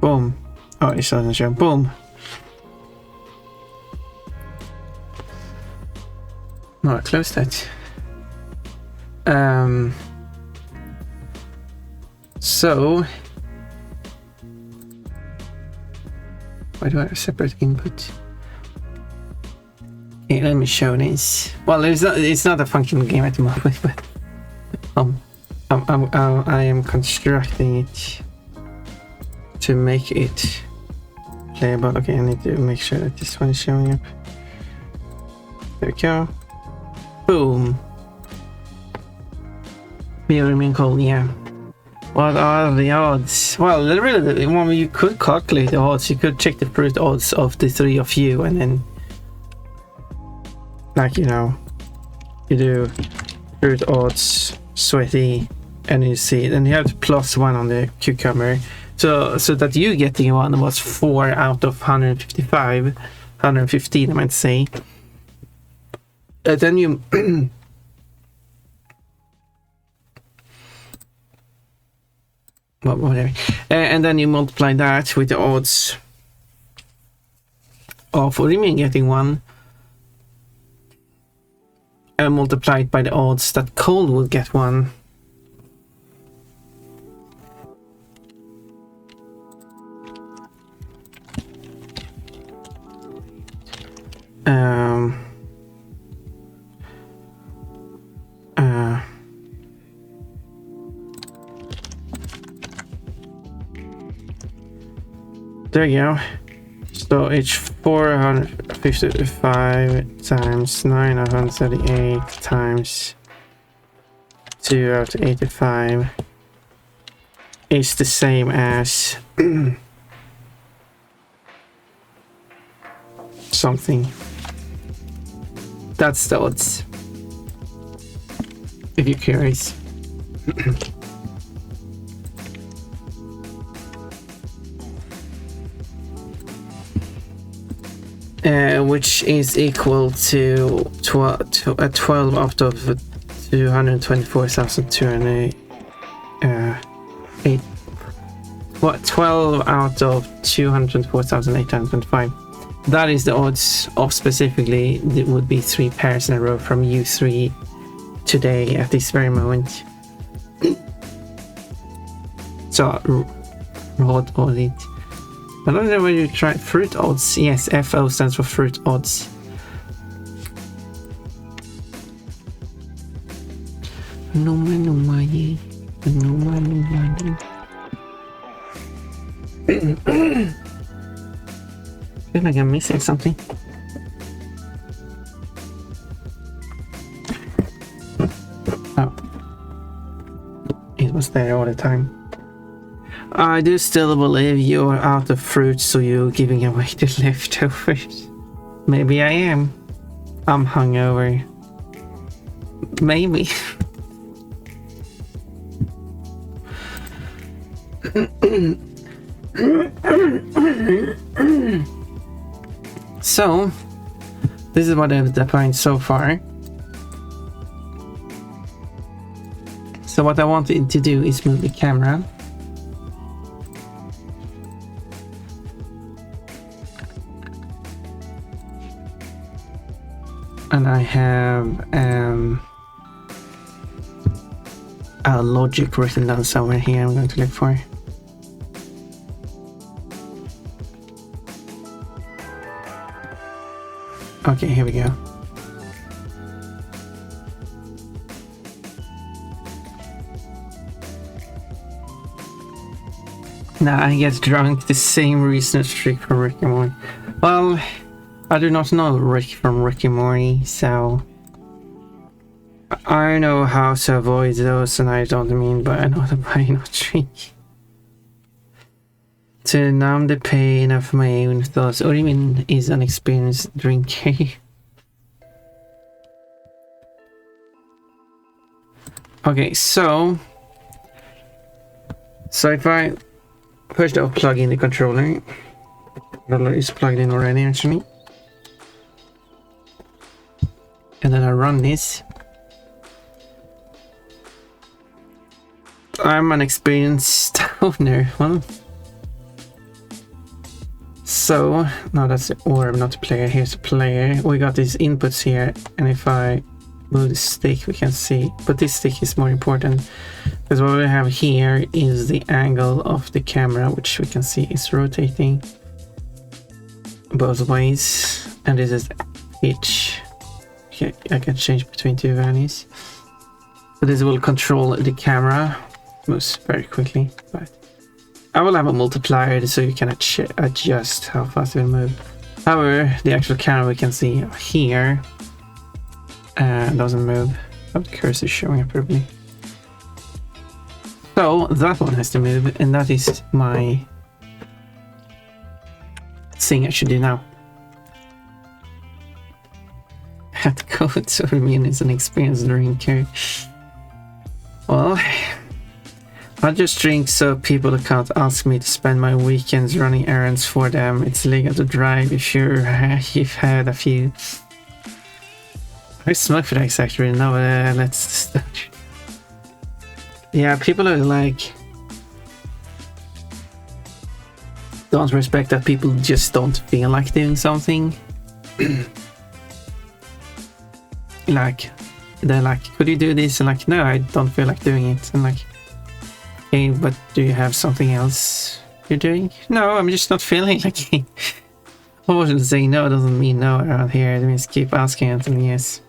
Boom. Oh, it doesn't show. Boom. No, I closed that. So why do I have a separate input? Okay, let me show this. Well, it's not a functional game at the moment, but I am constructing it to make it playable. Okay, I need to make sure that this one is showing up. There we go. Boom. Remain cold, yeah. What are the odds? Well, really, well, you could calculate the odds. You could check the fruit odds of the three of you, and then, like, you know, you do fruit odds, sweaty, and you see, and you have +1 on the cucumber. So that you getting one was 4 out of 155, 115, I might say. Then you well, whatever, and then you multiply that with the odds of Remy getting one, and multiply it by the odds that Cole will get one. There you go. So it's 455 times 938 times 2 out of 85 is the same as something. That's the odds, if you're curious. Which is equal to 12 out of 224,208. What? 12 out of 204,825. That is the odds of specifically. It would be 3 pairs in a row from you 3 today at this very moment. So, roll it. I don't know where you try fruit odds. Yes, FO stands for fruit odds. Feel like I'm missing something. Oh, it was there all the time. I do still believe you're out of fruit, so you're giving away the leftovers. Maybe I am. I'm hungover. Maybe. So, this is what I've defined so far. So what I wanted to do is move the camera. And I have a logic written down somewhere here I'm going to look for. Okay, here we go. Now I get drunk, the same research trick from Rick and Morty. Well, I do not know Rick from Rick and Morty, so I know how to avoid those, and I don't mean by another brain trick. To numb the pain of my own thoughts. Orimin is an experienced drinker. Okay, so if I first I'll plug in the controller. The controller is plugged in already, actually. And then I run this. I'm an experienced owner. Well, So now that's the orb, not the player. Here's the player. We got these inputs here, and if I move the stick we can see, but this stick is more important because what we have here is the angle of the camera, which we can see is rotating both ways, and this is pitch. Okay, I can change between two values, so this will control the camera. Moves very quickly, but I will have a multiplier so you can adjust how fast it will move. However, the actual camera we can see here doesn't move. Oh, the cursor is showing up properly. So that one has to move, and that is my thing I should do now. Had to go with so I mean it's an experienced drinker. Well, I just drink so people can't ask me to spend my weekends running errands for them. It's legal to drive if you've had a few. I smoke for that exactly. No, let's start. Yeah, people are like, don't respect that people just don't feel like doing something. Like, they're like, could you do this? And like, no, I don't feel like doing it. And like, hey, but do you have something else you're doing? No, I'm just not feeling like it. Unfortunately, saying no doesn't mean no around here. It means keep asking until yes.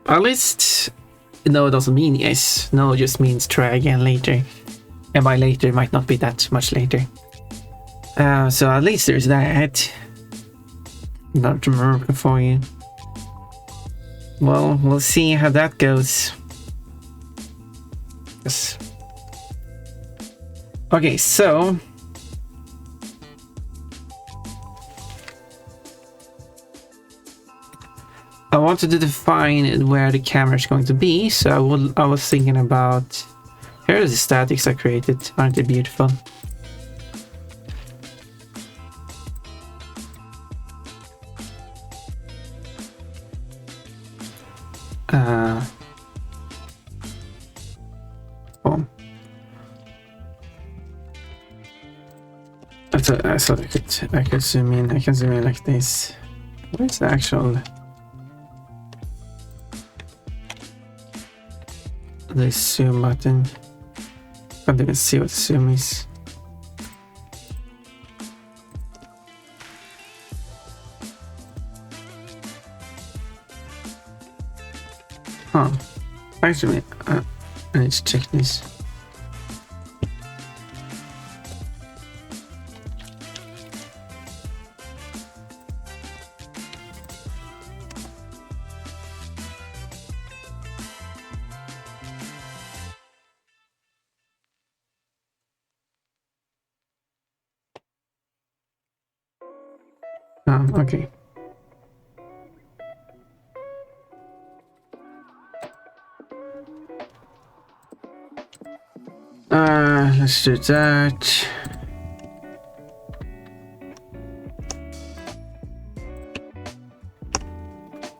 At least no doesn't mean yes. No just means try again later. And by later, it might not be that much later. So at least there's that. Not working for you. Well, we'll see how that goes. Yes. Okay, so I wanted to define where the camera is going to be, so I was thinking about, here are the statics I created, aren't they beautiful? Boom. I thought I could zoom in. I can zoom in like this. Where's the actual? The zoom button. Can't even see what zoom is. Huh. Actually, I need to check this. Okay. Let's do that.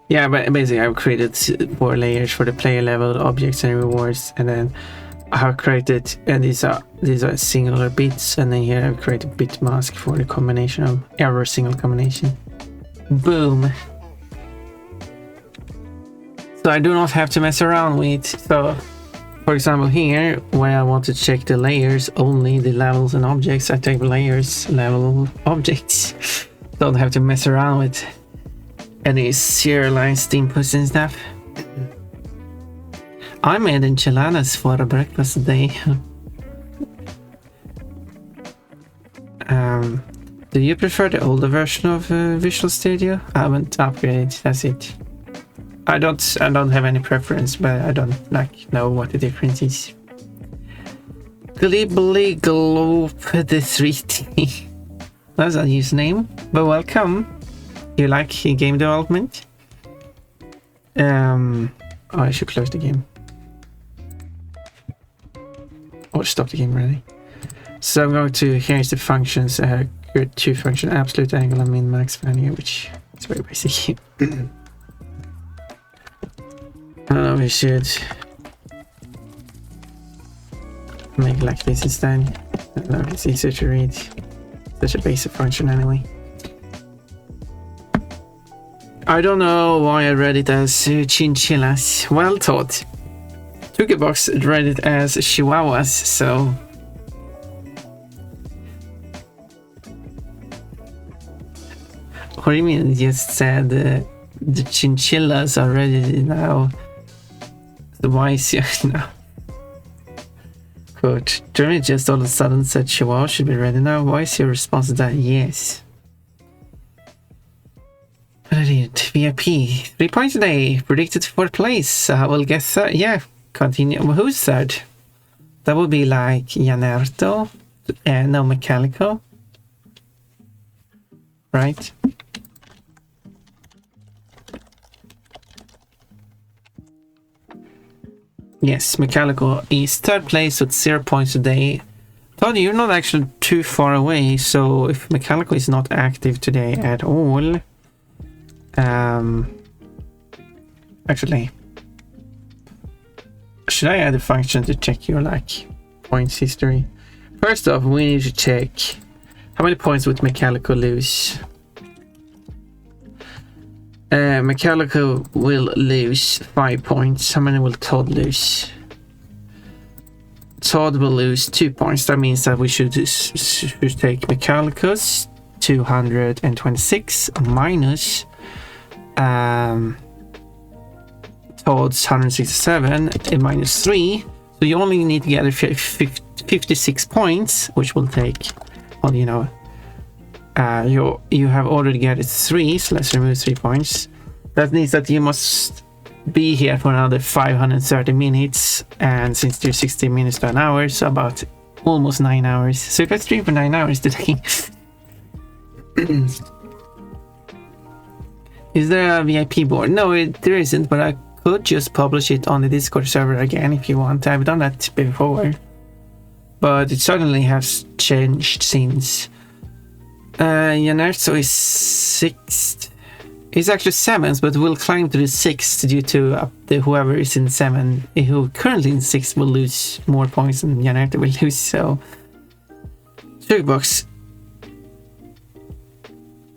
Yeah, but basically I've created 4 layers for the player level, objects and rewards, and then I have created, and these are singular bits, and then here I've created bit mask for the combination of every single combination. Boom. So I do not have to mess around with. So for example here, where I want to check the layers, only the levels and objects, I take layers, level, objects. Don't have to mess around with any serialized inputs and stuff. I made enchiladas for breakfast today. Do you prefer the older version of Visual Studio? I haven't upgraded, that's it. I don't have any preference, but I don't know what the difference is. Glibly Glope the 3D. That's a username, but welcome. You like game development? Oh, I should close the game. Or stop the game really. So I'm going to, here's the functions, create 2 functions, absolute angle and min max value, which is very basic. We should make like this instead. It's easier to read. Such a basic function anyway. I don't know why I read it as chinchillas. Well thought. Tookiebox read it as chihuahuas, so... What do you mean? It just said the chinchillas are ready now. The why is now? Quote, Jeremy just all of a sudden said Chihuahua should be ready now. Why is your response to that? Yes. Brilliant. VIP. 3 points a day. Predicted 4th place. We'll get third. Yeah. Continue. Well, who's third? That would be like Jannertto. No, Mechanical. Right? Yes, Mechanical is 3rd place with 0 points a day. Tony, you're not actually too far away, so if Mechanical is not active today at all... actually... Should I add a function to check your, like, points history? First off, we need to check how many points would Mechanical lose. Mechanical will lose 5 points. How many will Todd lose? Todd will lose 2 points. That means that we should take Mechanical's 226 minus Todd's 167 and minus 3. So you only need to get 56 points, which will take, well, you know, you have already got 3, so let's remove 3 points. That means that you must be here for another 530 minutes, and since you're 60 minutes to an hour, so about almost 9 hours. So if I stream for 9 hours today... Is there a VIP board? No, there isn't, but I could just publish it on the Discord server again if you want. I've done that before, but it certainly has changed since... Jannertto is 6th. He's actually 7th, but will climb to the 6th due to whoever is in 7. Who currently in 6th will lose more points than Jannertto will lose, so... Tookiebox.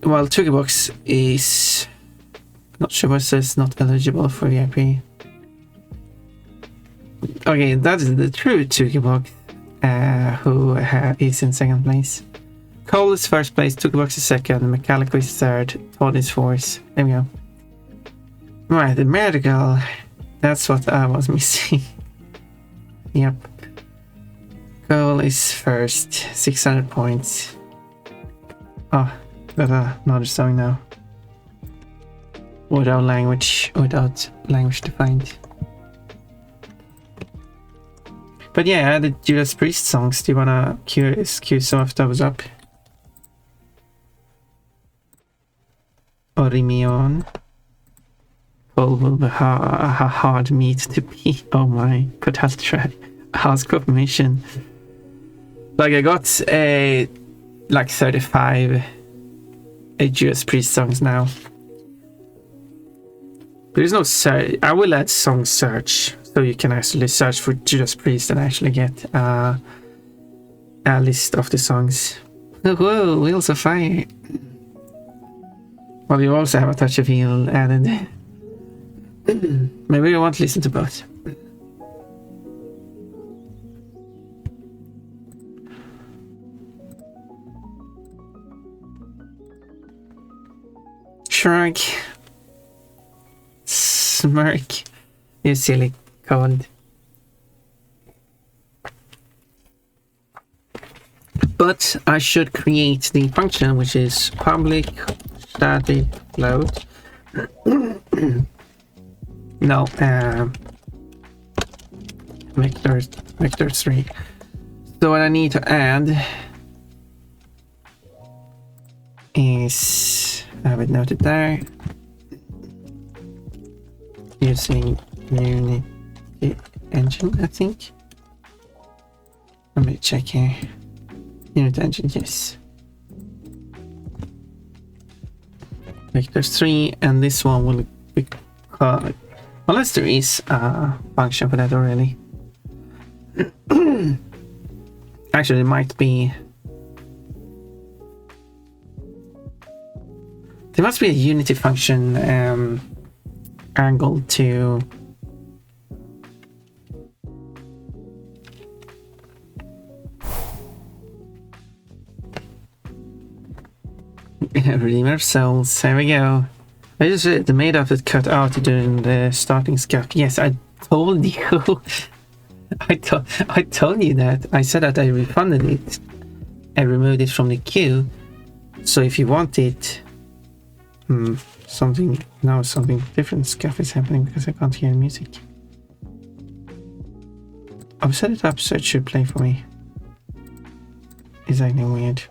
Well, Tookiebox is... Not sure what says not eligible for VIP. Okay, that is the true Tookiebox, who is in 2nd place. Cole is 1st place, Tookiebox is 2nd, Mechanical is 3rd, Todd is 4th. There we go. Right, the medical. That's what I was missing. Yep. Cole is 1st, 600 points. Oh, got another song now. Without language defined. But yeah, I added Judas Priest songs. Do you wanna cue some of those up? Orimion. Paul will be a hard meat to beat. Oh my, but I'll try. Ask for permission. Like I got like 35 Judas Priest songs now. There's no search. I will add song search so you can actually search for Judas Priest and actually get a list of the songs. Oh, whoa, Wheels of Fire. Well, you also have a touch of heal added. Maybe you want to listen to both. Shrug. Smirk. You silly code. But I should create the function, which is public static float. No, vector 3. So what I need to add is, I have it noted there, using Unity engine, I think. Let me check here. Unity engine, yes. Vector 3, and this one will be called, unless there is a function for that already. Actually, it might be There must be a unity function angle to Redeemer of Souls. There we go. I just read the made of it cut out during the starting scuff. Yes, I told you. I told you that. I said that I refunded it. I removed it from the queue. So if you want it, something different scuff is happening because I can't hear music. I've set it up so it should play for me. Is acting weird.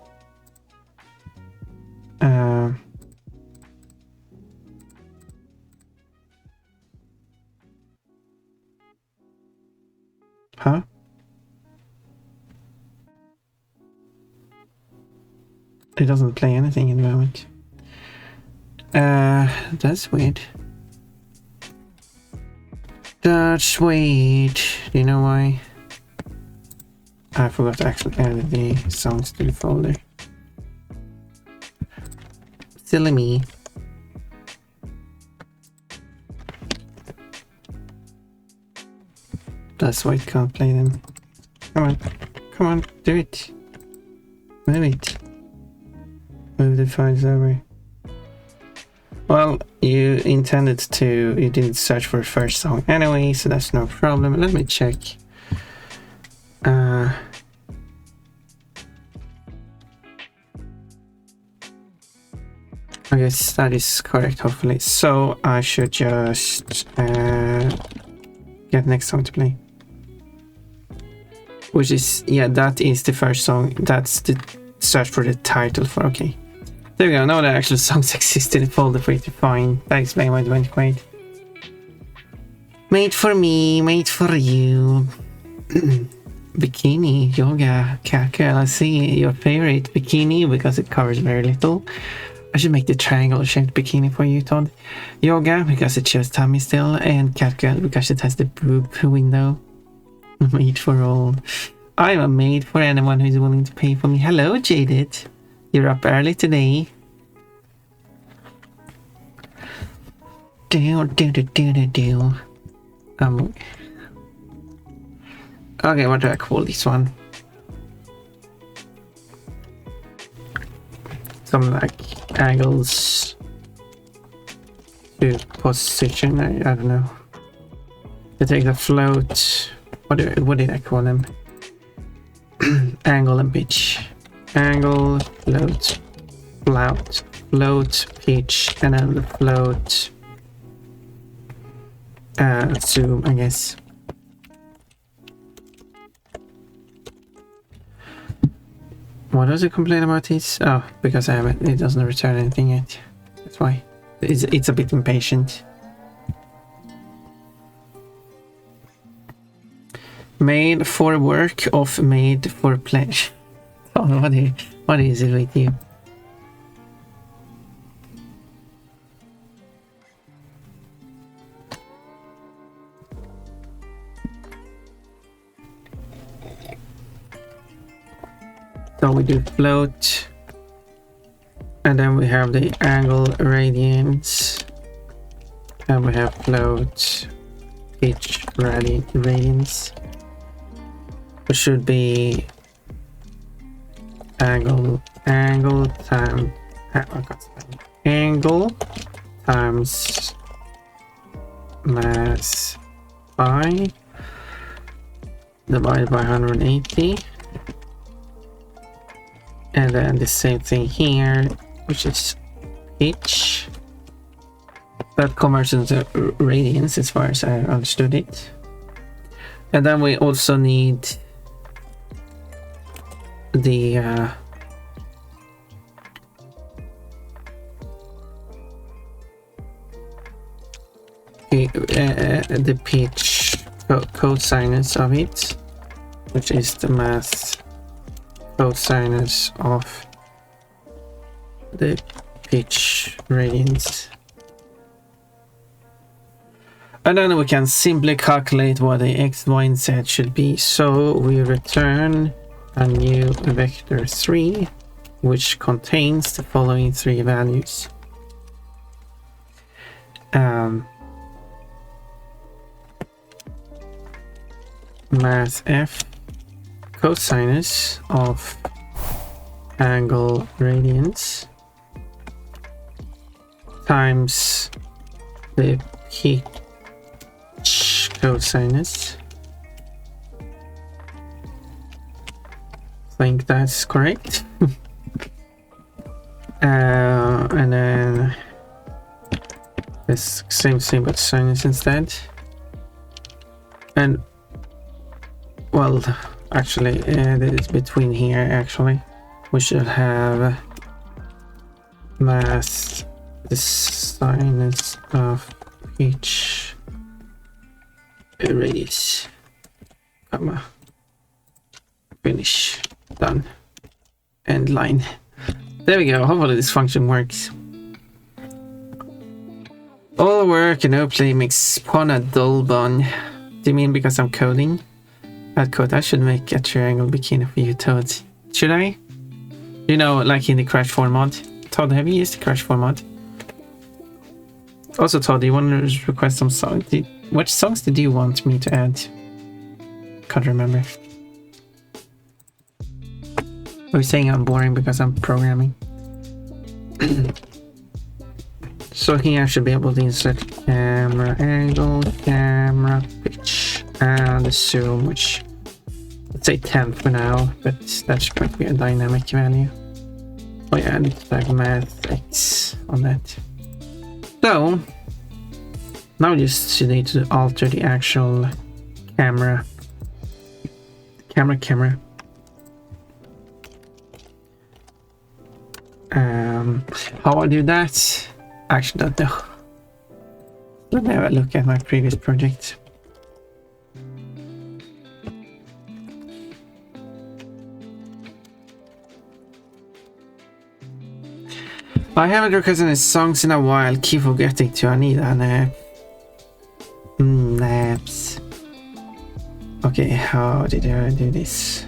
Huh? It doesn't play anything at the moment. That's weird. That's weird. Do you know why? I forgot to actually add the songs to the folder. Silly me. That's why it can't play them. Come on, do it. Move it. Move the files over. Well, you intended to, you didn't search for the first song anyway, so that's no problem. Let me check. I guess that is correct, hopefully. So I should just get next song to play. Which is, yeah, that is the first song. That's the search for the title for, okay. There we go, now the actual songs exist in the folder for you to find. That explains why it went great. Made for me, made for you. Bikini, yoga, cat girl, I see your favorite bikini because it covers very little. I should make the triangle shaped bikini for you, Todd. Yoga because it shows tummy still, and cat girl because it has the boob window. Made for all. I'm a maid for anyone who's willing to pay for me. Hello, Jaded. You're up early today. Do. Okay, what do I call this one? Some like angles to position. I don't know. I take the float. What did I call them? Angle and pitch. Angle, float, pitch, and then the float. Zoom, I guess. What does it complain about this? Oh, because I haven't. It doesn't return anything yet. That's why. It's a bit impatient. Made for work, off made for pleasure. Oh, what is it with you? So we do float, and then we have the angle radians, and we have float, pitch, radians. It should be angle times angle times mass pi divided by 180, and then the same thing here, which is pitch. That converts into radians as far as I understood it. And then we also need the pitch cosinus of it, which is the mass cosinus of the pitch radians. And then we can simply calculate what the x, y, and z should be. So we return a new vector 3, which contains the following three values. math f cosinus of angle radians times the pitch cosinus. I think that's correct. And then this same thing but sinus instead. And well, actually it's between here. Actually we should have mass the sinus of each radius, comma, finish, done, end line. There we go. Hopefully this function works. All work and no play makes pawn a dull bun. Do you mean because I'm coding? At code, I should make a triangle bikini for you, Todd. Should I? You know, like in the Crash 4 mod. Todd, have you used the Crash 4 mod? Also, Todd, do you want to request some songs? Which songs did you want me to add? Can't remember. Are you saying I'm boring because I'm programming? So here I should be able to insert camera angle, camera pitch, and the zoom, which let's say 10 for now, but that's going to be a dynamic value. Oh yeah, I need to type math x on that. So now we just need to alter the actual camera. How I do that? I actually don't know. Let me have a look at my previous project. I haven't requested any songs in a while. Keep forgetting to. I need a nap. Naps. Okay, how did I do this?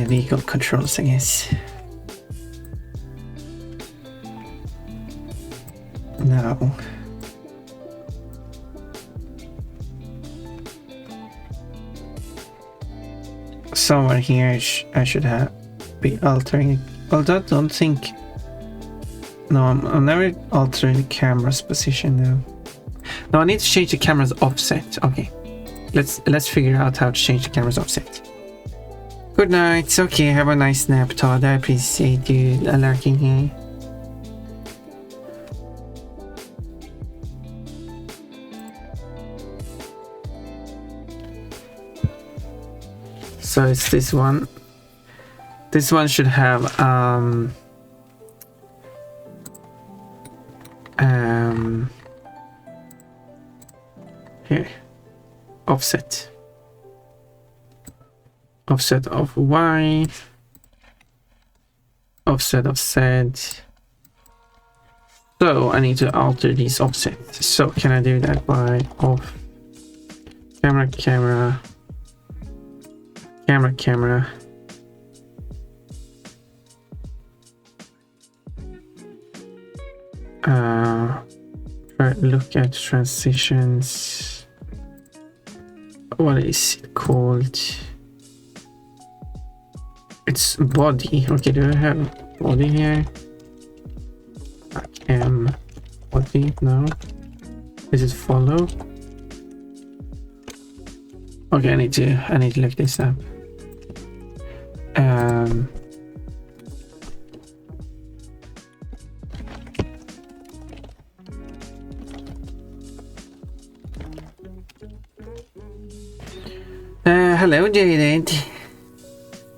Vehicle controls, I guess. No. Somewhere here I should have be altering. Although I don't think. No, I'm never altering the camera's position though. No, I need to change the camera's offset. Okay, let's figure out how to change the camera's offset. Good night. Okay, have a nice nap, Todd. I appreciate you lurking here. So it's this one. This one should have here, offset of y, offset of z. So I need to alter these offsets. So can I do that by off camera try to look at transitions. What is it called? It's body. Okay, do I have body here? Body now. Is it follow? Okay, I need to look this up. Hello, Jaded.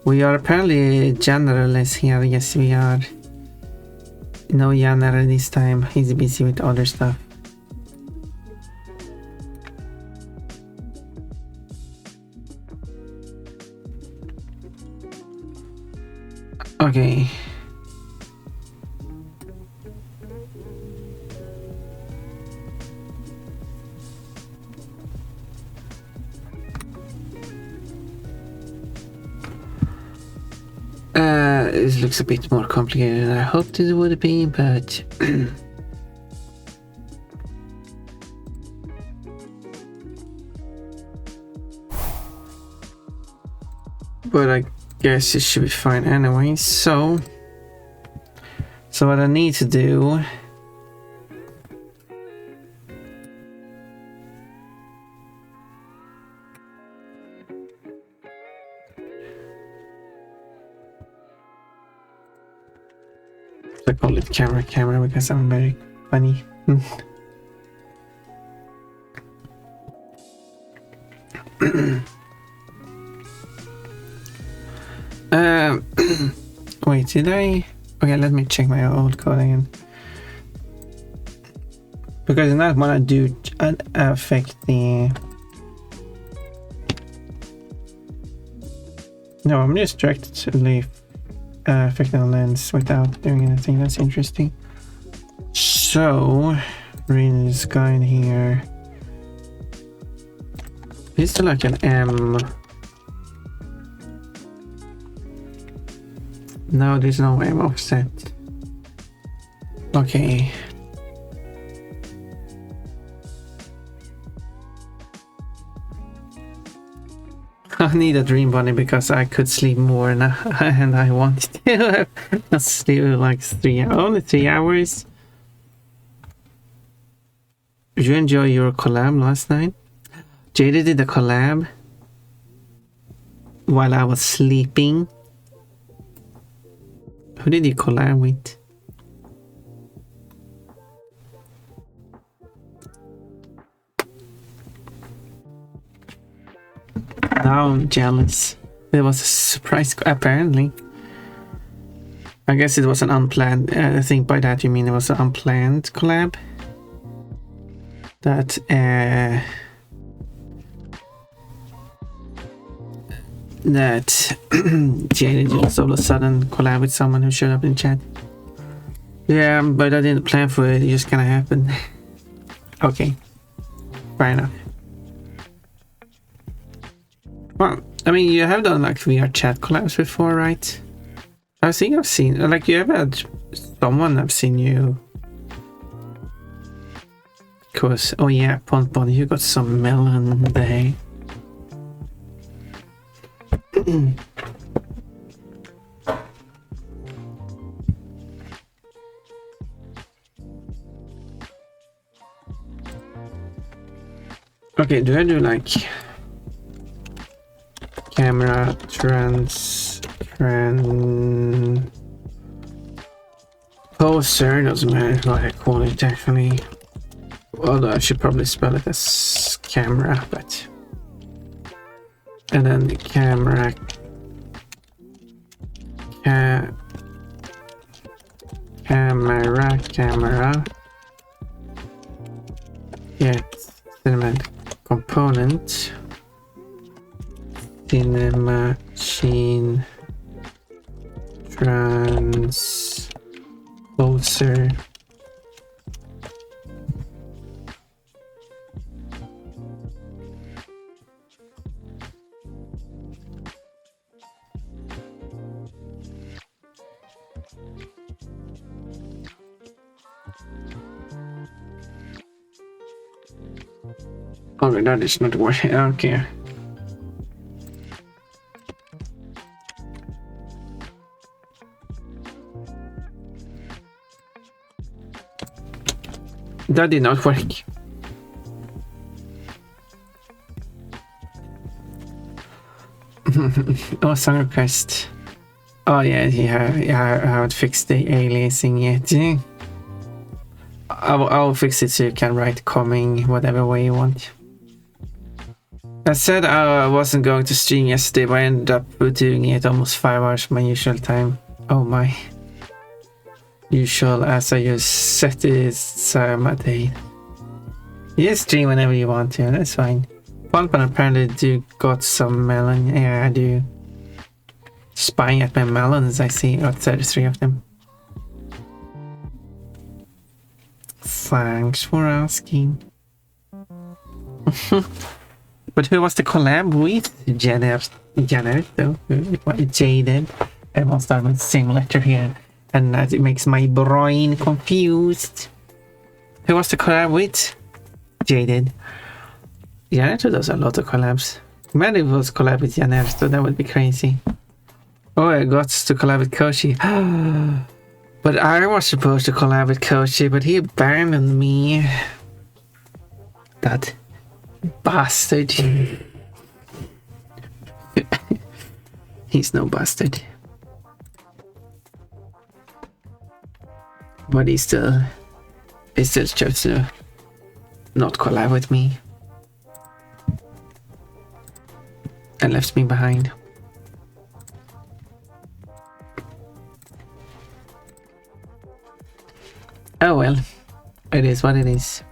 We are apparently generalists here. Yes, we are. No Jannertto this time. He's busy with other stuff. Okay. This looks a bit more complicated than I hoped it would be, but but I guess it should be fine anyway. So what I need to do I call it camera because I'm very funny. Wait, did I? Okay, let me check my old code again. Because in that one I do affect the... No, I'm just directly affecting the lens without doing anything. That's interesting. So, reading this guide here. Is there like an M? No, there's no M offset. Okay. I need a dream bunny because I could sleep more and I wanted to. I sleep like only 3 hours. Did you enjoy your collab last night? Jada did a collab while I was sleeping. Who did you collab with? Now I'm jealous. It was a surprise, apparently. I guess it was an unplanned. I think by that you mean it was an unplanned collab. That Jada just all of a sudden collab with someone who showed up in chat. Yeah, but I didn't plan for it. It just kind of happened. Okay, fair enough. Well, I mean, you have done like VR chat collabs before, right? I think I've seen, like, you have had someone I've seen you. Cause, oh yeah, Pon, you got some melon there. Okay, do I do like camera poser? Doesn't matter what I call it actually. Although I should probably spell it as camera, but and then the camera camera get cinematic component cinema machine transposer oh, that is not working. Okay. That did not work. Oh, song request. Oh yeah, I haven't fixed the aliasing yet. I'll fix it so you can write coming whatever way you want. I said I wasn't going to stream yesterday, but I ended up doing it almost 5 hours my usual time. Oh my. Usual as I just set it my day. You stream whenever you want to, that's fine. Pon apparently do got some melon. Yeah, I do. Spying at my melons, I see. Oh, 33 of them. Thanks for asking. But who was the collab with? Jannertto. Jaded. I won't start with the same letter here, and that it makes my brain confused. Who was to collab with? Jaded. Jannertto does a lot of collabs. Imagine if it was collab with Jannertto, that would be crazy. Oh, I got to collab with Koshi. But I was supposed to collab with Koshi, but he abandoned me. That bastard. He's no bastard. But he still chose to not collab with me. And left me behind. Oh well, it is what it is.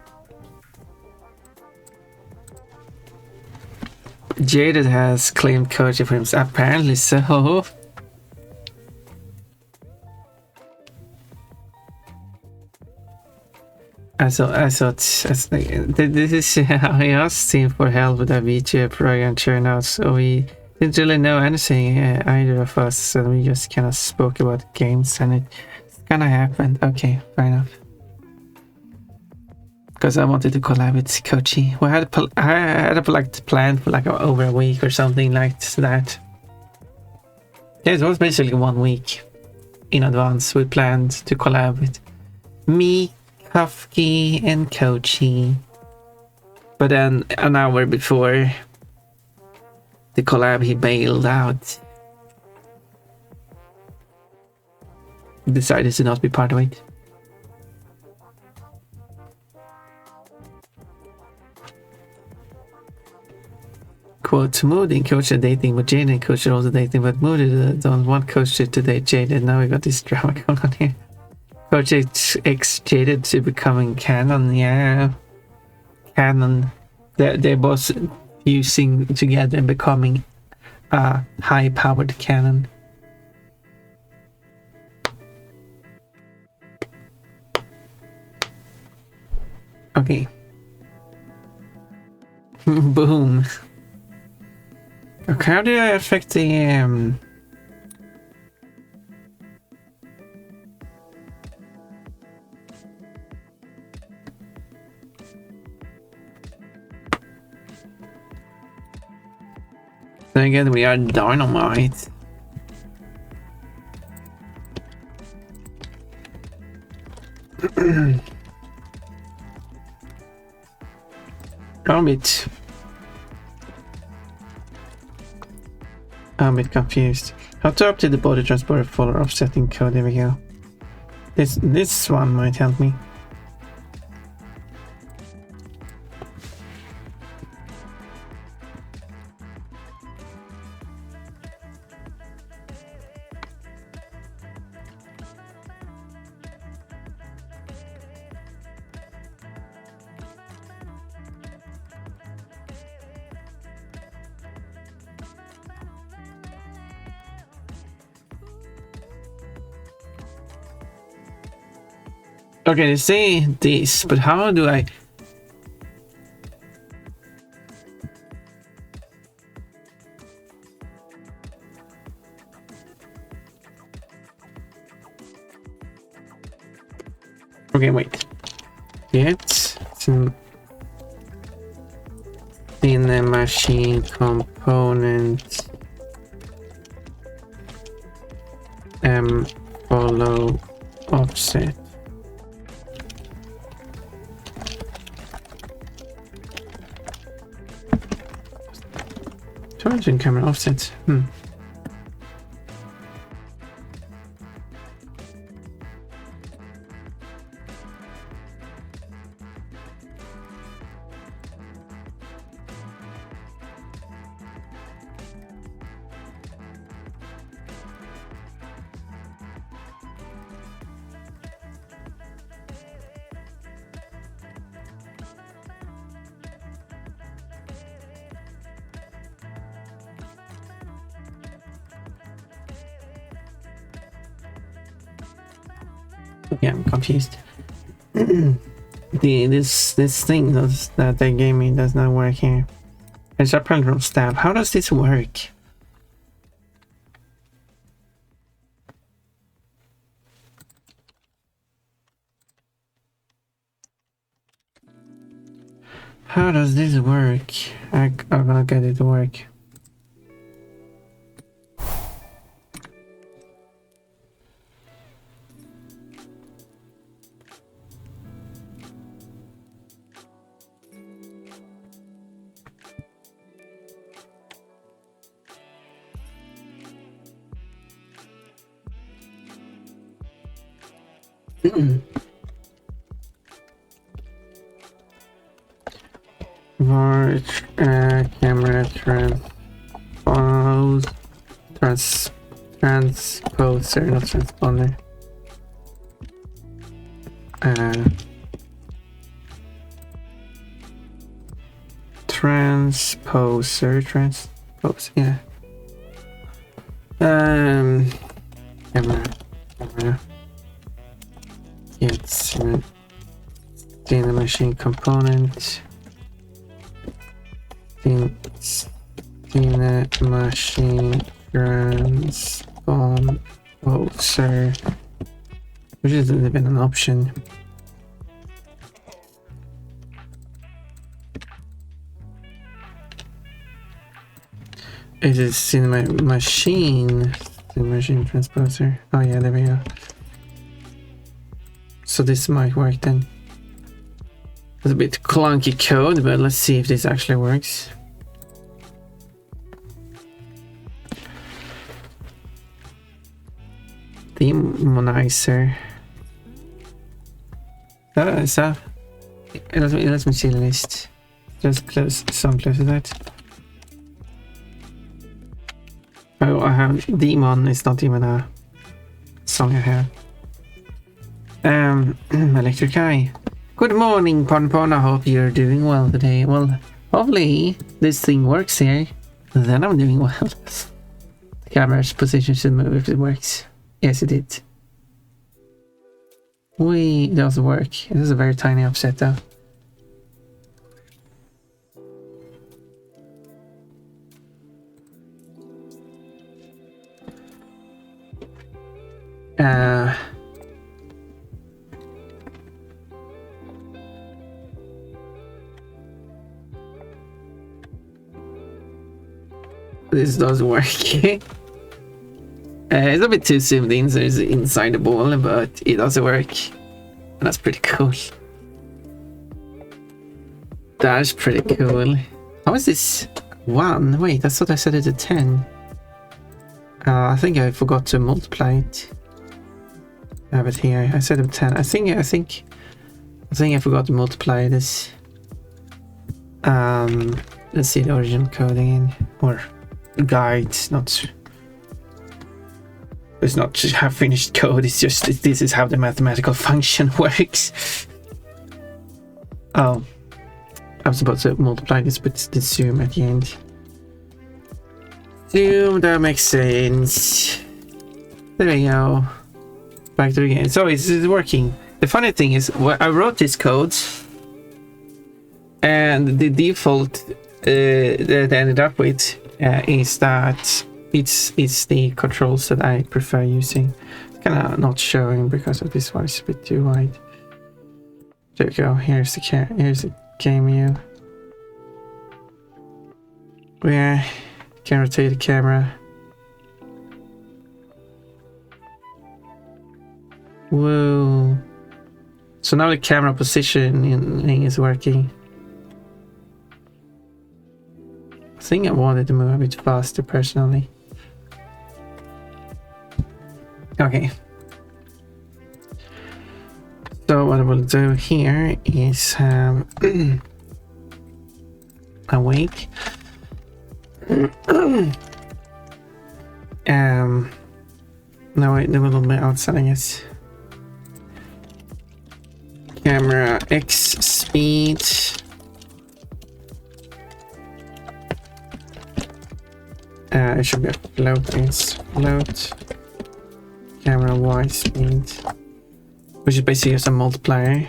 Jaded has claimed Koji for himself, apparently so. This is how he asked him for help with that VTuber program turned out, so we didn't really know anything, either of us, so we just kind of spoke about games and it kind of happened. Okay, fair enough. Because I wanted to collab with Kochi. I had like planned for like over a week or something like that. Yeah, it was basically 1 week in advance. We planned to collab with me, Kafki, and Kochi. But then an hour before the collab, he bailed out. Decided to not be part of it. Quote, Moody and Coach are dating, but Jade and Coach are also dating, but Moody don't want Coach to date Jade, and now we got this drama going on here. Coach X Jaded to becoming canon, yeah. Canon. They're both fusing together and becoming a high-powered canon. Okay. Boom. Okay, how do I affect the then again, we are dynamite. I'm a bit confused. How to update the body transporter folder offsetting code? There we go. This one might help me. Okay, they say this, but how do I... Okay, wait. Get in the machine component follow offset. Origin camera offset. Yeah, I'm confused. This thing that they gave me does not work here. It's a from stab. How does this work? How does this work? I'm gonna get it to work. Large camera transposer, not transponder. Transpose, yeah. Camera. It's in the machine component. In the machine transposer, which isn't even an option. It is in my machine. The machine transposer. Oh yeah, there we go. So this might work then. It's a bit clunky code, but let's see if this actually works. Demonizer. So it lets me see the list. Just close some close to that. Oh, I have demon. It's not even a song I have. Electric Eye. Good morning, Pon. I hope you're doing well today. Well, hopefully this thing works here. Then I'm doing well. The camera's position should move if it works. Yes, it did. It doesn't work. It is a very tiny offset though. This does work. It's a bit too zoomed in, so it's inside the ball, but it does work. And that's pretty cool. That's pretty cool. How is this 1? Wait, I thought I set it to 10. I think I forgot to multiply it. I have it here. I set it to 10. I think I forgot to multiply this. Let's see the original code again, or guide. It's not just have finished code. It's just this is how the mathematical function works. Oh, I'm supposed to multiply this with the zoom at the end. Zoom, that makes sense. There we go. Back to the game. So it's working. The funny thing is, I wrote this code, and the default that I ended up with is that it's the controls that I prefer using. It's kind of not showing because of this one. It's a bit too wide. There we go. Here's the game view. Where can rotate the camera. Whoa. So now the camera positioning is working. I think I wanted to move a bit faster personally. Okay. So what I will do here is awake. No wait, a little bit outside, I guess. Camera X speed. It should be a float. It's float. Camera Y speed, which is basically just a multiplier.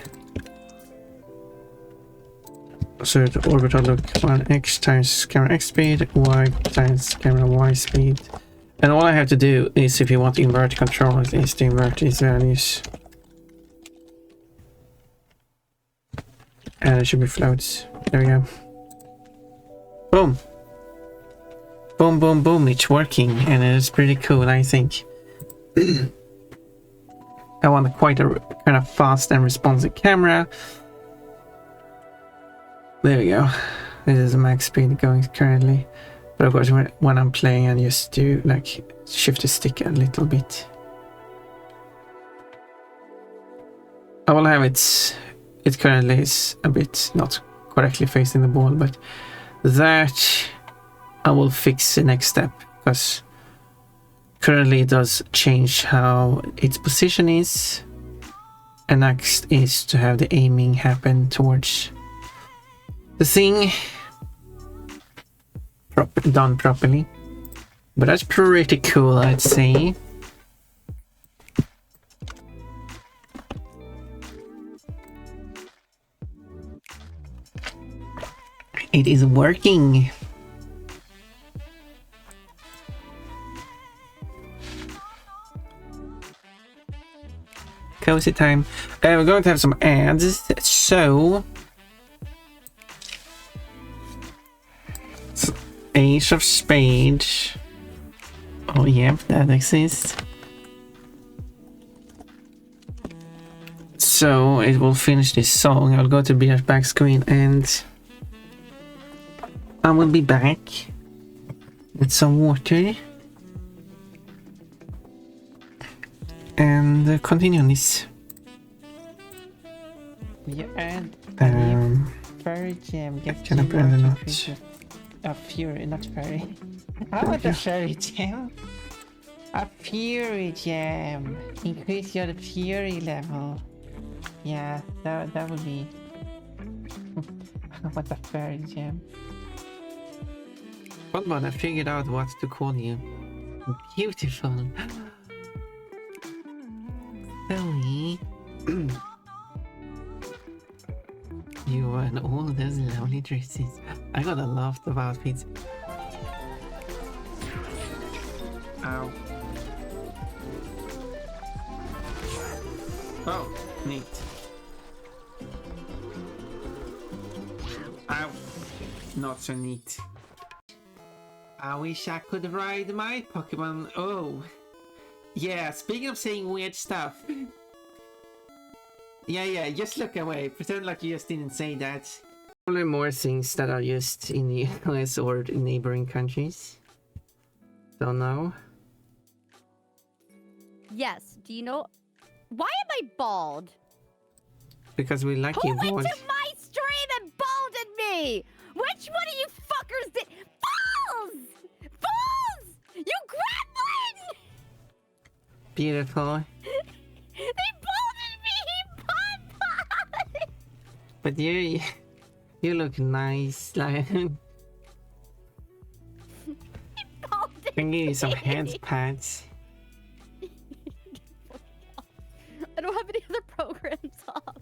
So the orbital look on X times camera X speed, Y times camera Y speed. And all I have to do is, if you want to invert controls, is to invert these values. And it should be floats. There we go. Boom. Boom, boom, boom. It's working, and it's pretty cool, I think. I want quite a kind of fast and responsive camera. There we go. This is max speed going currently. But of course, when I'm playing, I just do like shift the stick a little bit. I will have it currently is a bit not correctly facing the ball, but that I will fix the next step, because currently it does change how its position is, and next is to have the aiming happen towards the thing done properly. But that's pretty cool, I'd say. It is working. Cozy time. We're going to have some ads, so Ace of Spades. Oh yep, that exists. So it will finish this song. I'll go to BR's back screen and I will be back with some water and continue on this. Yeah, and fairy gem gets can I you brand more not? creatures. A fury, not fairy. How about a fairy gem? A fury gem. Increase your fury level. Yeah, that would be. What a fairy gem. Hold on, I figured out what to call you. Beautiful. Zoe. You and all those lovely dresses. I got a lot of outfits. Ow. Oh, neat. Ow. Not so neat. I wish I could ride my Pokemon. Oh. Yeah, speaking of saying weird stuff. Yeah, just look away. Pretend like you just didn't say that. Probably more things that are used in the US or in neighboring countries. Don't know. Yes, do you know... Why am I bald? Because we like Who you went bald. to my stream and balded me? Which one of you fuckers did... Balls! Balls! You gremlin! Beautiful. They balded me! Papa! But you look nice. Like, Balded can give you some me. hand pads. I don't have any other programs up.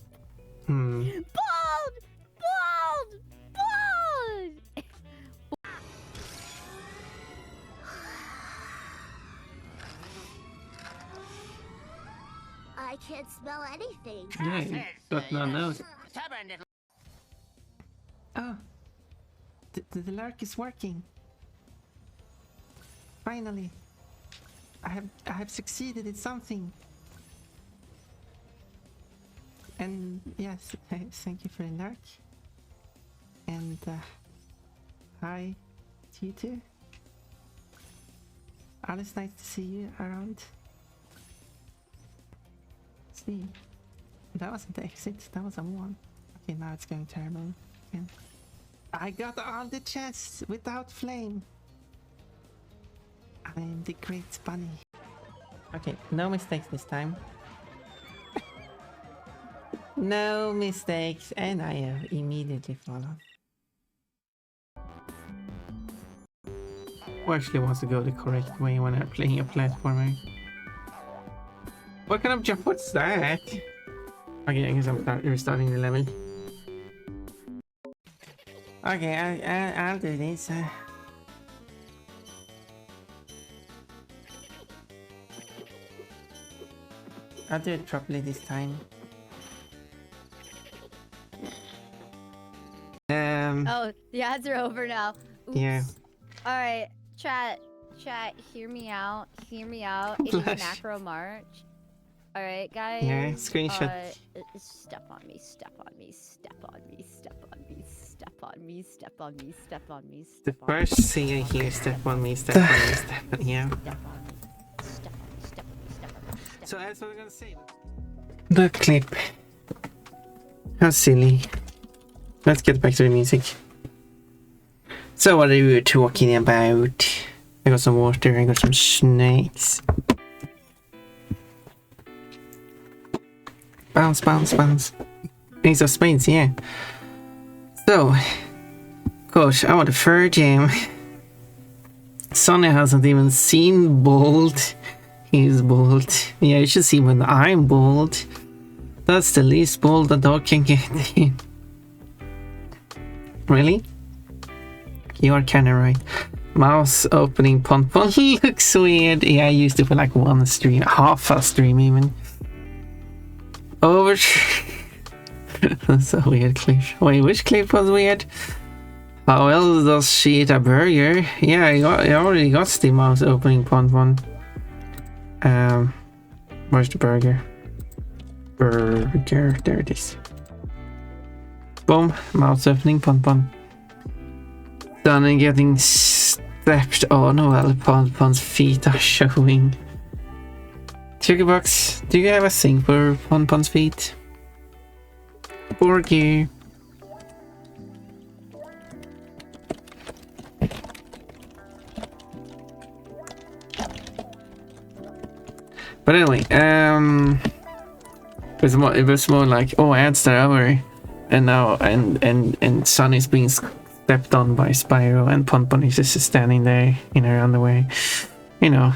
Hmm. Bald! Bald! Bald! I can't smell anything. Yeah, you got no nose. Oh, the lark is working. Finally, I have succeeded at something. And yes, thank you for the lark. And hi to you too. Always nice to see you around. See, that wasn't the exit, that was a one. Okay, now it's going terrible again. I got all the chests without flame. I am the great bunny. Okay, no mistakes this time. No mistakes, and I have immediately followed. Who actually wants to go the correct way when I'm playing a platformer? What kind of jump was that? Okay, I guess I'm restarting the level. Okay, I'll do this. I'll do it properly this time. Oh, the ads are over now. Oops. Yeah. All right, chat, hear me out. It is Macro March. All right, guys. Yeah, screenshot. Step on me. The first thing I hear, step on me, step on me, step on me. Yeah. So that's what I'm gonna say. The clip. How silly. Let's get back to the music. So what are you talking about? I got some water, I got some snakes. Bounce, bounce, bounce. Ace of spades, yeah. So, gosh, I want a third gem. Sonny hasn't even seen bald. He's bald. Yeah, you should see when I'm bald. That's the least bald a dog can get. Really? You are kinda right. Mouse opening pon looks weird. Yeah, I used it for like one stream, half a stream even. Over. That's a weird clip. Wait, which clip was weird? How else does she eat a burger? Yeah, I already got the mouse opening pon. Where's the burger? Burger, there it is. Boom, mouse opening pon. Done and getting stepped on while Pon's feet are showing. Sugarbox, do you have a thing for Pon's feet? Burger. But anyway, it was more like, oh, ads are over, and now and Sun is being stepped on by Spyro, and Pon is just standing there in her underwear. You know.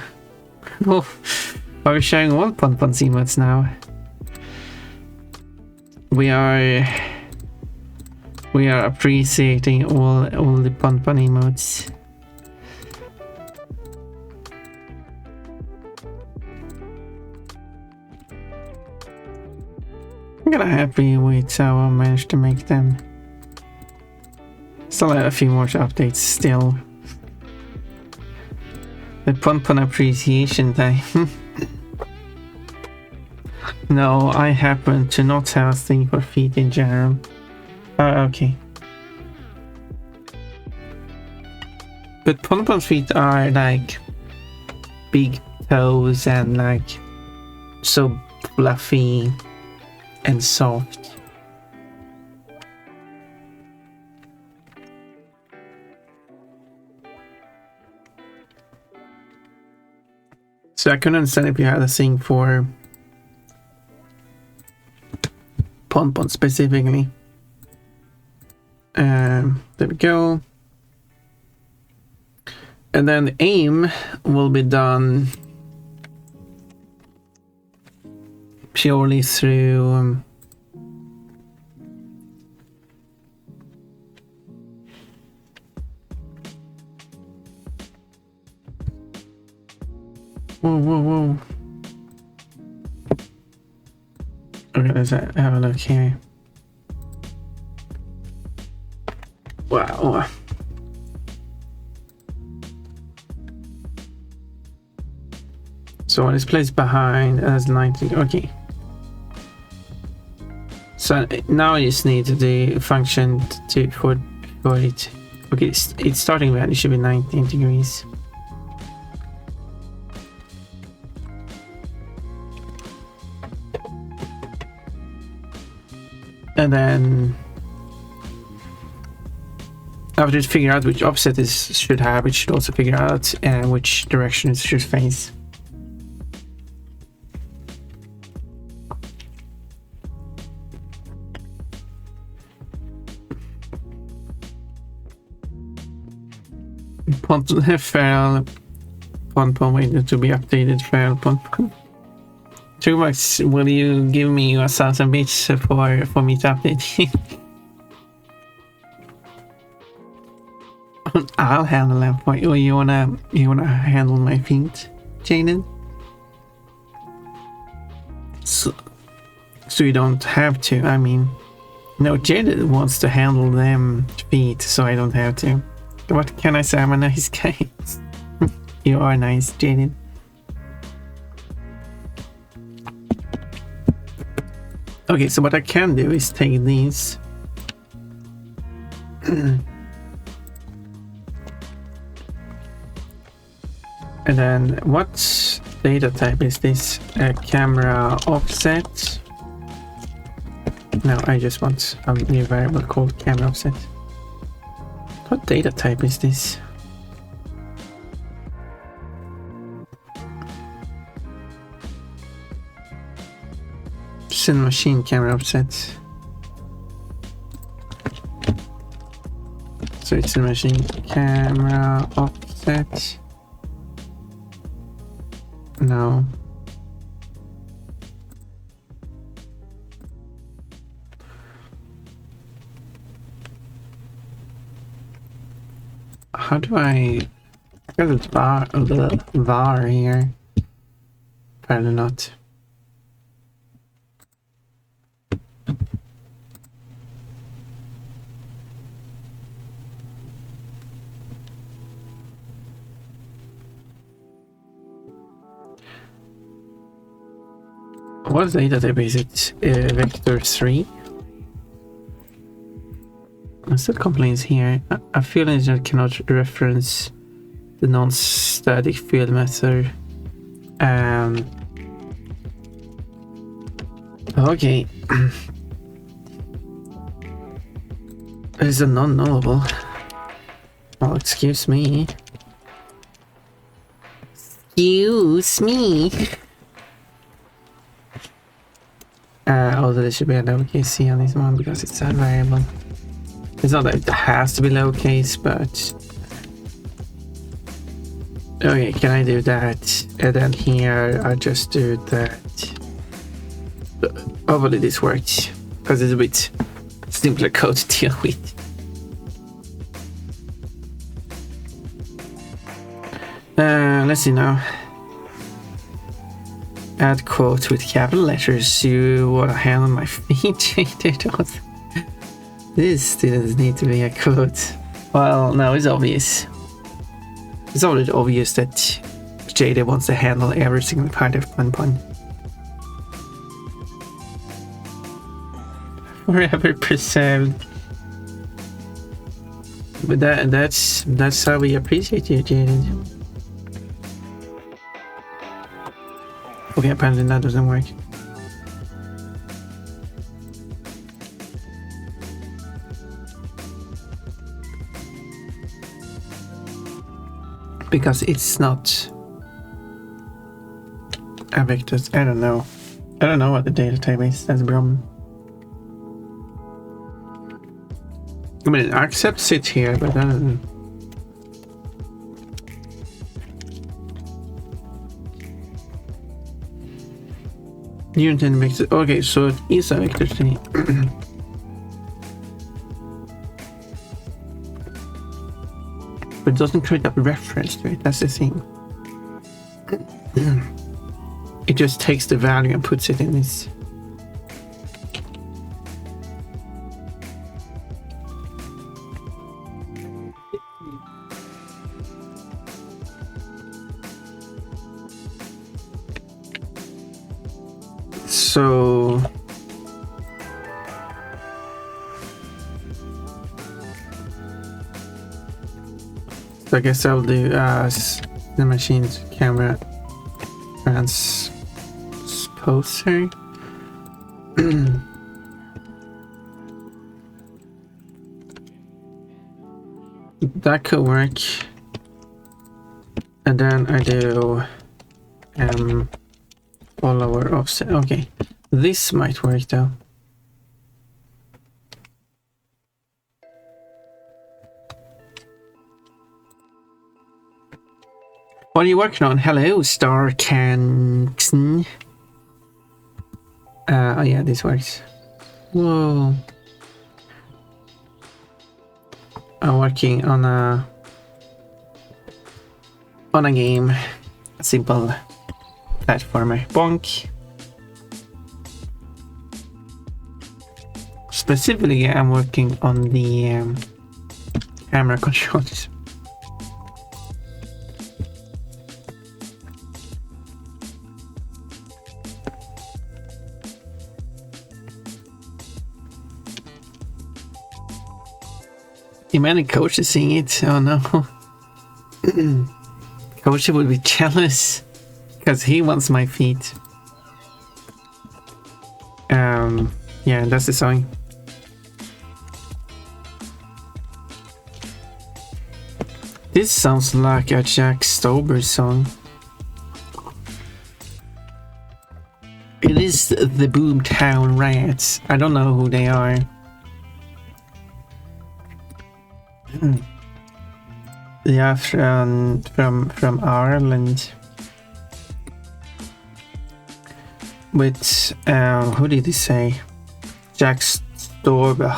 Oh, are we sharing all Pon's emotes now? We are appreciating all the Pon emotes. I'm kinda happy with how I managed to make them. Still have a few more updates still. The Pon appreciation time. No, I happen to not have a thing for feet in general. Okay. But Pon's feet are like big toes and like so fluffy and soft. So I couldn't understand if you had a thing for Pon specifically. There we go. And then aim will be done purely through whoa. Okay, let's have a look here. Wow. So it's placed behind as 19. Okay. So now I just need the function for it. Okay, its starting value should be 19 degrees. And then after it figure out which offset it should have, it should also figure out which direction it should face. Feral Pon waited to be updated. Feral Pon. 2 bucks. Will you give me 1,000 bits for me to update? I'll handle that for you. You wanna handle my feet, Jaden? So you don't have to. I mean, No, Jade wants to handle them feet, so I don't have to. What can I say? I'm a nice guy. You are nice, Jaden. Okay, so what I can do is take these. And then what data type is this? Camera offset? No, I just want a new variable called camera offset. What data type is this? Sin machine camera offset. So it's a machine camera offset. No. How do I get the var here? Probably not. What data type is it? Vector 3? It still complains here. A field engine cannot reference the non-static field method. Okay. It's a non-nullable. Well, excuse me. Excuse me. Although there should be a lowercase c on this one because it's a variable. It's not that it has to be lowercase, but... Okay, can I do that? And then here, I just do that. Hopefully this works, because it's a bit simpler code to deal with. Let's see now. Add quotes with capital letters. You want to handle my feet? This didn't need to be a quote. Well, no, it's obvious. It's already obvious that JD wants to handle every single part of pun. Forever preserved. But that's how we appreciate you, JD. Okay, apparently that doesn't work. Because it's not a vector. I don't know. I don't know what the data type is. That's the problem. I mean, it accepts it here, but I don't know. Unit and vector. Okay, so it is a vector thing. But it doesn't create a reference to it. That's the thing. It just takes the value and puts it in this. So I guess I'll do the machine's camera transposer. That could work. And then I do follower offset. Okay, this might work though. What are you working on? Hello, Star Canxon. Oh yeah, this works. Whoa. I'm working on a game. A simple platformer. Bonk. specifically, I'm working on the camera controls. Imagine Coach is seeing it. Oh no. Coach would be jealous because he wants my feet. Yeah, that's the song. This sounds like a Jack Stober song. It is the Boomtown Rats. I don't know who they are. They are from Ireland. With who did he say? Jack Stober.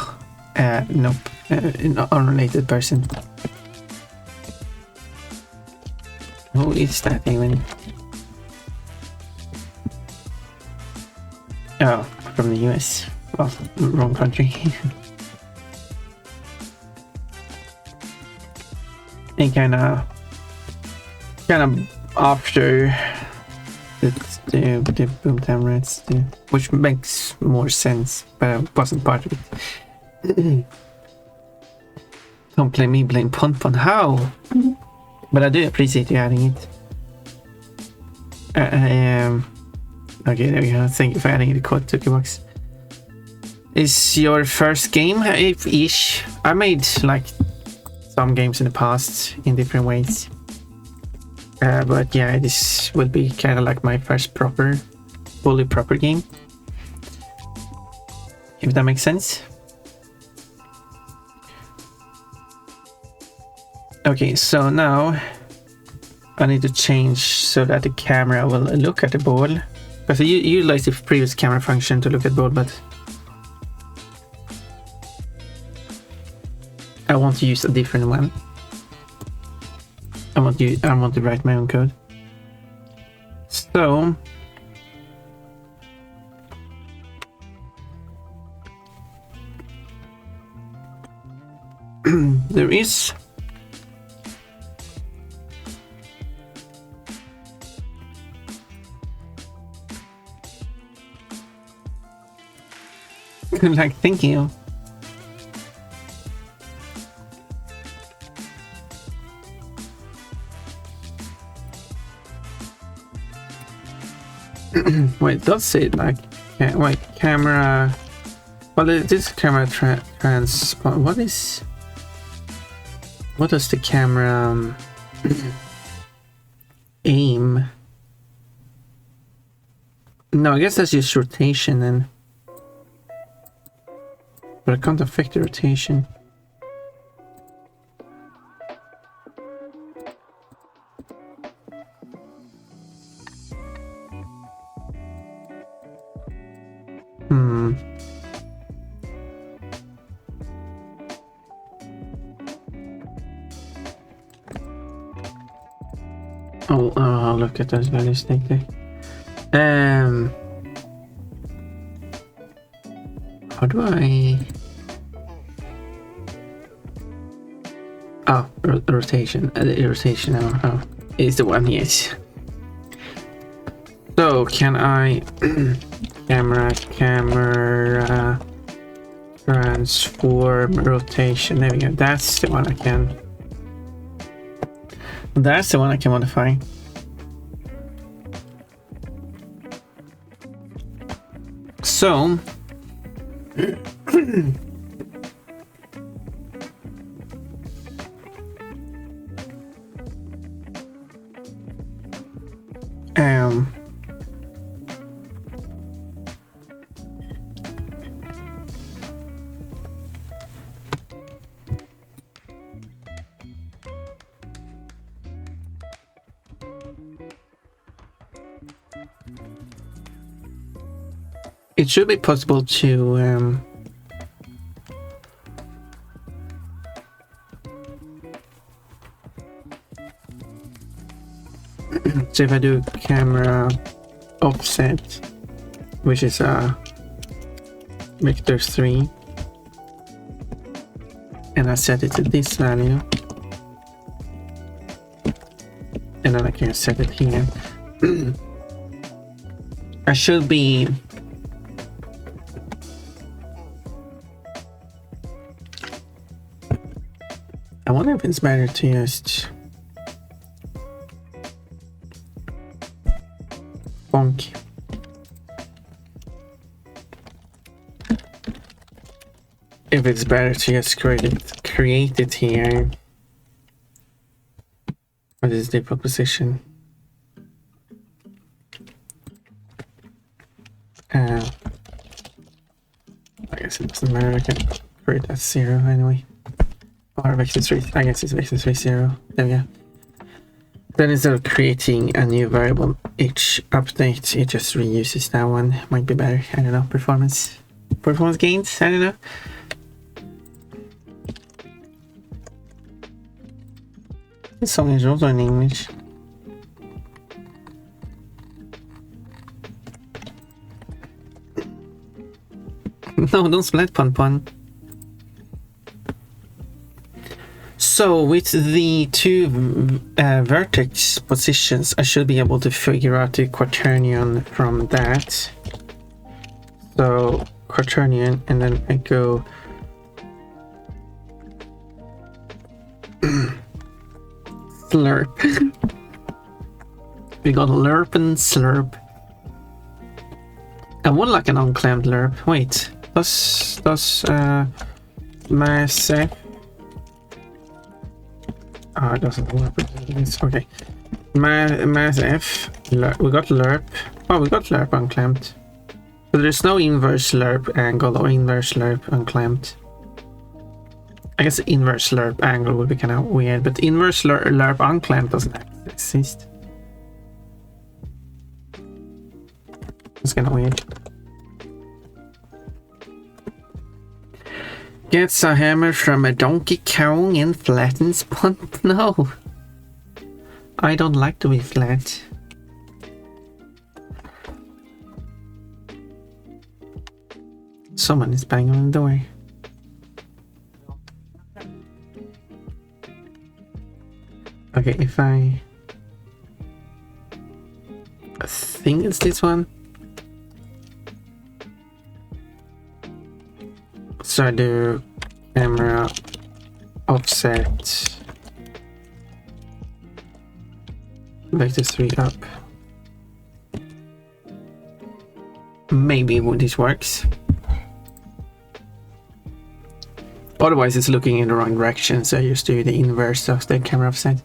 Nope, an unrelated person. Who is that even? Oh, from the US. Well, wrong country. And kind of after the Boomtown Rats, which makes more sense, but I wasn't part of it. Don't blame me, blame Pon. How? But I do appreciate you adding it. Okay, there we go. Thank you for adding the code to the box. Is your first game? Ish. I made like some games in the past in different ways. But yeah, this will be kind of like my first fully proper game. If that makes sense. Okay, so now I need to change so that the camera will look at the ball. Because I utilized the previous camera function to look at ball, but I want to use a different one. I want to write my own code. So there is like thinking of wait, does it like wait, camera, well, this camera transpond, what does the camera aim? No, I guess that's just rotation then. But I can't affect the rotation. I'll look at those values later. How do I... Oh, rotation. The rotation is the one, yes. So, can I... camera, transform, rotation. There we go. That's the one I can... That's the one I can modify. So... it should be possible to so if I do camera offset, which is vector 3, and I set it to this value. And then I can set it here. I should be... I wonder if it's better to just... bonk. If it's better to just create it here. What is the default position? I guess it doesn't matter. I can create that 0 anyway. Or vector 3. I guess it's vector 3 0. There we go. Then instead of creating a new variable each update, it just reuses that one. Might be better. I don't know. Performance gains. I don't know. This song is also in English. No, don't splat pun. So with the two vertex positions, I should be able to figure out the quaternion from that. So quaternion, and then I go slurp. We got lerp and slurp. I would like an unclaimed lerp. Wait, does mass F? Oh, it doesn't work. Okay, mass F. We got lerp. Oh, we got lerp unclaimed. But there's no inverse lerp angle or inverse lerp unclaimed. I guess the inverse lerp angle would be kind of weird, but inverse lerp unclaimed doesn't exist. It's kind of weird. Gets a hammer from a Donkey Kong and flattens punt. No, I don't like to be flat. Someone is banging on the door. Okay, if I think it's this one. So I do camera offset vector 3 up. Maybe this works. Otherwise it's looking in the wrong direction, so I just do the inverse of the camera offset.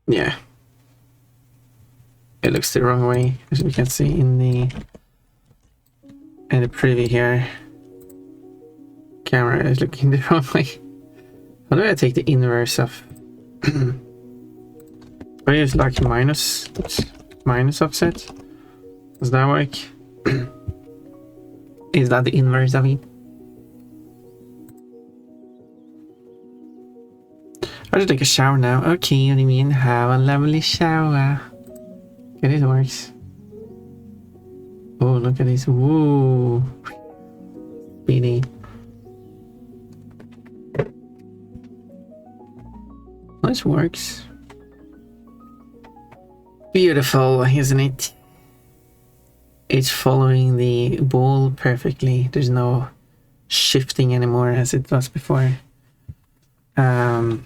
Yeah. It looks the wrong way, as we can see in the preview here. Camera is looking the wrong way. How do I take the inverse of? I use like minus offset. Does that work? Is that the inverse of it? I should take a shower now. Okay, what do you mean? Have a lovely shower. Okay, this works. Oh, look at this. Woo. Speedy. This works. Beautiful, isn't it? It's following the ball perfectly. There's no shifting anymore as it was before. I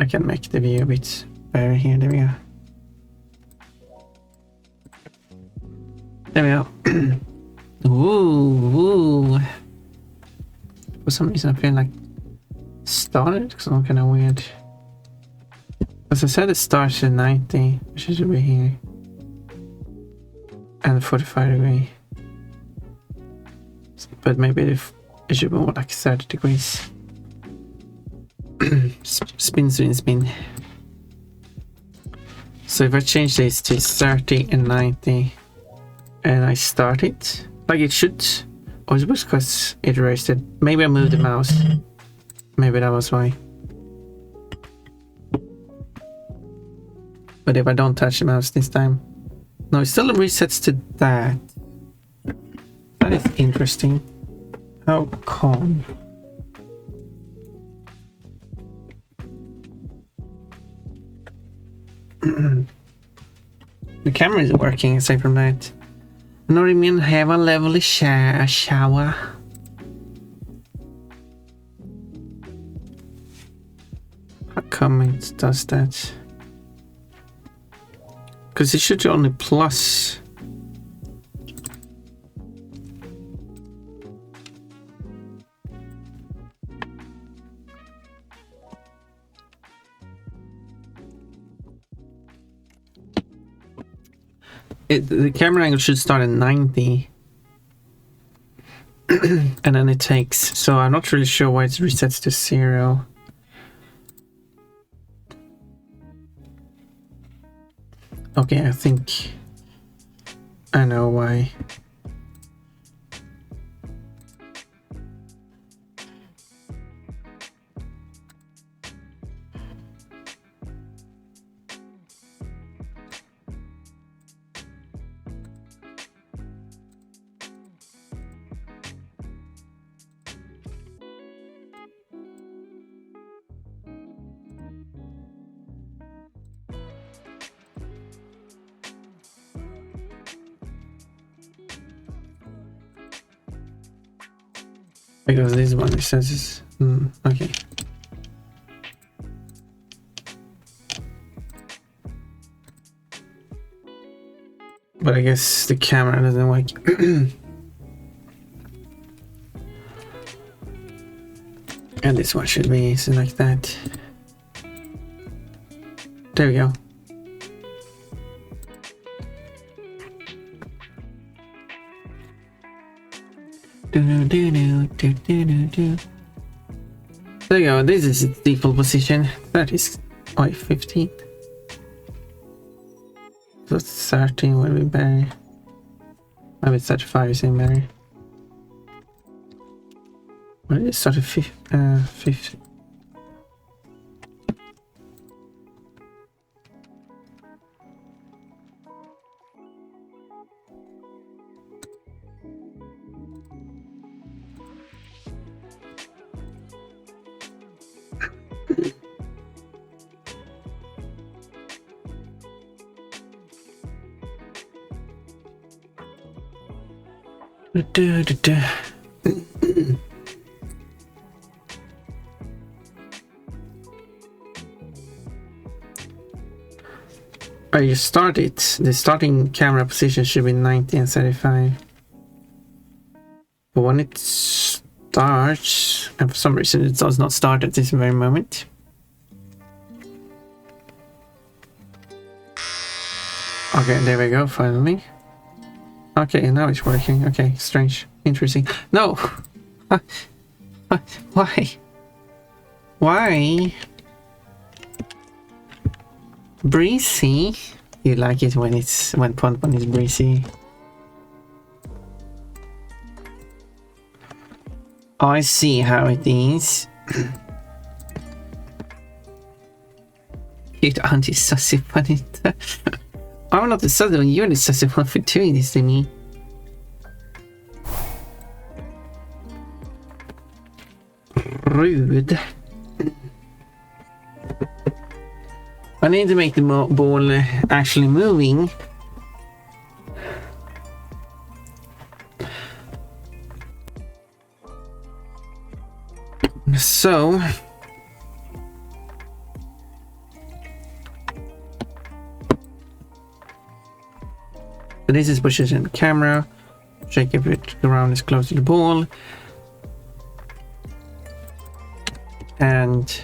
can make the view a bit better here. There we go. There we go. Ooh. For some reason I feel like started because I'm kind of weird. As I said, it starts at 90, which should be here, and 45 degree. But maybe it should be more like 30 degrees. Spin. So if I change this to 30 and 90, and I start it like it should, or is it because it erased it? Maybe I moved the mouse. Maybe that was why. But if I don't touch the mouse this time, No, it still resets to that. That is interesting. How come? The camera is working aside from that. Norimin, have a lovely shower. How come it does that? Because it should only plus. The camera angle should start at 90. And then it takes. So I'm not really sure why it resets to 0. Okay, I think I know why. Because this one, it says is okay. But I guess the camera doesn't work. And this one should be so like that. There we go. There you go, this is its default position. That is 15. So 13 would be better. Maybe 35 is in better. What is it? Started 50. You start it. The starting camera position should be 90 and 35. But when it starts, and for some reason it does not start at this very moment. Okay, there we go, finally. Okay, now it's working. Okay, strange. Interesting. No! Why? Why? Breezy? You like it when Ponpon is breezy. I see how it is. You anti-sussy funny. I'm not the sussy one, you're the sussy one for doing this to me. Rude. I need to make the ball actually moving. So this is position the camera. Check if it around is close to the ball. And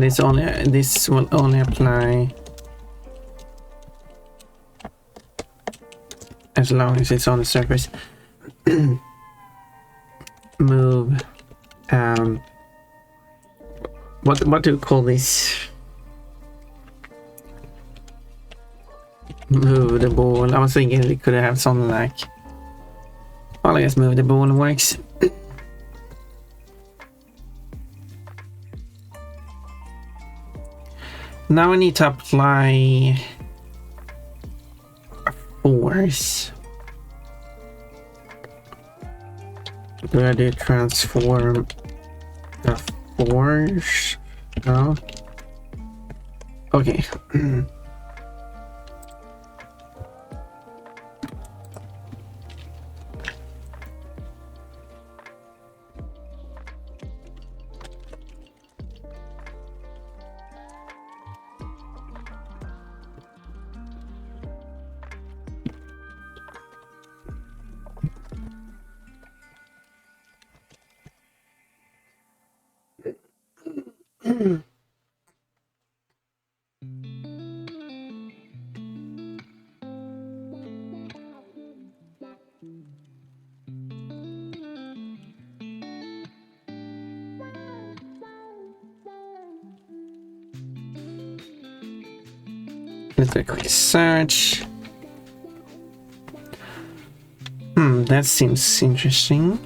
it's only this will only apply as long as it's on the surface. Move what do we call this? Move the ball. I was thinking we could have something like Well, I guess move the ball works. Now I need to apply force. Do I do transform the force? No. Okay. Let's do a quick search. That seems interesting.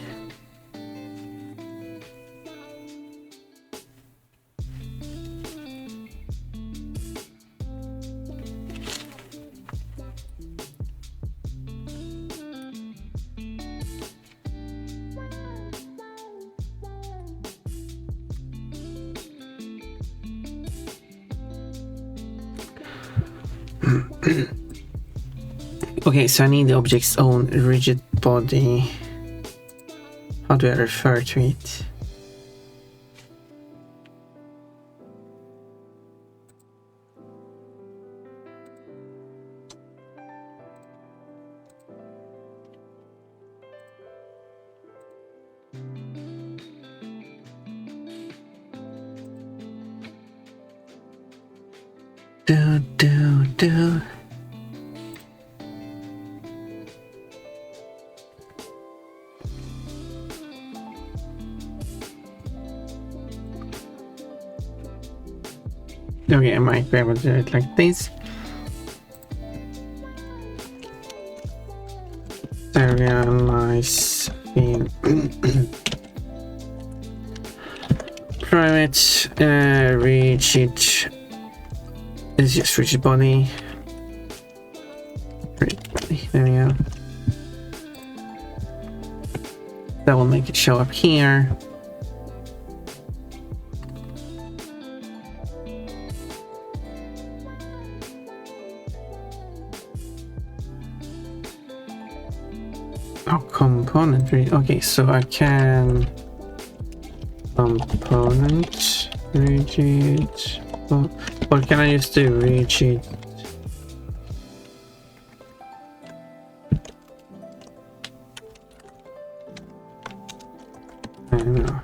Okay, so I need the object's own rigid body. How do I refer to it? Do. Okay, I might be able to do it like this. Serialize in private rigid. It's just rigid body. Rigid body. There we go. That will make it show up here. Oh, component. Okay, so I can component rigid. Or can I just do rigid? I don't know.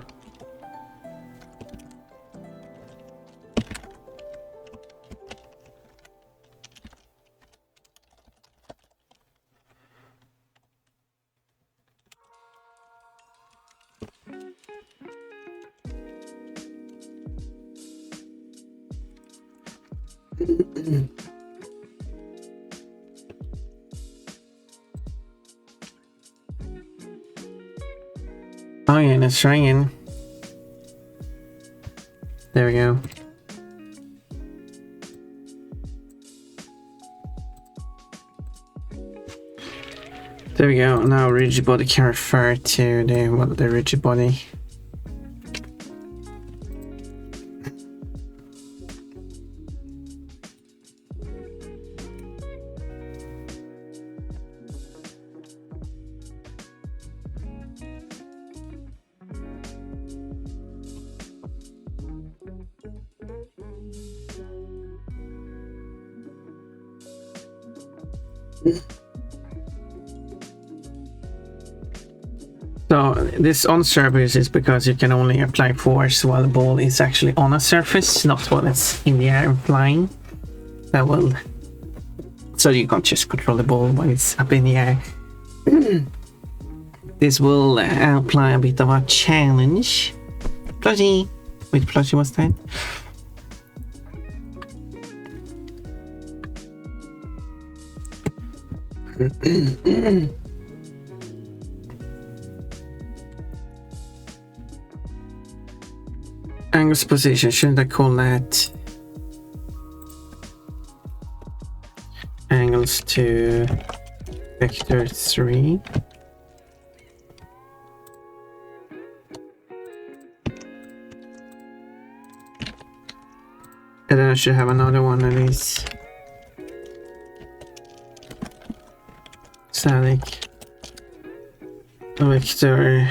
Oh yeah, let's try again. There we go. There we go. Now rigid body can refer to the rigid body. So this on surface is because you can only apply force while the ball is actually on a surface, not while it's in the air and flying. That will, so you can't just control the ball when it's up in the air. This will apply a bit of a challenge. Plushy! Wait, Plushy was that? Angles position, shouldn't I call that angles to vector 3? And then I should have another one of these. Static vector.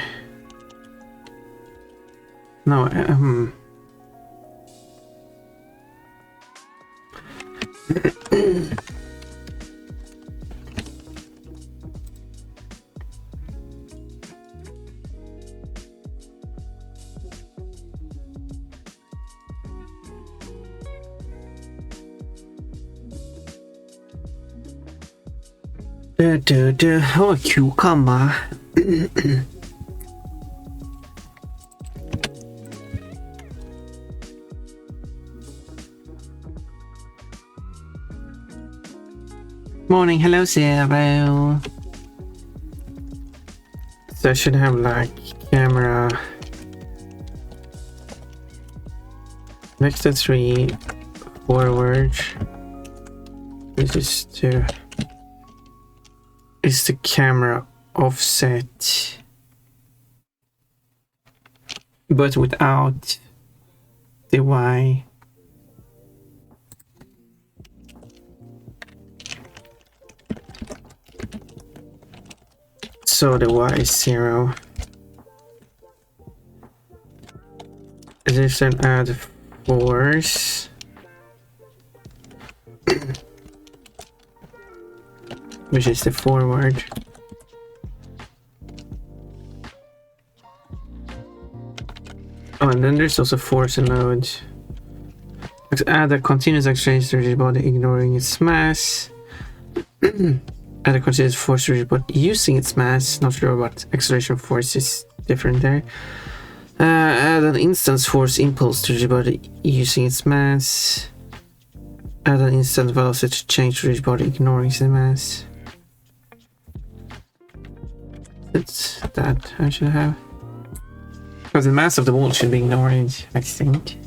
No, Oh, cucumber. Morning, hello Zero. So I should have like camera vector 3 forward. This is the camera offset, but without the Y. So the Y is 0. This then add force. Which is the forward. Oh, and then there's also force and load. Let's add a continuous acceleration to the body ignoring its mass. Add a continuous force to the body using its mass. Not sure what acceleration force is different there. Add an instance force impulse to the body using its mass. Add an instant velocity change to the body ignoring its mass. It's that I should have. Because the mass of the wall should be ignored, I think.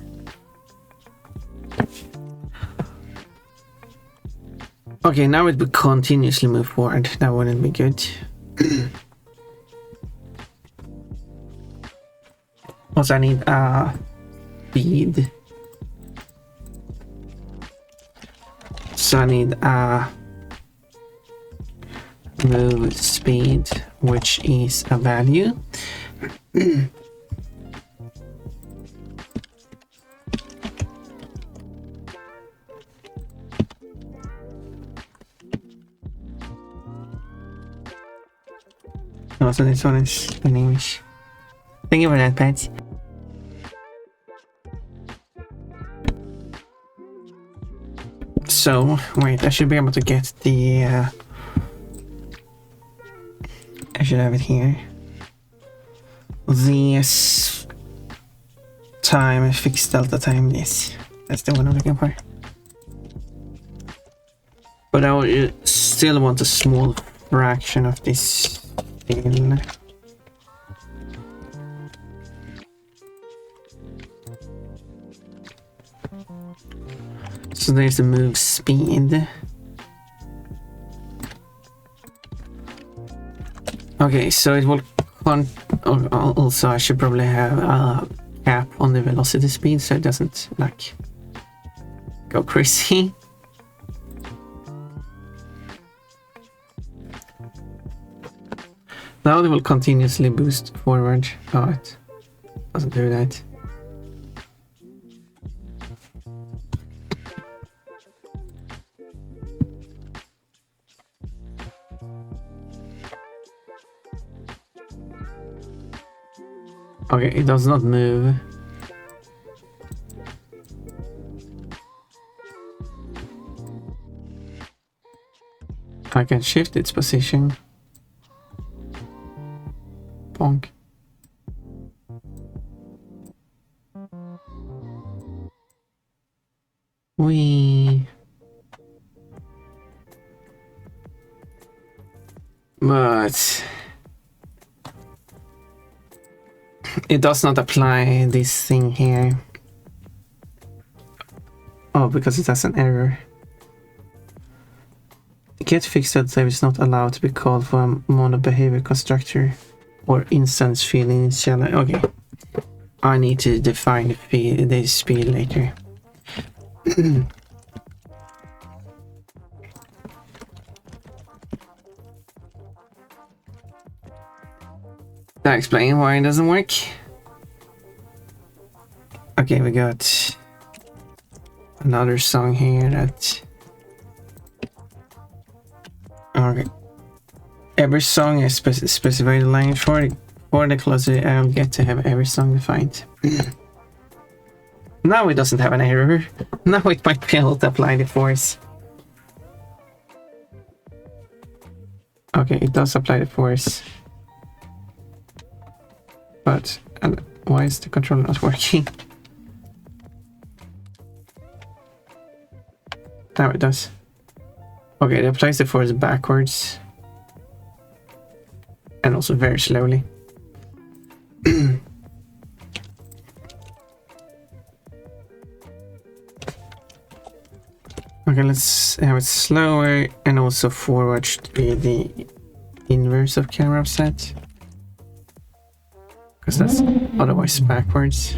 Okay, now it would continuously move forward. That wouldn't be good. Also, I need a speed. So I need a move speed, which is a value. Also, this one is in English. Thank you for that, Pat. So, wait, I should be able to get the I should have it here. This time, fixed delta time, this. That's the one I'm looking for. But I would still want a small fraction of this still. So there's the move speed. Okay, so it will also I should probably have a cap on the velocity speed so it doesn't like go crazy. Now it will continuously boost forward. Oh, it doesn't do that. Okay, it does not move. I can shift its position. Bonk. Wee. But it does not apply this thing here. Oh, because it has an error. Get fixed that is not allowed to be called for a mono behavior constructor or instance field initial. Okay. I need to define the speed later. That explains why it doesn't work. Okay, we got another song here that... Okay. Every song is specified language for the closer I'll get to have every song defined. Now it doesn't have an error. Now it might be able to apply the force. Okay, it does apply the force. But why is the controller not working? Now it does. Okay, it applies the force backwards. And also very slowly. Okay, let's have it slower and also forward to be the inverse of camera offset. Because that's otherwise backwards.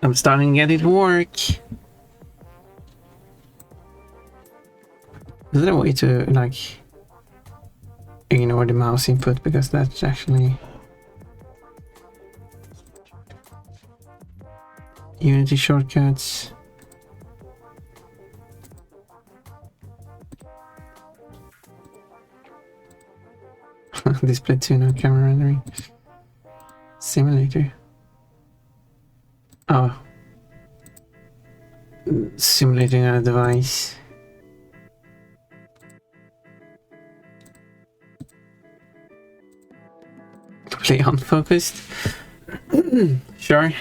I'm starting to get it to work. Is there a way to like ignore the mouse input, because that's actually Unity shortcuts. Display to no camera rendering. Simulator. Oh. Simulating a device. Play unfocused. Sure.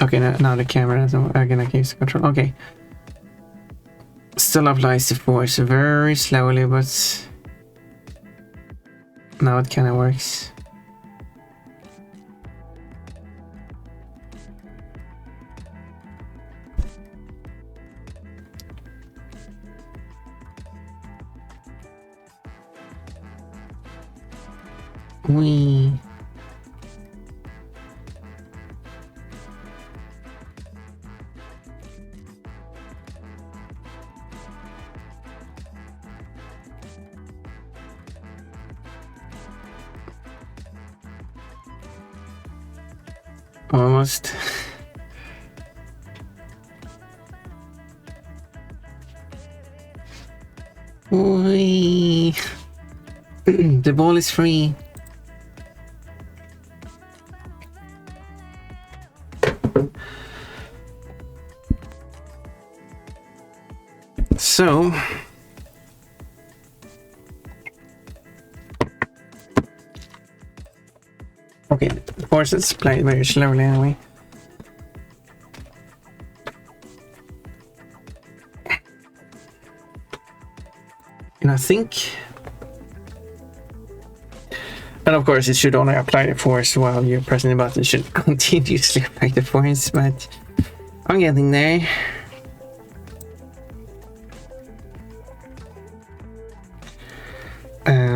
Okay, now the camera doesn't. I'm gonna keep the control. Okay. Still applies the force very slowly, but now it kind of works. Wee. Almost. Wee. The ball is free. So, okay, of course it's played very slowly anyway. And I think, and of course it should only apply the force while you're pressing the button. It should continuously apply the force, but I'm getting there.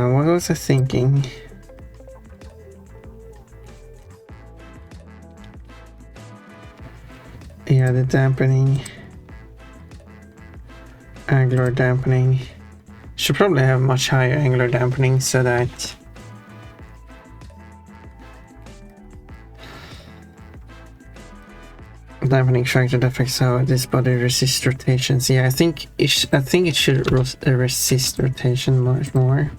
What was I thinking? Yeah, the dampening. Angular dampening. Should probably have much higher angular dampening so that dampening factor that affects how this body resists rotations. Yeah, I think it should resist rotation much more.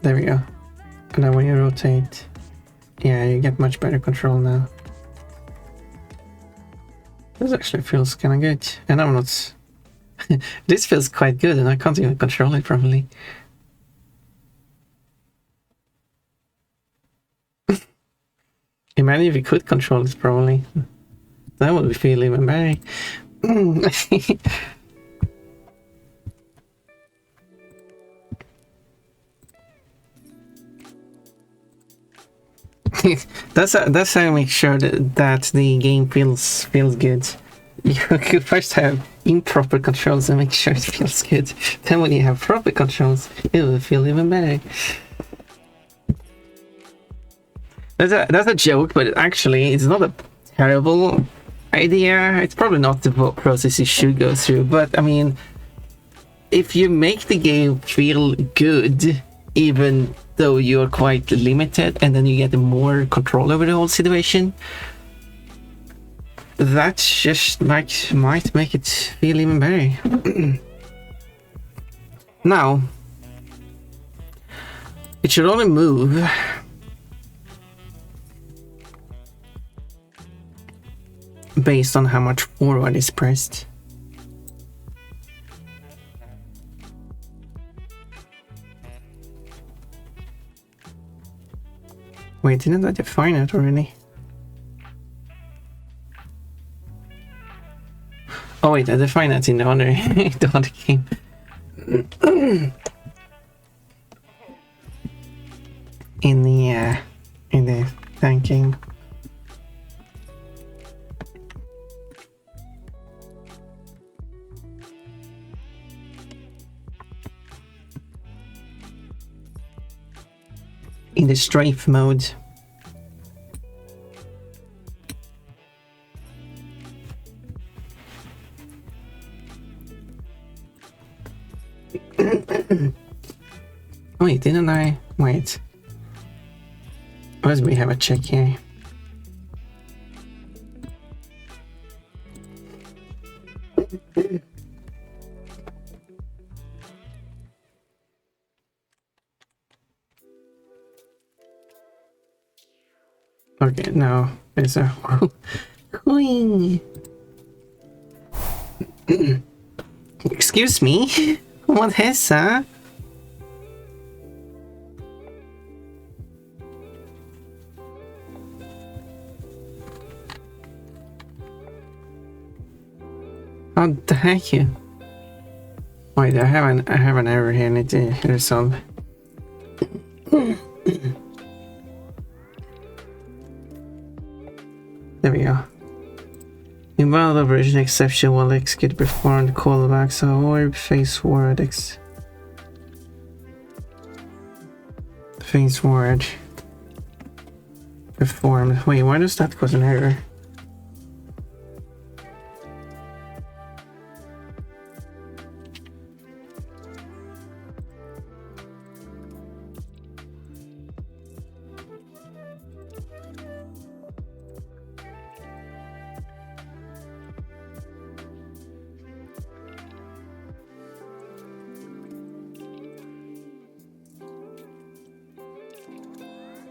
There we go. And then when you rotate, yeah, you get much better control now. This actually feels kind of good. And I'm not... This feels quite good and I can't even control it properly. Imagine if you could control this properly. That would feel even better. That's how I make sure that the game feels good. You could first have improper controls and make sure it feels good. Then when you have proper controls, it will feel even better. That's a joke, but actually it's not a terrible idea. It's probably not the process you should go through, but I mean, if you make the game feel good, even though you're quite limited, and then you get more control over the whole situation, that just might make it feel even better. Now, it should only move based on how much forward is pressed. Wait, didn't I define it already? Oh wait, I defined that in the other, the other game. In the tank game. In the strafe mode. Wait, didn't I? Wait. Let me have a check here. Okay, now there's a wing. Excuse me? What is that? How dare you? Wait, I have an error here. I need to resolve. There we go. Invalid operation exception will execute performed callbacks of orb face forward face forward performed. Wait, why does that cause an error?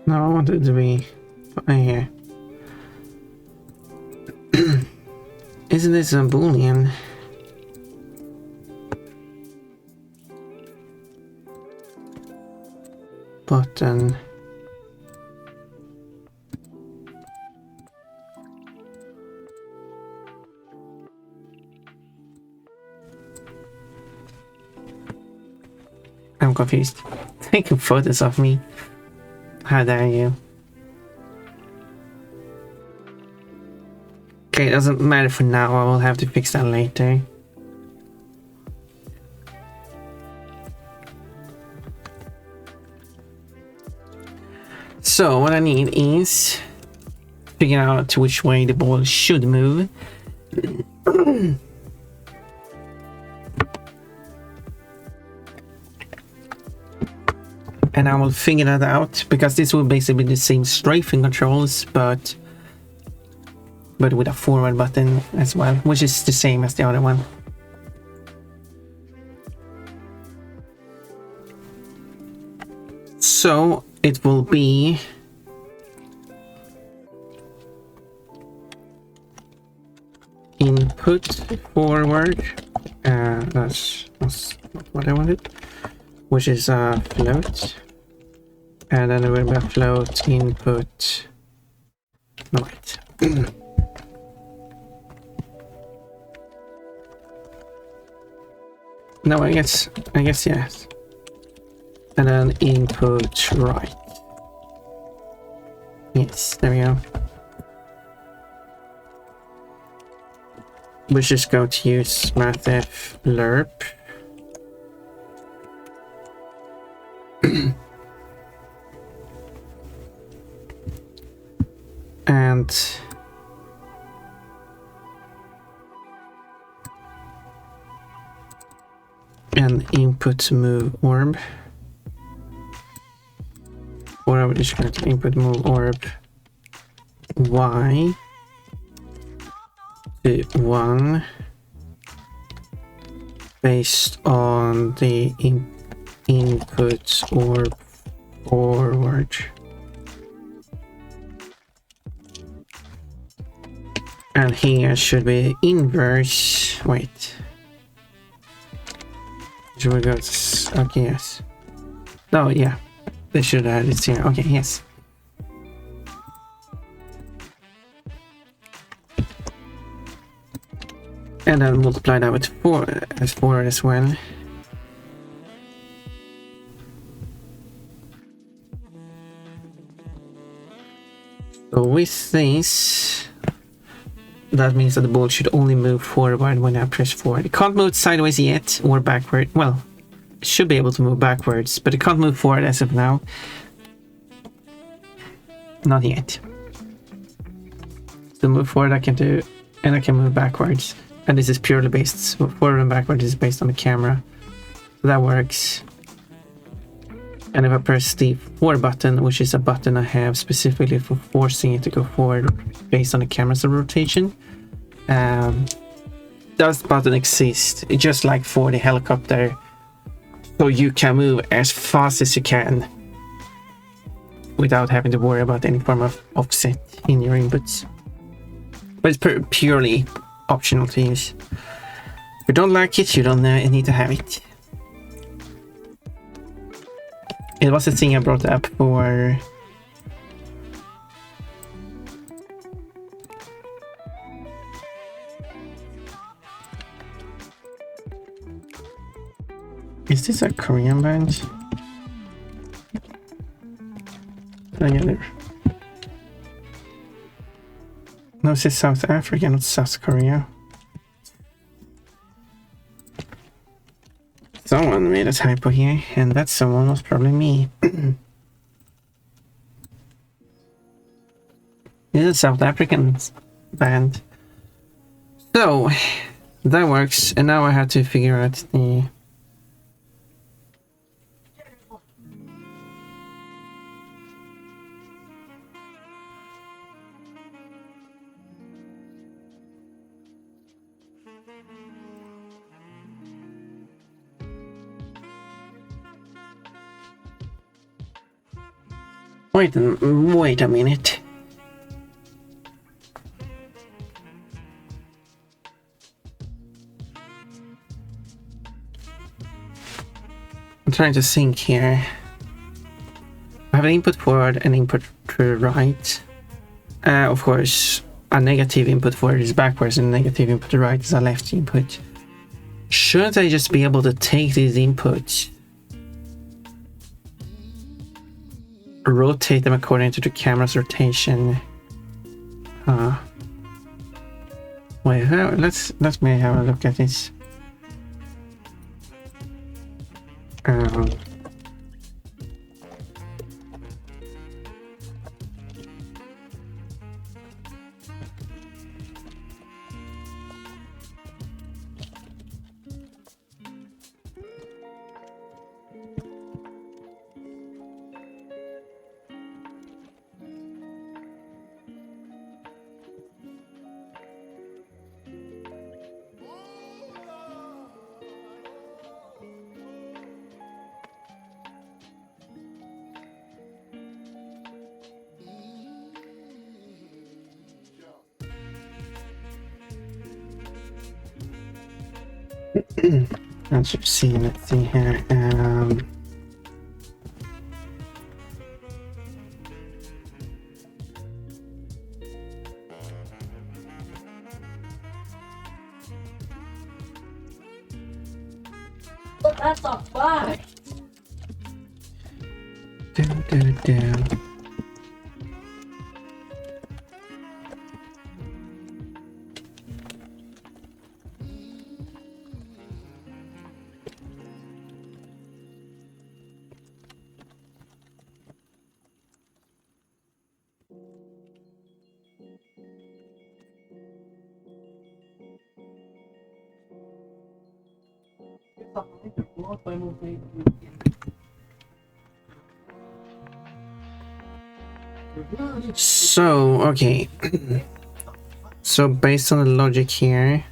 No, I want it to be here. Isn't this a boolean? Button. I'm confused. Taking photos of me. How dare you? Okay, it doesn't matter for now. I will have to fix that later. So what I need is figure out which way the ball should move. And I will figure that out, because this will basically be the same strafing controls, but with a forward button as well, which is the same as the other one. So it will be input forward. That's not what I wanted, which is a float. And then it will be a float input. No, wait. No, I guess yes. And then input right. Yes, there we go. We're just going to use mathf lerp. and input move orb. Or I'm just going to input move orb y to 1 based on the input orb forward. And here should be inverse. Wait. Should we go? Okay, yes. No, yeah. They should add it here. Okay, yes. And then multiply that with 4 as well. So with this, that means that the ball should only move forward when I press forward. It can't move sideways yet or backward. Well, it should be able to move backwards, but it can't move forward as of now. Not yet. To move forward I can do, and I can move backwards. And this is purely based, forward and backwards is based on the camera. So that works. And if I press the forward button, which is a button I have specifically for forcing it to go forward based on the camera's rotation, does button exist? It's just like for the helicopter, so you can move as fast as you can without having to worry about any form of offset in your inputs. But it's purely optional to use. If you don't like it, you don't need to have it. It was a thing I brought up for Is this a Korean band? I get it. No, this is South Africa, not South Korea. Someone made a typo here, and that someone was probably me. This is a South African band. So, that works, and now I have to figure out the... Wait a minute. I'm trying to think here. I have an input forward and input to right. Of course, a negative input forward is backwards and a negative input to right is a left input. Shouldn't I just be able to take these inputs, rotate them according to the camera's rotation? Wait, let me have a look at this. Let's see here. What the fuck? So, okay. So based on the logic here,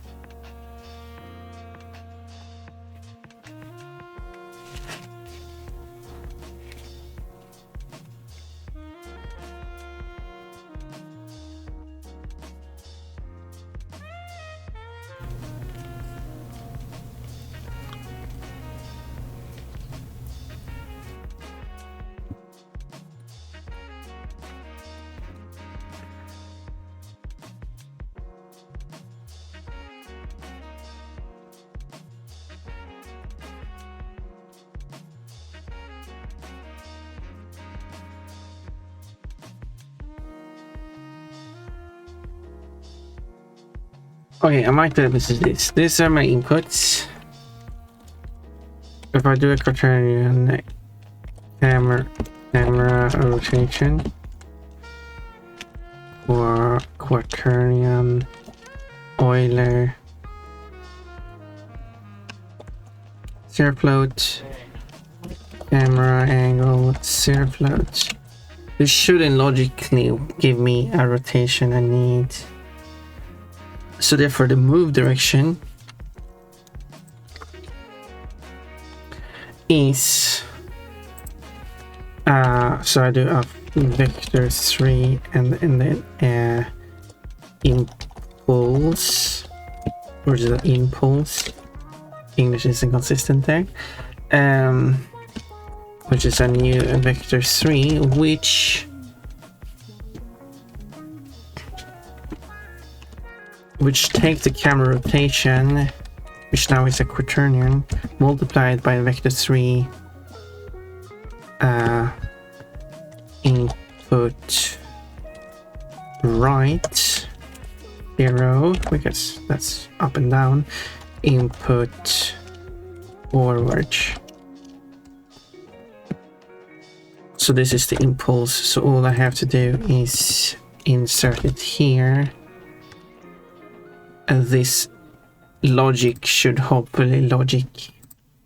okay, I might be able to do this. These are my inputs. If I do a quaternion camera rotation or quaternion Euler zero float camera angle zero float, this shouldn't logically give me a rotation I need. So therefore the move direction is so I do a vector 3 and then impulse, or is it impulse? English is inconsistent there. Which is a new vector 3, which takes the camera rotation, which now is a quaternion, multiplied by vector 3 input right 0, because that's up and down, input forward. So this is the impulse, so all I have to do is insert it here, and this logic should hopefully logic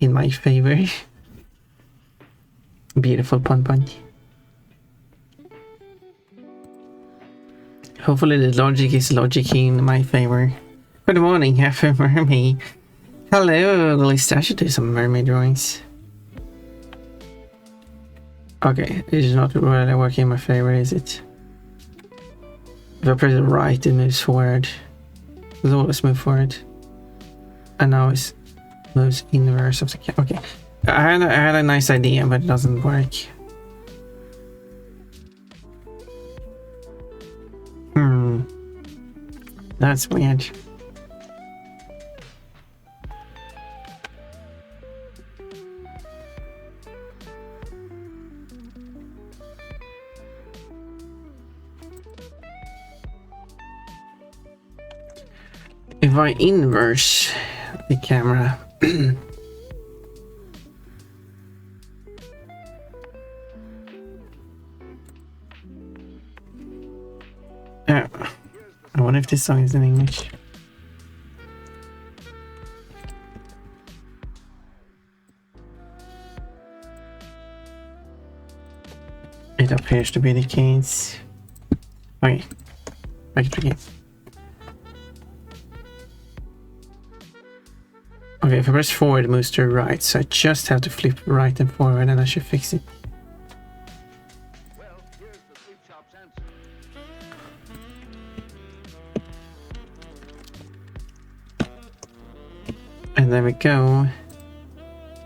in my favor. Beautiful pun. Hopefully the logic is logic in my favor. Good morning, Happy Mermaid. Hello, at least I should do some mermaid drawings. Okay, this is not really working in my favor, is it? If I press it right, it moves forward. It always move forward. And now it moves inverse of the camera. Okay, I had a nice idea, but it doesn't work. That's weird. If I inverse the camera, I wonder if this song is in English. It appears to be the case. Okay, back to the game. Okay, if I press forward, it moves to the right, so I just have to flip right and forward and I should fix it. Well, here's the sweet shop's answer. And there we go.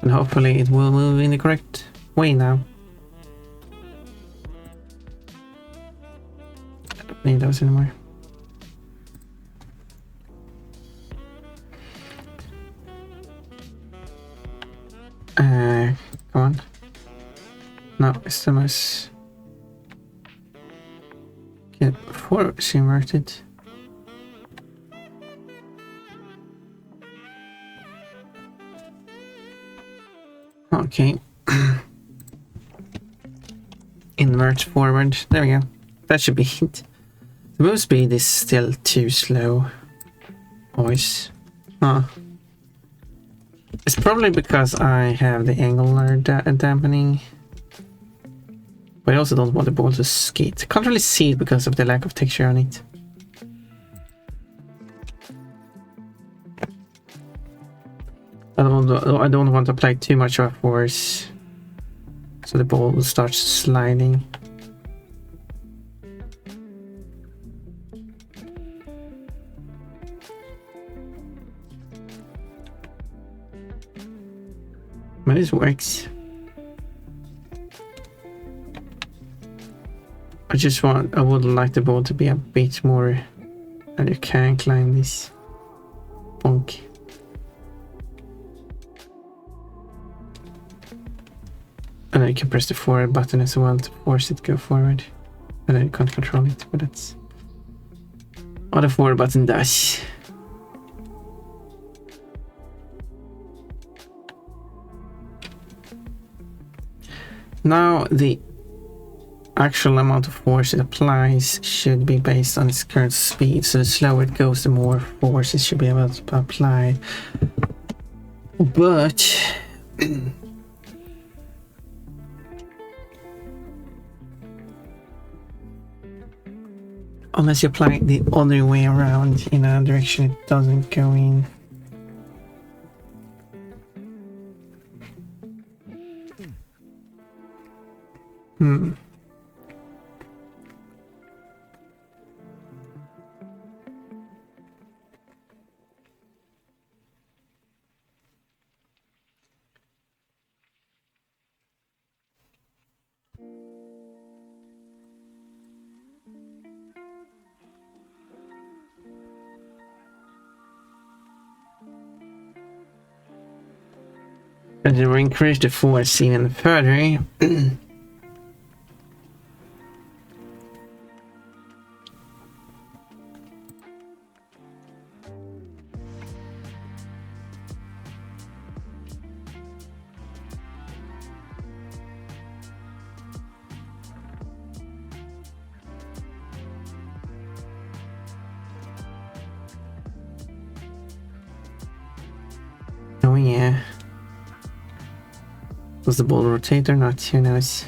And hopefully it will move in the correct way now. I don't need those anymore. is the most get forwards inverted. Okay. Invert forward. There we go. That should be it. The move speed is still too slow. Always. Huh. It's probably because I have the angular dampening. But I also don't want the ball to skate. Can't really see it because of the lack of texture on it. I don't want to apply too much of a force, so the ball starts sliding. But this works. I would like the ball to be a bit more, and you can climb this. Bonk. And then you can press the forward button as well to force it to go forward. And then you can't control it, but that's what the forward button does. Now the actual amount of force it applies should be based on its current speed. So the slower it goes, the more force it should be able to apply. But unless you apply it the other way around in a direction it doesn't go in. And to increase the force even further. Oh yeah. Does the ball rotate or not? Who knows?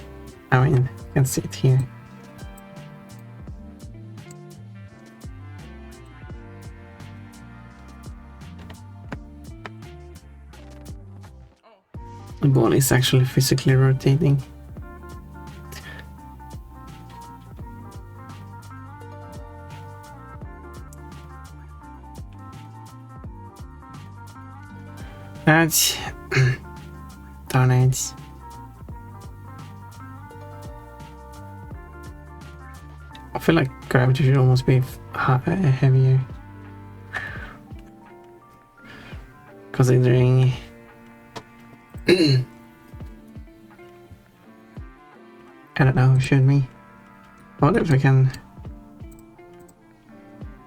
I mean, you can see it here. The ball is actually physically rotating. That's darn it. I feel like gravity should almost be heavier, considering I don't know, should we? I wonder if I can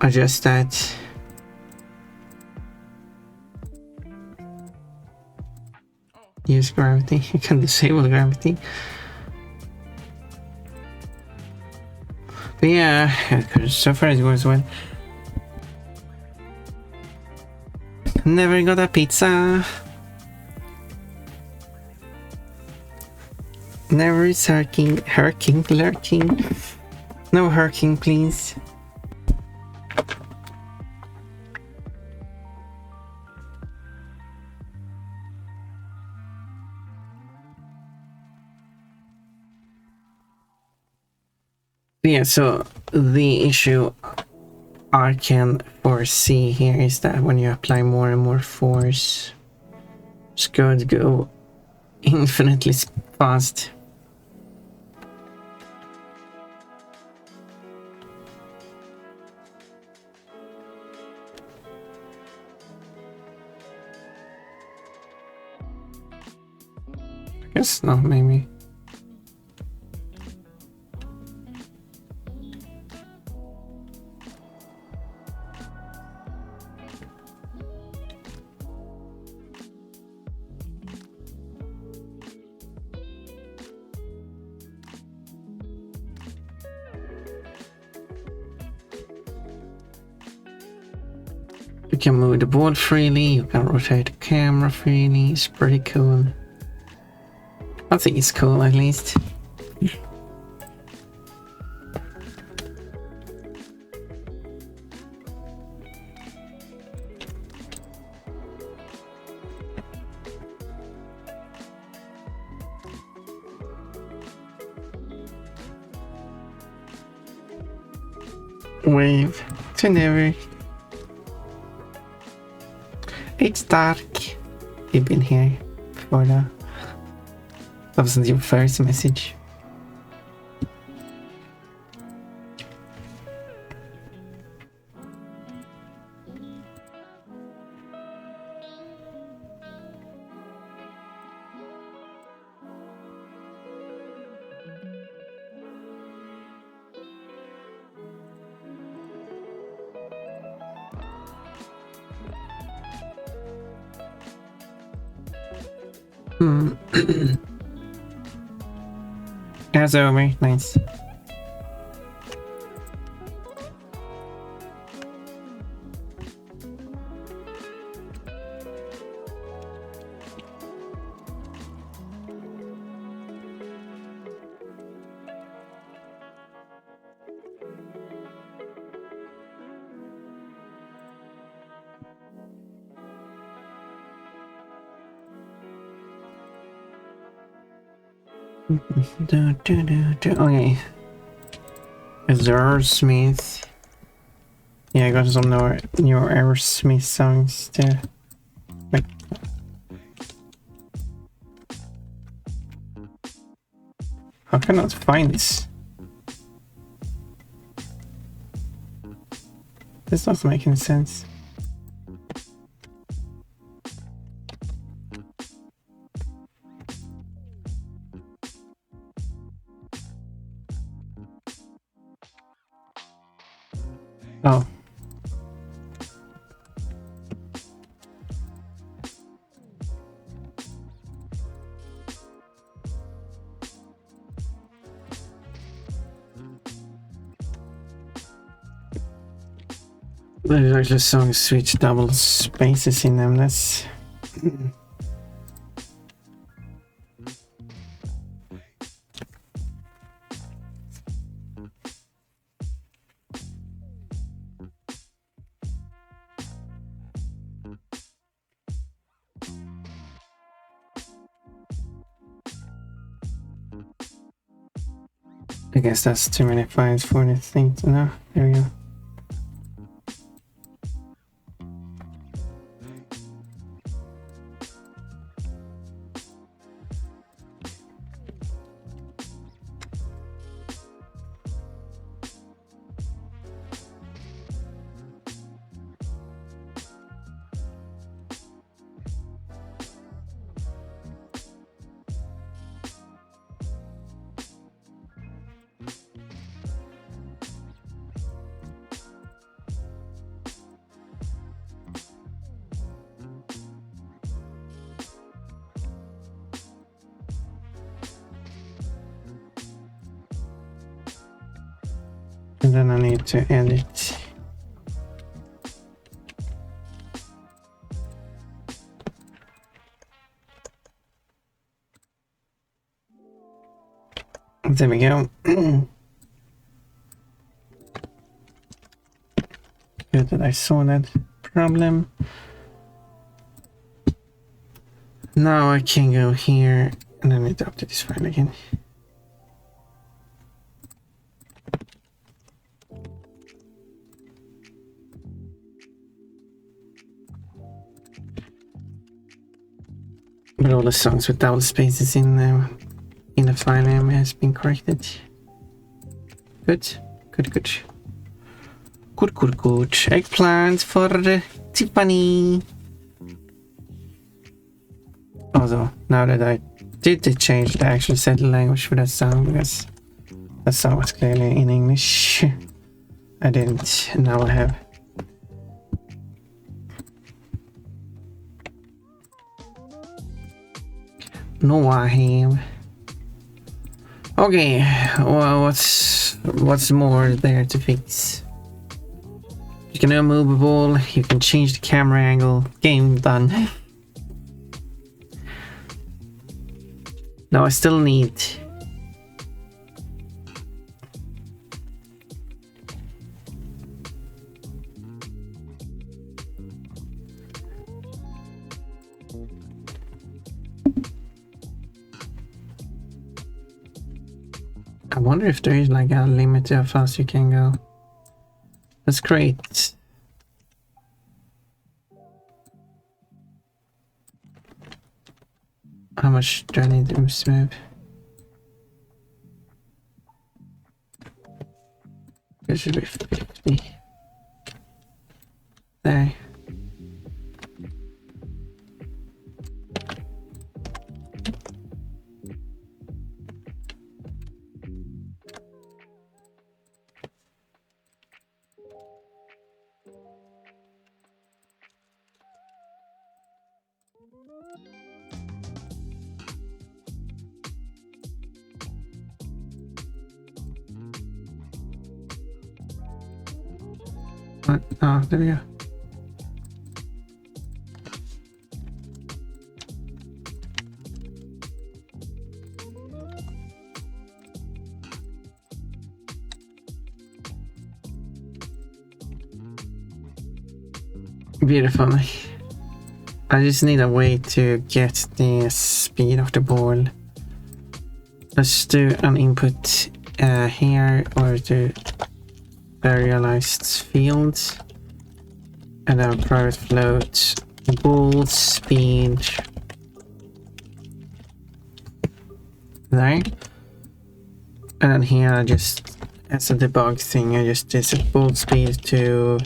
adjust that. Use gravity. You can disable gravity. But yeah, so far it goes well. Never got a pizza. Never is lurking. No herking, please. Yeah, so the issue I can foresee here is that when you apply more and more force, it's going to go infinitely fast. I guess not, maybe. You can move the board freely, you can rotate the camera freely, it's pretty cool. I think it's cool at least. Wave to never. It's dark. You've been here before now. That wasn't your first message. That's over. Nice. Okay. Is there Aerosmith? Yeah, I got some new Aerosmith songs there. Wait. How can I not find this? This doesn't make any sense. Oh. There's actually songs switch double spaces in them, that's... I guess that's too many files for the thing to know. There we go. And then I need to edit. There we go. Good that I saw that problem. Now I can go here and then I need to update this file again. But all the songs with double spaces in the file name has been corrected. Good, good, good. Good, good, good. Eggplant for Tiffany. Although, now that I did change, I actually said the language for that song because that song was clearly in English. I didn't, now I have. No, I have. Okay, well, what's more there to fix? You can move a ball, you can change the camera angle. Game done. Now I still need... I wonder if there is like a limit to how fast you can go. That's great. How much do I need to move? It should be 50. There. What? Oh, there we go. Beautiful. I just need a way to get the speed of the ball. Let's do an input here, or do serialized fields, and then private float ball speed there, and then here I just, as a debug thing, I just did set ball speed to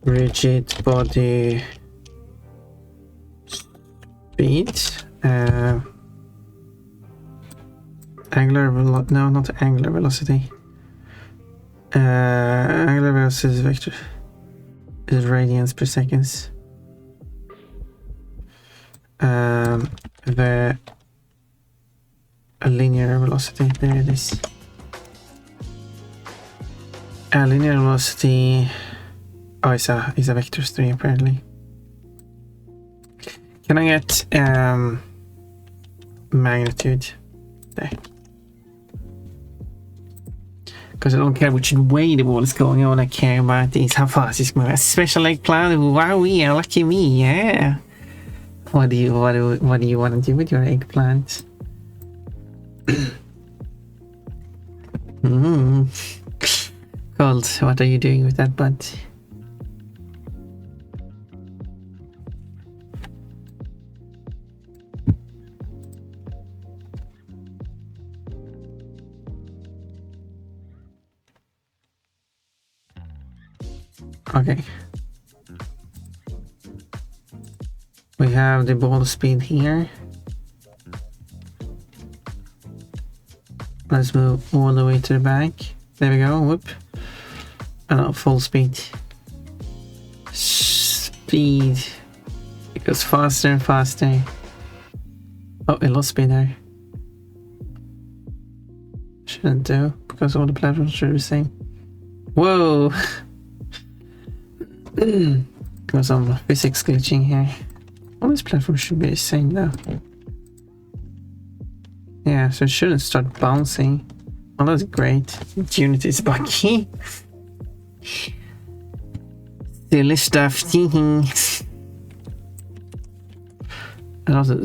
rigid body speed, angular no, not angular velocity. Angular velocity is vector is radians per seconds. The a linear velocity, there it is. A linear velocity. Oh, it's a vector stream apparently. Can I get magnitude there? Because I don't care which way the ball is going, all I care about is how fast it's moving. A special eggplant, wow, yeah, lucky me, yeah. What do you want to do with your eggplant? Cold, what are you doing with that bud? Okay. We have the ball speed here. Let's move all the way to the back. There we go. Whoop. And now full speed. Speed. It goes faster and faster. Oh, it lost speed there. Shouldn't do, because all the platforms should be the same. Whoa! Got some physics glitching here. All these platforms should be the same though. Yeah, so it shouldn't start bouncing. Oh, that's great. Unity is buggy. Silly stuff. And also,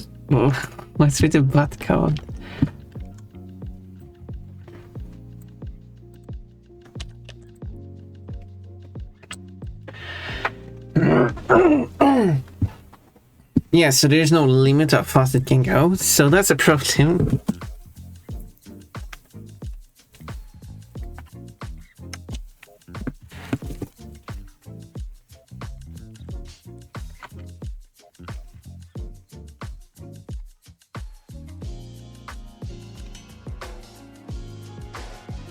what's with the butt code? Yeah, so there's no limit how fast it can go, so that's a problem.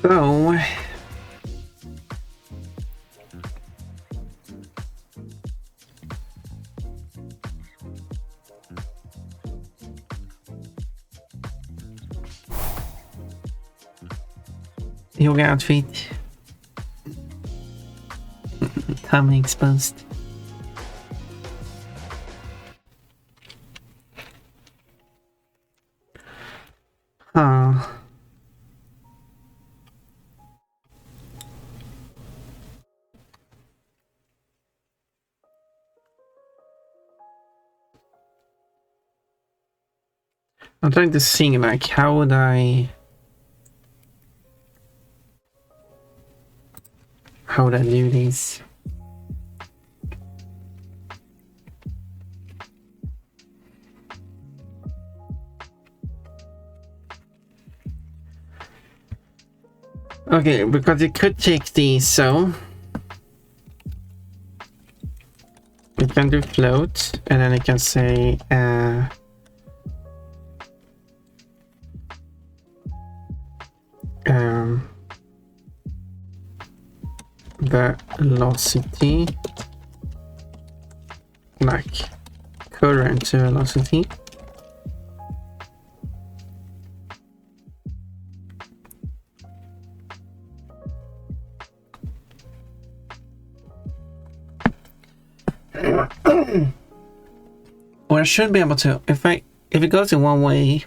So yoga outfit. tummy exposed. Huh. I'm trying to think, like, how would I do this? Okay, because you could take these, so we can do float, and then I can say velocity, like current velocity. Or I should be able to, if it goes in one way,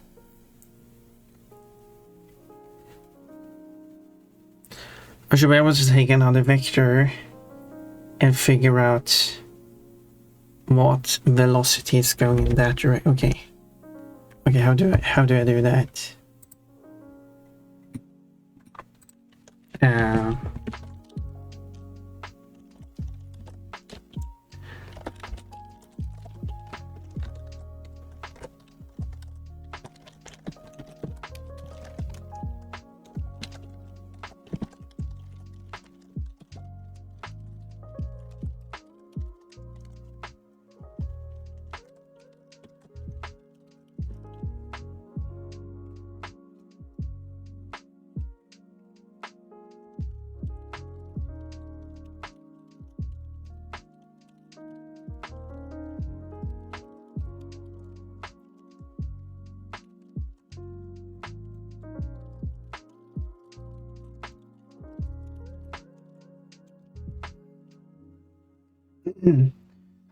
I should be able to take another vector and figure out what velocity is going in that direction. Okay. Okay, how do I do that?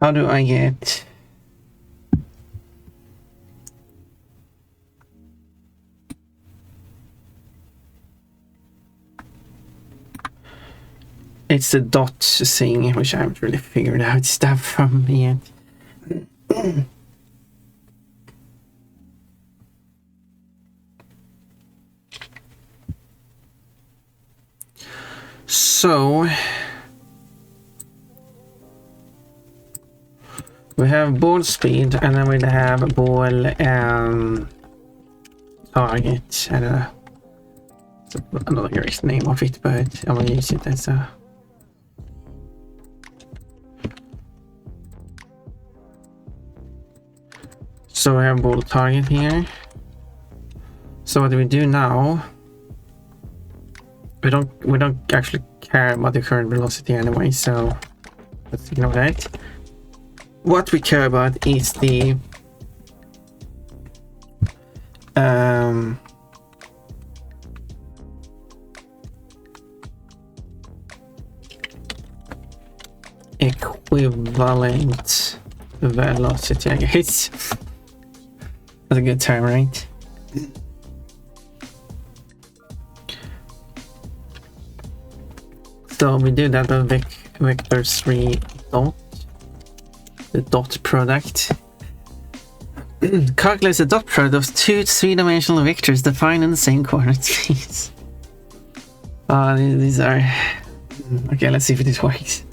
How do I get it's the dot thing, which I haven't really figured out stuff from yet. So we have ball speed, and then we have ball target. I don't know. I'm not the correct name of it, but I'm gonna use it as a. So we have ball target here. So what do we do now? We don't actually care about the current velocity anyway, so let's ignore that. What we care about is the equivalent velocity, I guess. That's a good term, right? So we do that on vector 3 dot, the dot product. Calculates the dot product of two three-dimensional vectors defined in the same coordinate space. These are... Okay, let's see if it works.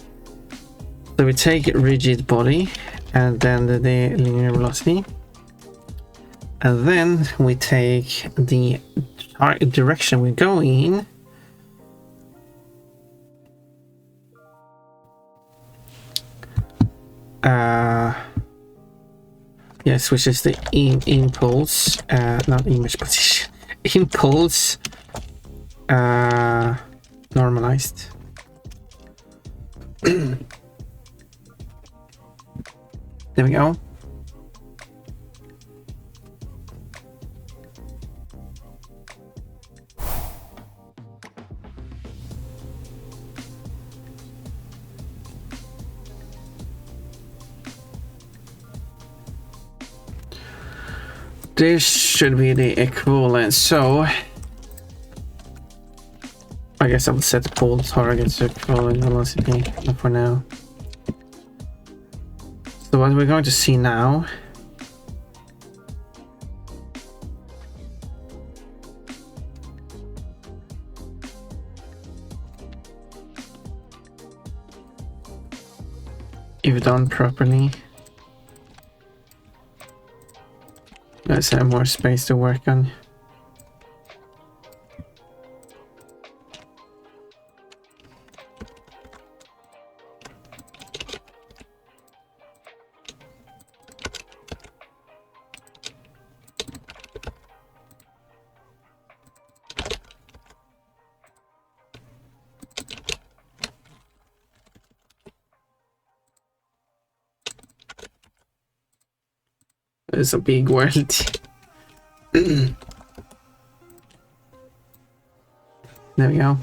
So we take rigid body and then the linear velocity. And then we take the direction we're going in. Yes, which is the impulse, not image position, impulse normalized. There we go. this should be the equivalent. So I guess I'll set ball target to equivalent velocity for now. So what we're going to see now if done properly. Let's have more space to work on. It's a big world. There we go.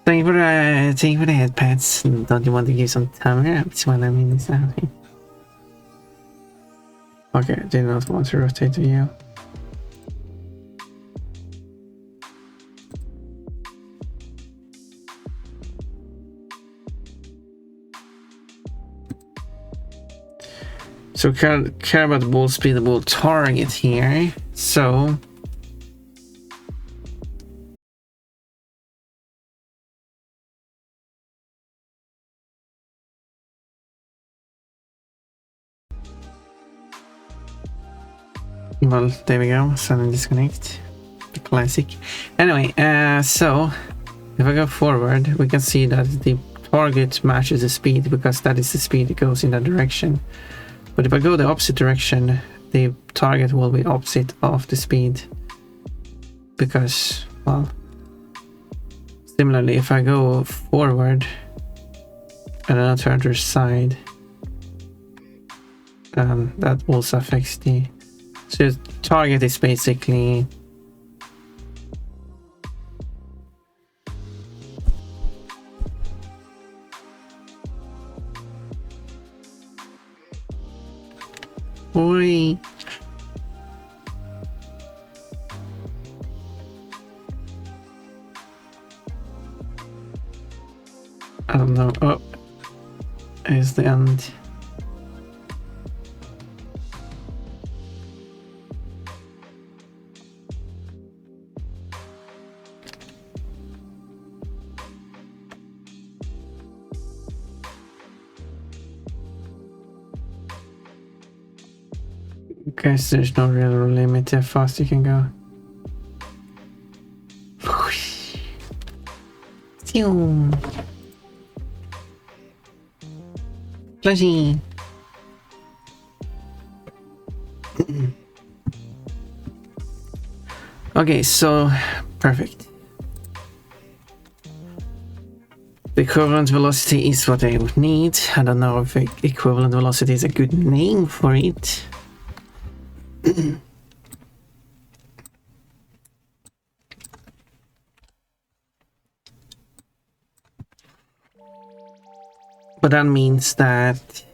Thank you for the head pats. Don't you want to give some timer ups when I'm in this outfit? Okay, I did not want to rotate the view. So care about the ball speed, the ball target here. So well, there we go. Sudden disconnect. The classic. Anyway, so if I go forward, we can see that the target matches the speed because that is the speed it goes in that direction. But if I go the opposite direction, the target will be opposite of the speed. Because, well, similarly, if I go forward and then I turn to the side, that also affects the... So the target is basically... Oi. I don't know. Oh, here's the end. Guess there's no real limit to how fast you can go. Flashy. Okay, so perfect. The equivalent velocity is what I would need. I don't know if equivalent velocity is a good name for it. But that means that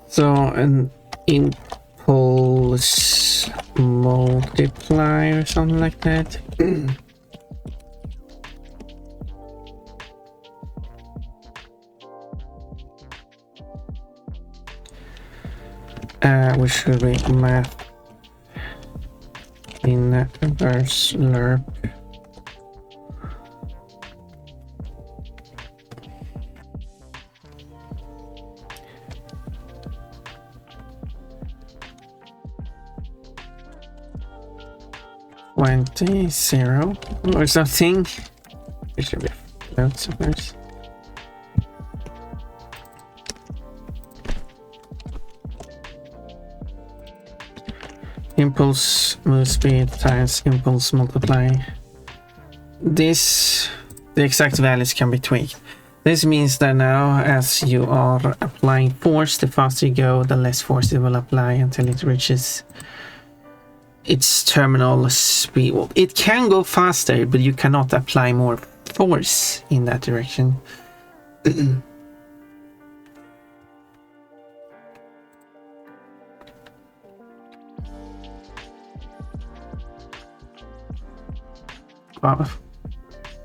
so an impulse multiply or something like that. Which should be math inverse lerp. Zero or something. It should be floats, of course. Impulse move speed times impulse multiply. The exact values can be tweaked. This means that now, as you are applying force, the faster you go, the less force it will apply until it reaches its terminal speed. Well, it can go faster, but you cannot apply more force in that direction. Wow,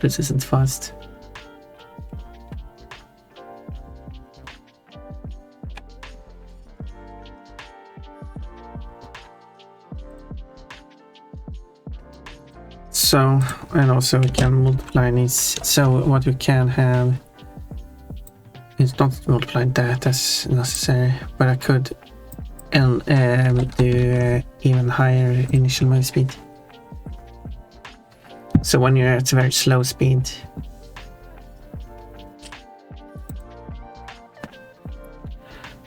this isn't fast. So, and also we can multiply these. So what we can have is not multiply that as necessary, but I could do even higher initial move speed. So when you're at a very slow speed,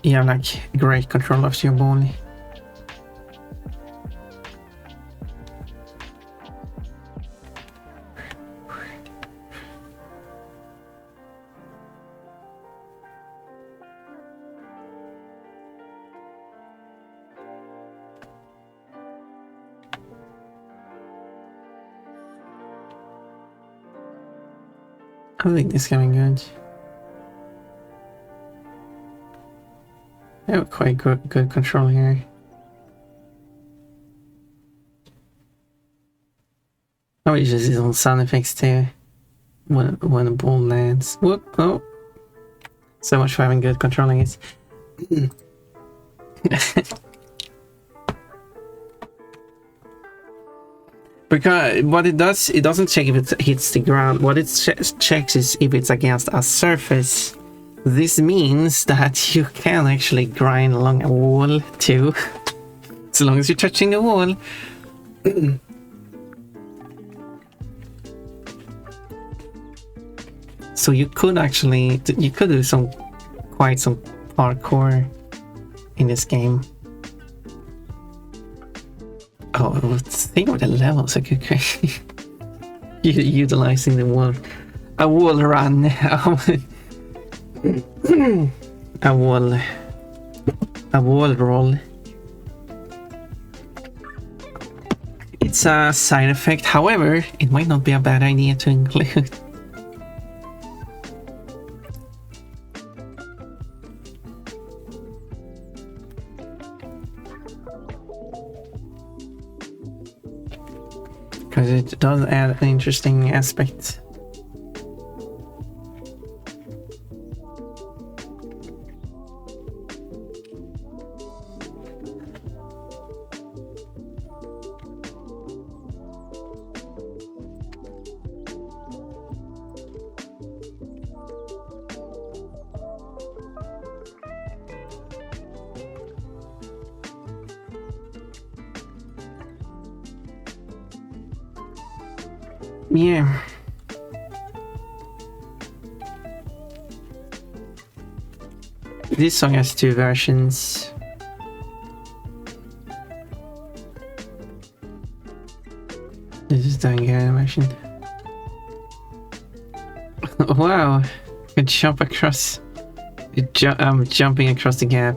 you have like great control of your ball. I think this is going good. I have quite good control here. Oh, we just use some sound effects too when a ball lands. Whoop! Oh, so much for having good controlling it. Because what it does, it doesn't check if it hits the ground. What it checks is if it's against a surface. This means that you can actually grind along a wall too, as long as you're touching the wall. So you could actually, you could do quite some parkour in this game. Oh, think of the levels I could create. Utilizing the wall. A wall run. A wall roll. It's a side effect, however, it might not be a bad idea to include. Because it does add an interesting aspect. Yeah. This song has two versions. This is the Hungarian version. Wow, I can jump across. I'm jumping across the gap.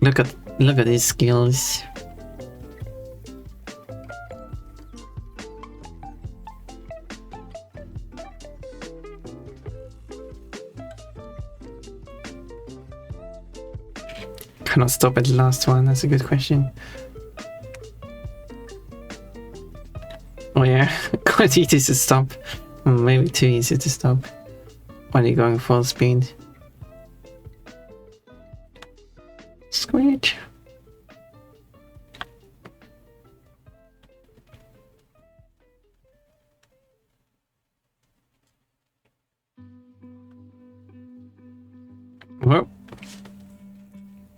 Look at these skills. Cannot stop at the last one. That's a good question. Oh yeah, quite easy to stop. Maybe too easy to stop when you're going full speed. Screech. Whoa.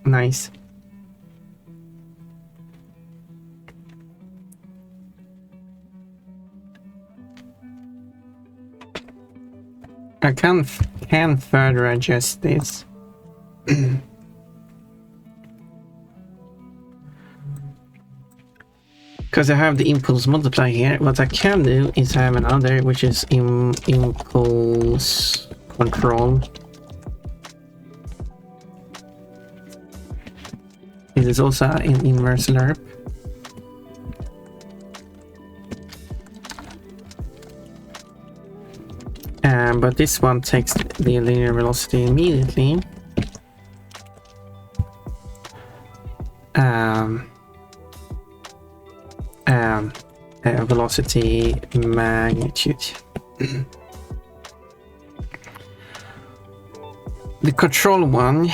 Nice. I can further adjust this. Because I have the impulse multiply here, what I can do is have another, which is impulse control. It is also an inverse lerp. But this one takes the linear velocity immediately. Velocity magnitude. The control one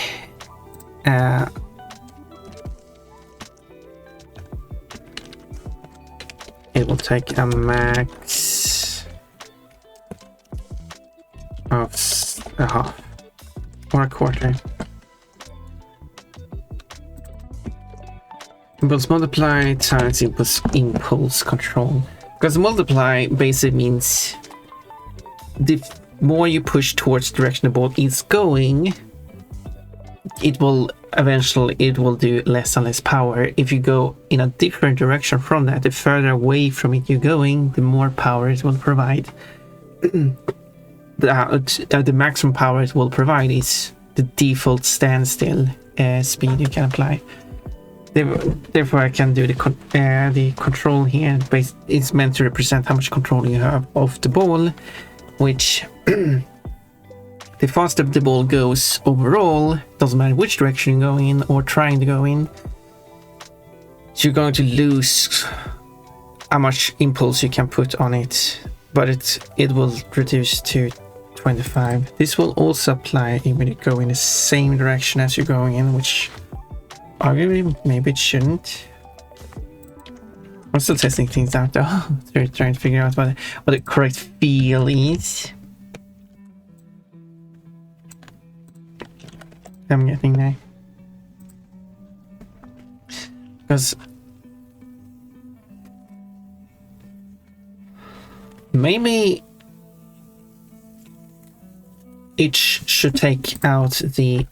it will take a max of a half or a quarter. Impulse multiply times impulse control. Because multiply basically means the more you push towards the direction the ball is going, it will do less and less power. If you go in a different direction from that, the further away from it you're going, the more power it will provide. The maximum power it will provide is the default standstill speed you can apply. Therefore, I can do the control here. It's meant to represent how much control you have of the ball, which the faster the ball goes overall, doesn't matter which direction you're going in or trying to go in, so you're going to lose how much impulse you can put on it, but it will reduce to 25. This will also apply when you go in the same direction as you're going in, which arguably maybe it shouldn't. I'm still testing things out though. Trying to figure out what the correct feel is. I'm getting there. Because maybe it should take out the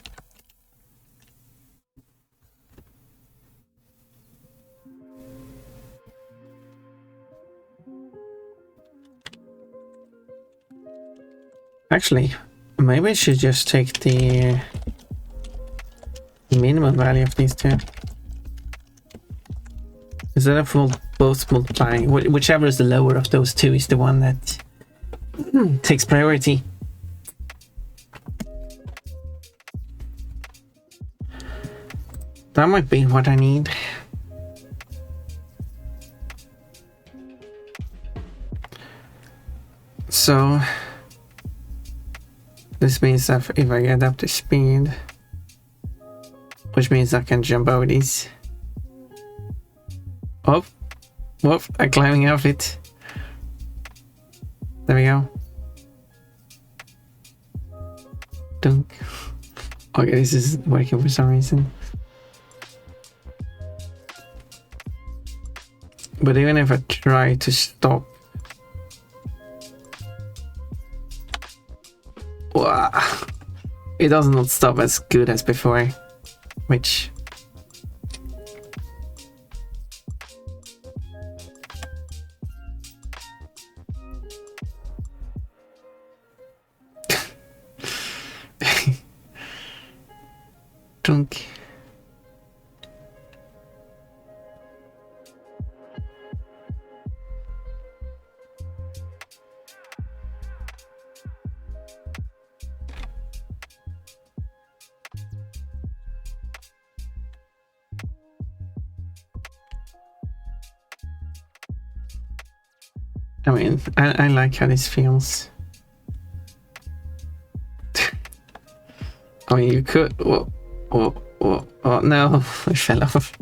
actually, maybe I should just take the minimum value of these two. Instead of both multiplying, whichever is the lower of those two is the one that takes priority. That might be what I need. So this means that if I get up to speed, which means I can jump over these. Oh, whoop, I'm climbing off it. There we go. Dunk. Okay, this is working for some reason. But even if I try to stop, wow, it does not stop as good as before, which dunk. I mean, I like how this feels. I mean, you could. Oh no, I fell off.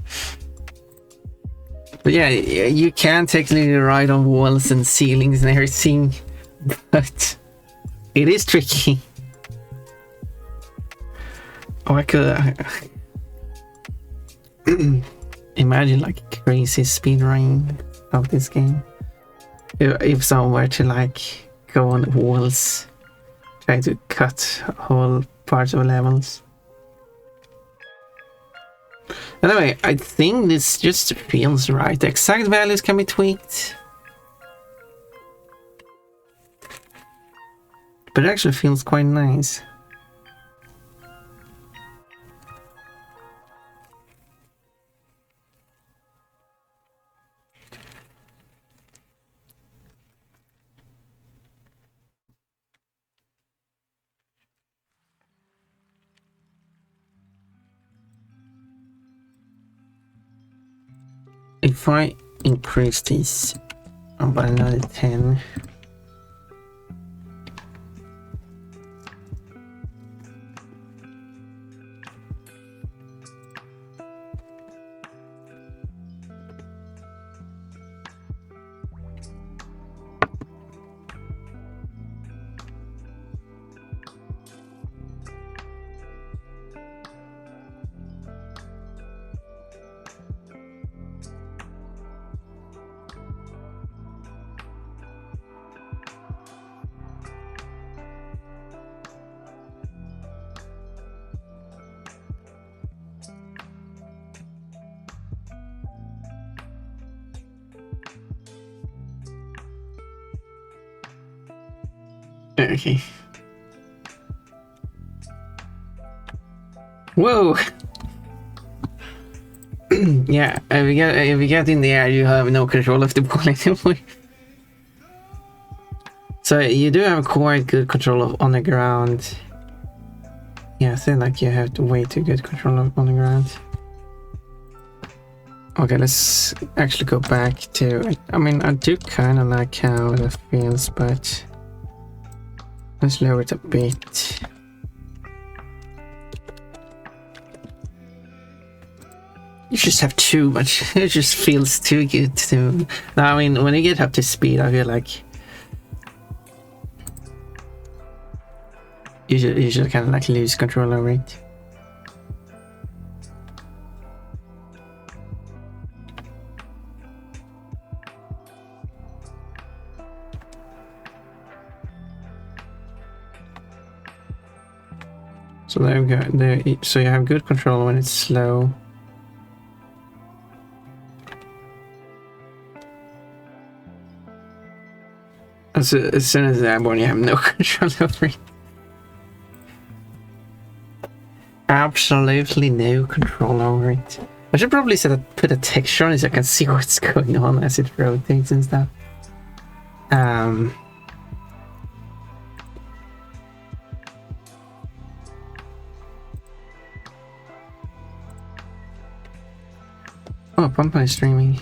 But yeah, you can technically ride on walls and ceilings and everything, but it is tricky. Oh, I could imagine like a crazy speedrun of this game. If someone were to like go on walls, try to cut whole parts of levels. Anyway, I think this just feels right. The exact values can be tweaked. But it actually feels quite nice. If I increase these by another 10, okay. Whoa! Yeah, if you get in the air, you have no control of the ball anymore. So you do have quite good control of on the ground. Yeah, I feel like you have way too good control of on the ground. Okay, let's actually go back to. I mean, I do kind of like how that feels, but let's lower it a bit. You just have too much. It just feels too good to. Now, I mean, when you get up to speed, I feel like you should kind of like lose control over it. So there we go. There, so you have good control when it's slow. As soon as it's airborne, you have no control over it. Absolutely no control over it. I should probably put a texture on it so I can see what's going on as it rotates and stuff. Oh, Pumpa is streaming.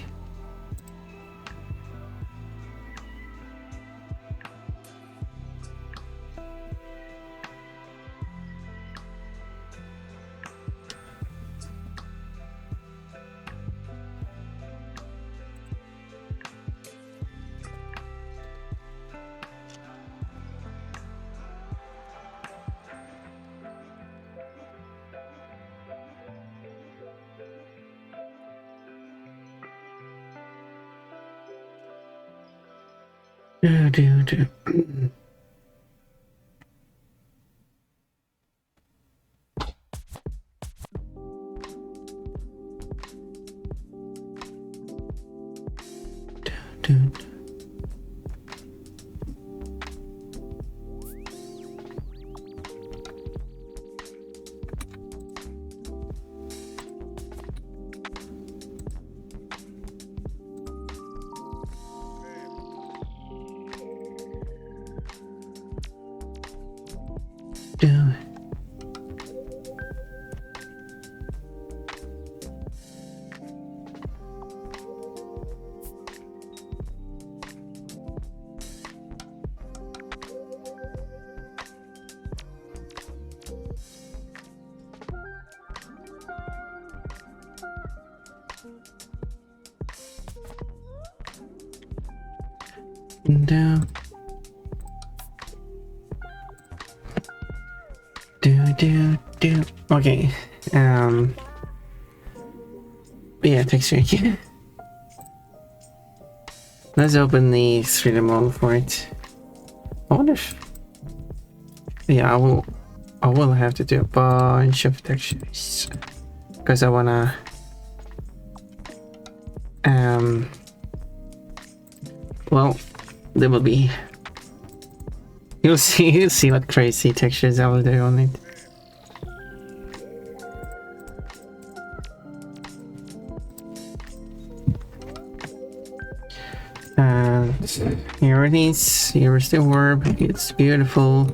Do. Okay. Yeah, texture. Let's open the 3D model for it. I wonder if. Yeah, I will have to do a bunch of textures because I wanna Well, there will be. You'll see what crazy textures I will do on it. And here it is. Here is the orb. It's beautiful.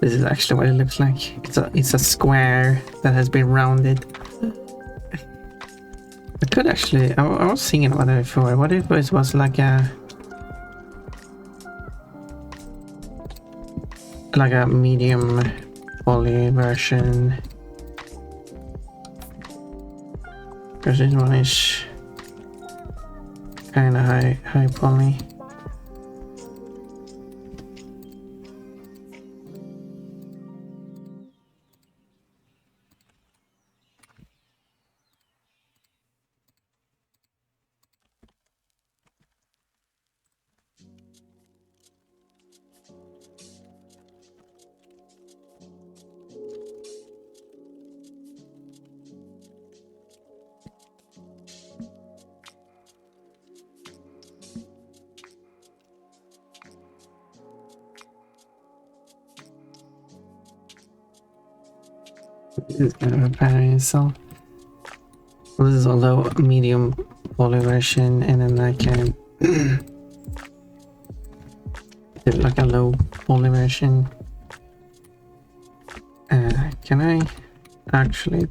This is actually what it looks like. It's a square that has been rounded. I could actually. I was thinking about it before. What if it was like a medium poly version? Because this one is kind of high poly. This is kind of a pattern itself. This is a low medium poly version, and then I can do like a low poly version. Can I actually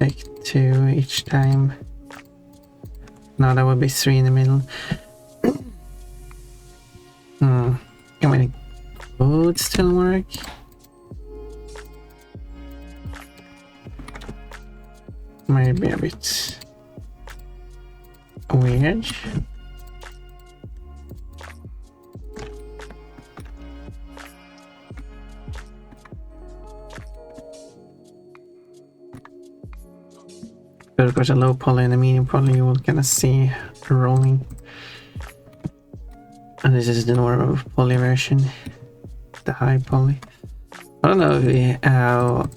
take 2 each time? No, that would be 3 in the middle. Can my code still work? Might be a bit weird. But of course, a low poly and a medium poly, you will kind of see rolling. And this is the normal poly version, the high poly. I don't know if how.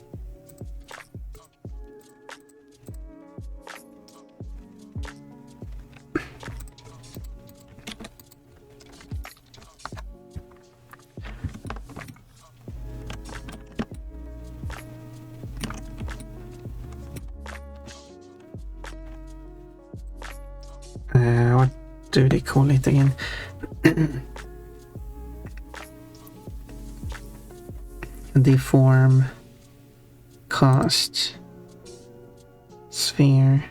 What do they call it again? Deform, cast, sphere.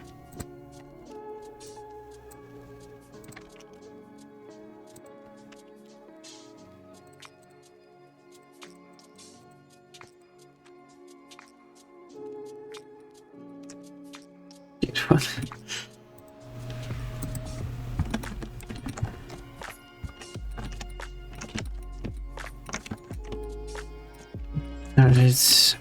Beautiful. That is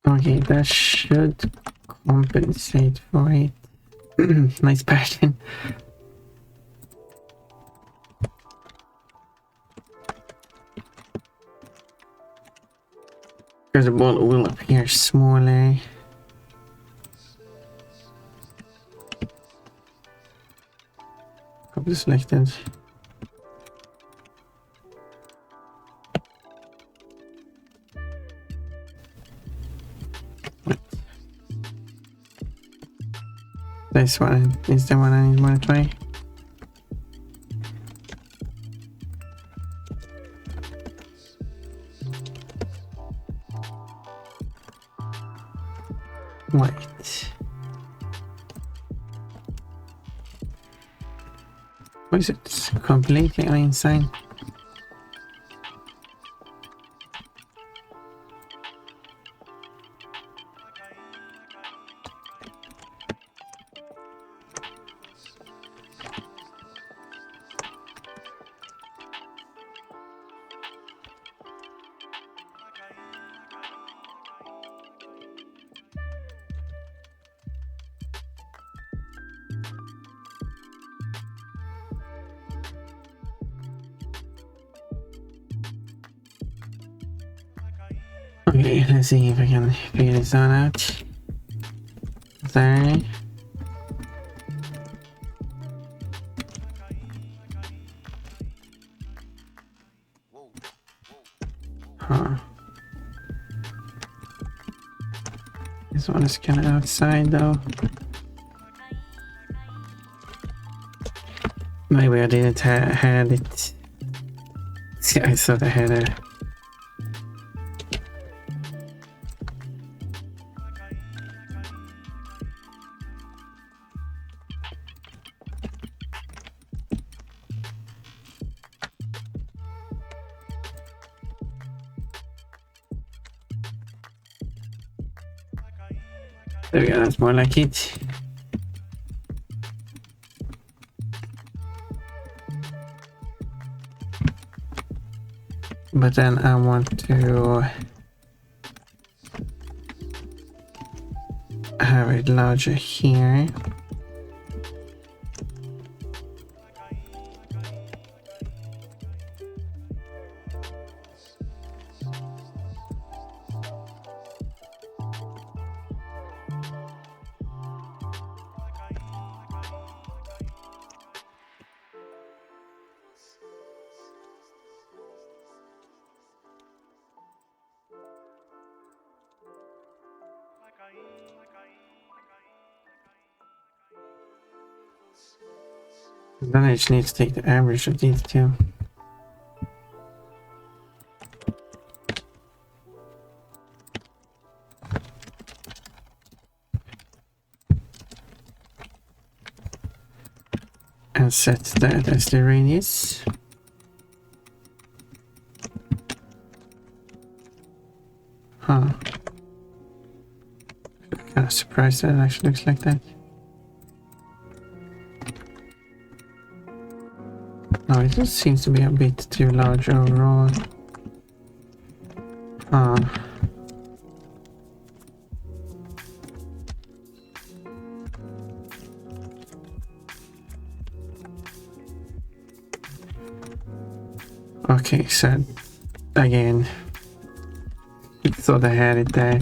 okay, that should compensate for it. Nice pattern. Because the ball will appear smaller. Copy selected. This one is the one I need more try. Wait. What is it? Completely insane. Okay, let's see if I can figure this one out. There. Huh. This one is kind of outside though. Maybe I didn't had it. See, I thought I had a. There we go, that's more like it. But then I want to have it larger here. Then I just need to take the average of these two. And set that as the radius. Huh. Kind of surprised that it actually looks like that. No, it just seems to be a bit too large overall. Okay, so again, thought I had it there.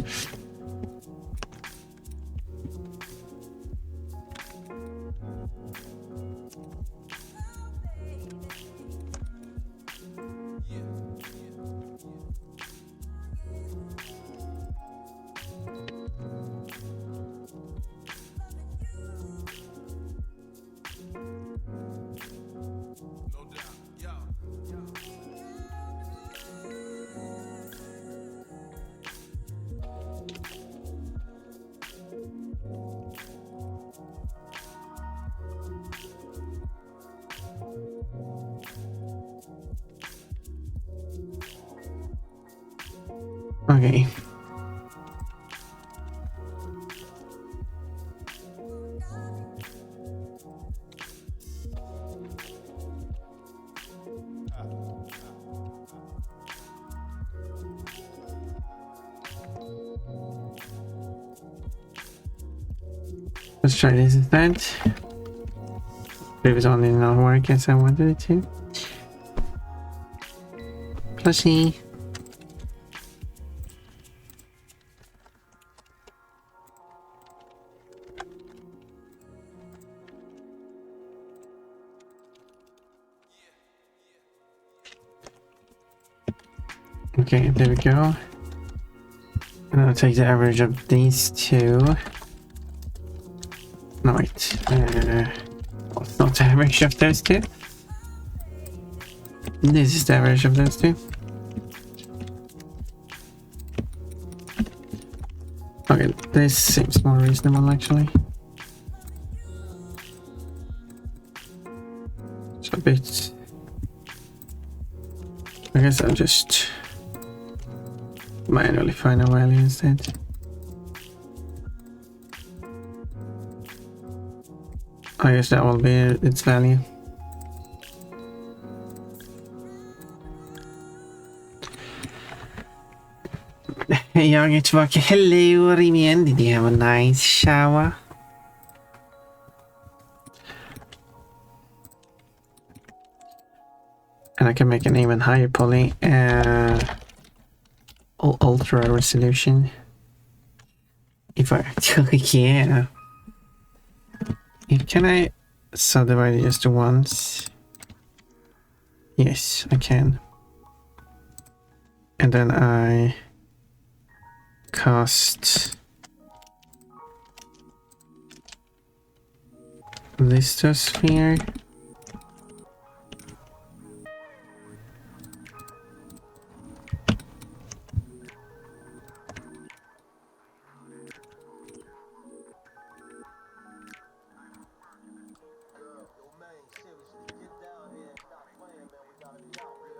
Okay. Let's try this instead. Previous one did not work as I wanted it to. Plushie. Okay, there we go. And I'll take the average of these two. No, wait. It's not the average of those two. This is the average of those two. Okay, this seems more reasonable actually. It's a bit... I guess I'll just manually find a value instead. I guess that will be its value. Jag är tillbaka. Hello Rimian, did you have a nice shower? And I can make an even higher poly, ultra resolution. If I actually can. Can I subdivide it just once? Yes, I can. And then I cast this to a sphere.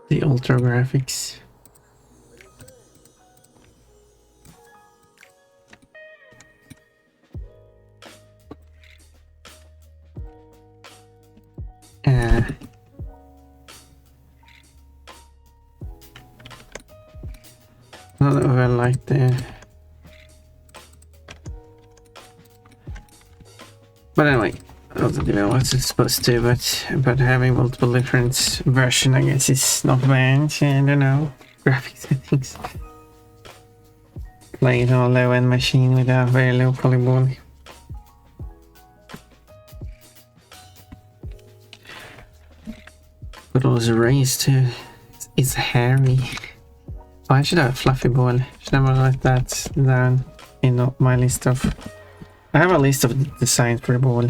The ultra graphics. Not well like the... But anyway, I don't know what it's supposed to, but having multiple different versions, I guess, is not bad. I don't know. Graphic settings. Playing on a low-end machine with a very low polygon. But also raised too. It's hairy. Oh, I should have a fluffy ball. Should never write that down in my list of... I have a list of designs for the ball.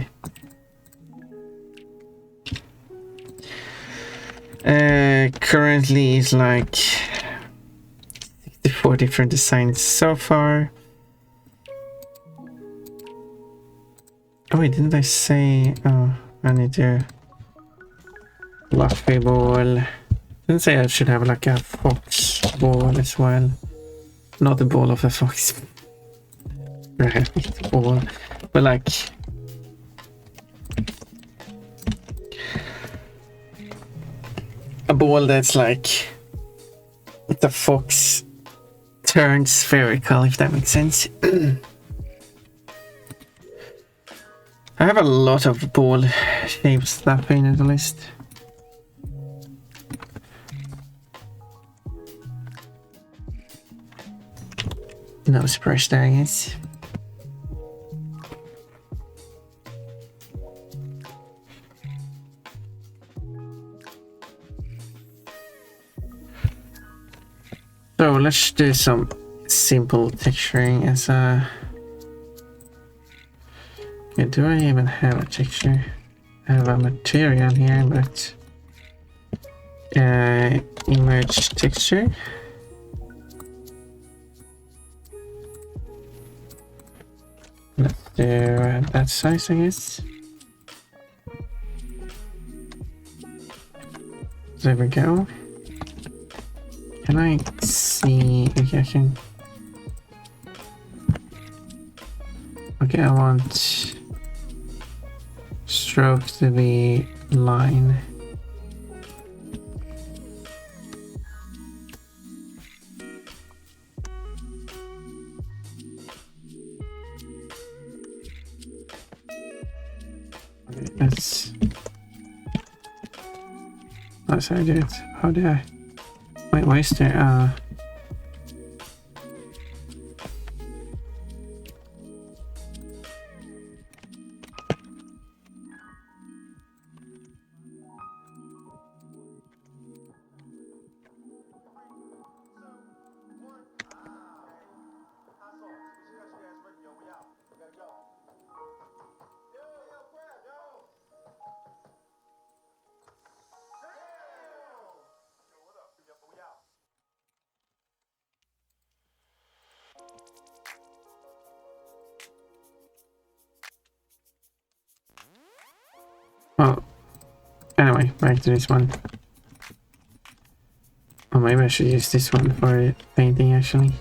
Currently it's like 64 different designs so far. Oh wait, didn't I say... Oh, I need to... Fluffy ball. Didn't say I should have like a fox ball as well. Not the ball of a fox. Rabbit ball. But like... a ball that's like... the fox turned spherical, if that makes sense. I have a lot of ball shapes that in the list. No surprise there, I guess. So let's do some simple texturing as a... Okay, do I even have a texture? I have a material here, but... image texture. Let's do that size, I guess. There we go. Can I see? Okay, I can. Okay, I want stroke to be line. That's how I do it. How do I? Wait, why is there Oh, anyway, back to this one. Oh, maybe I should use this one for painting actually.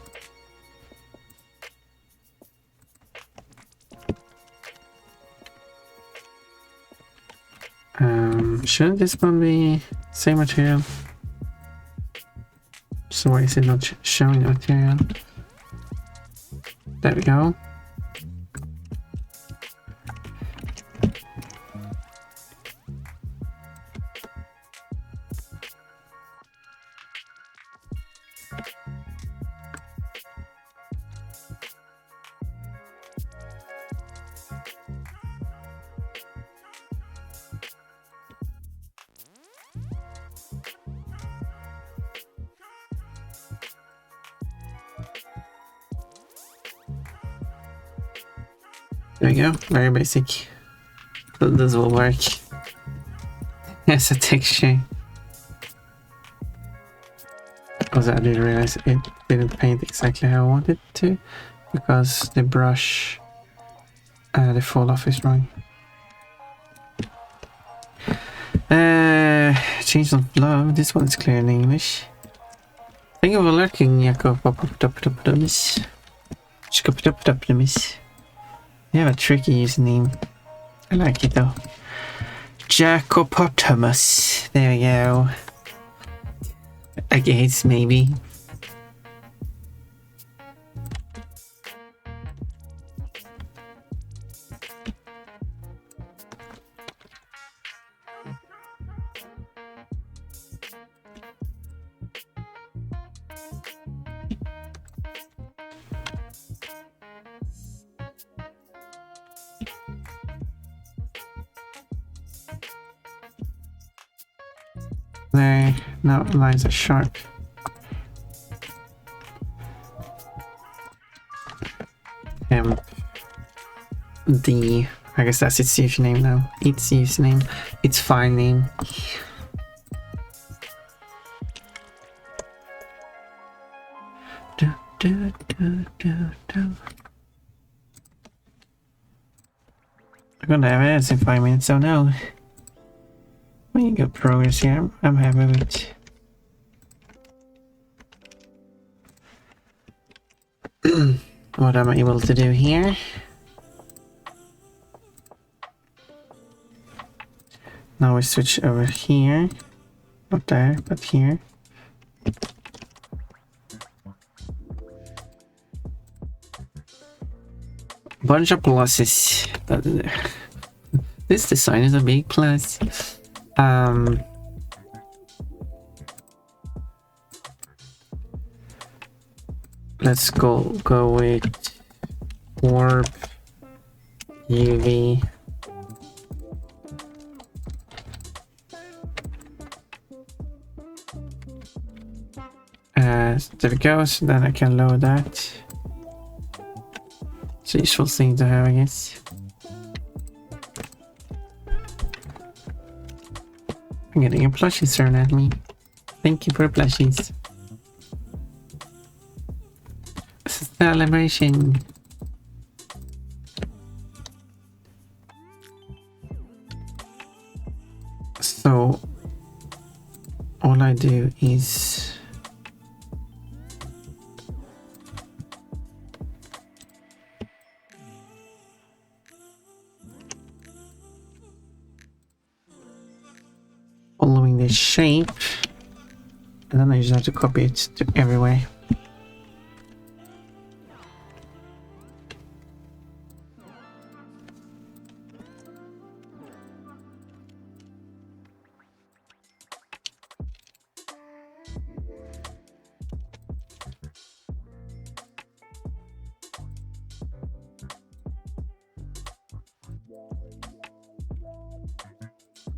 Shouldn't this one be same material? So why is it not showing the material? There we go. There we go, very basic. But this will work as a texture. Also, I didn't realize it didn't paint exactly how I wanted to, because the brush, the fall off is wrong. Change of flow. This one's clear in English. Thank you for lurking, Jacob. You have a tricky username. I like it though. Jacopotamus. There we go. I guess maybe. There, now lines are sharp. D, I guess that's its username now. Its username, its file name. I'm gonna have ads in 5 minutes, so no. We got progress here. I'm happy with what am I able to do here. Now we switch over here. Not there, but here. Bunch of pluses. This design is a big plus. Let's go with warp UV. There it goes. Then I can load that. It's a useful thing to have, I guess. I'm getting a plushie thrown at me. Thank you for plushies. Celebration. So all I do is following this shape, and then I just have to copy it to everywhere.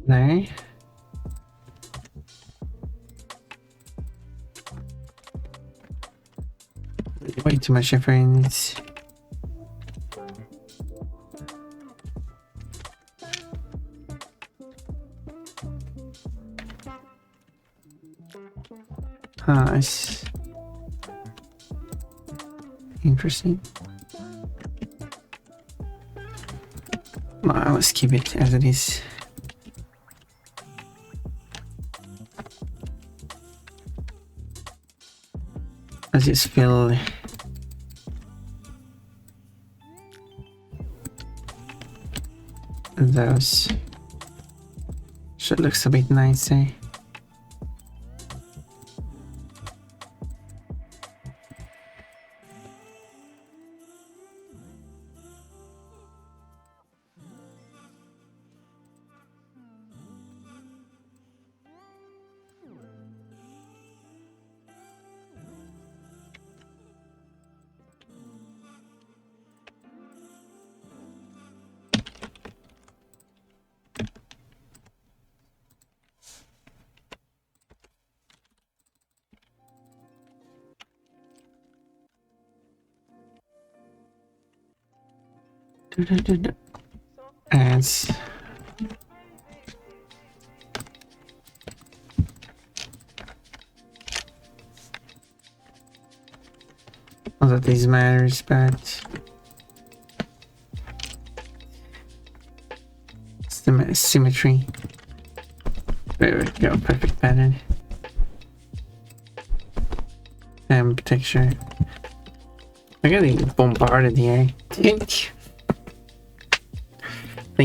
There. Way too much friends. Nice. Interesting. No, let's keep it as it is. Let's just fill those. Should looks a bit nicer. As not that this matters, but it's the symmetry. There we go, perfect pattern. Texture. I'm getting bombarded here. Thank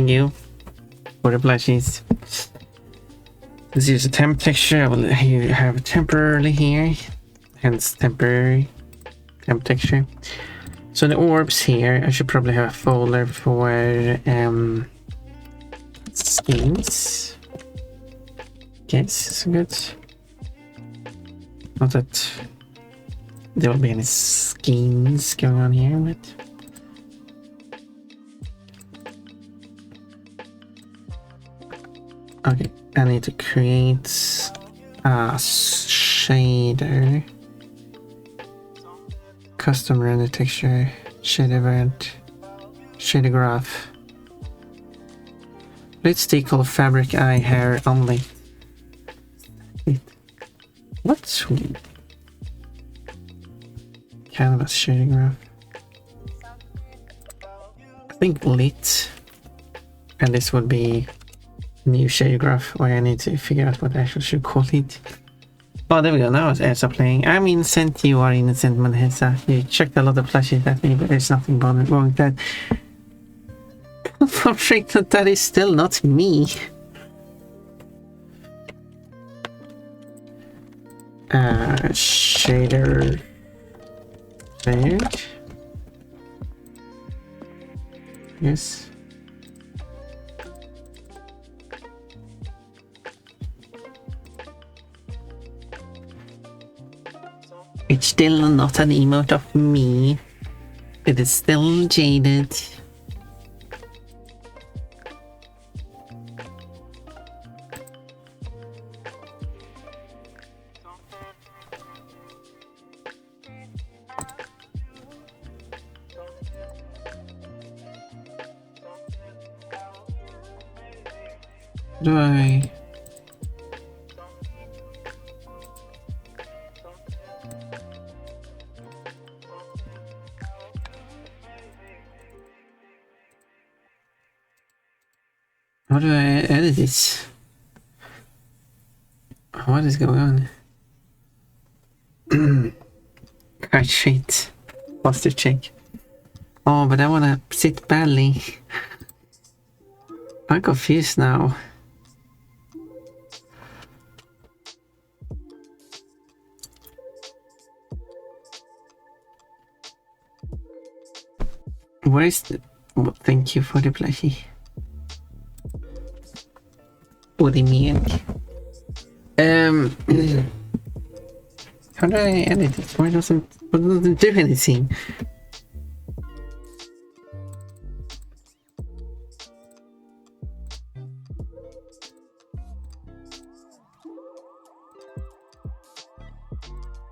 you for the plushies. Let's use a temp texture. I will have temporarily here, hence temporary temp texture. So the orbs here, I should probably have a folder for schemes. Yes, so good. Not that there will be any schemes going on here, but okay, I need to create a shader, custom render texture, shader event, shader graph. Let's decal fabric eye hair only. What? Canvas shading graph. I think lit, and this would be new shade graph where I need to figure out what I actually should call it. Oh, there we go. Now it's Elsa playing. I'm innocent, you are innocent, Manhesa. You checked a lot of flashes at me, but there's nothing wrong with that. For frequent, that is still not me. Shader. Shared. Yes. It's still not an emote of me. It is still jaded. Do I? How do I edit this? What is going on? Card sheet. Posture check. Oh, but I wanna sit badly. I'm confused now. Where is the... Oh, thank you for the plushie. What do you mean? How do I edit it? Why doesn't do anything?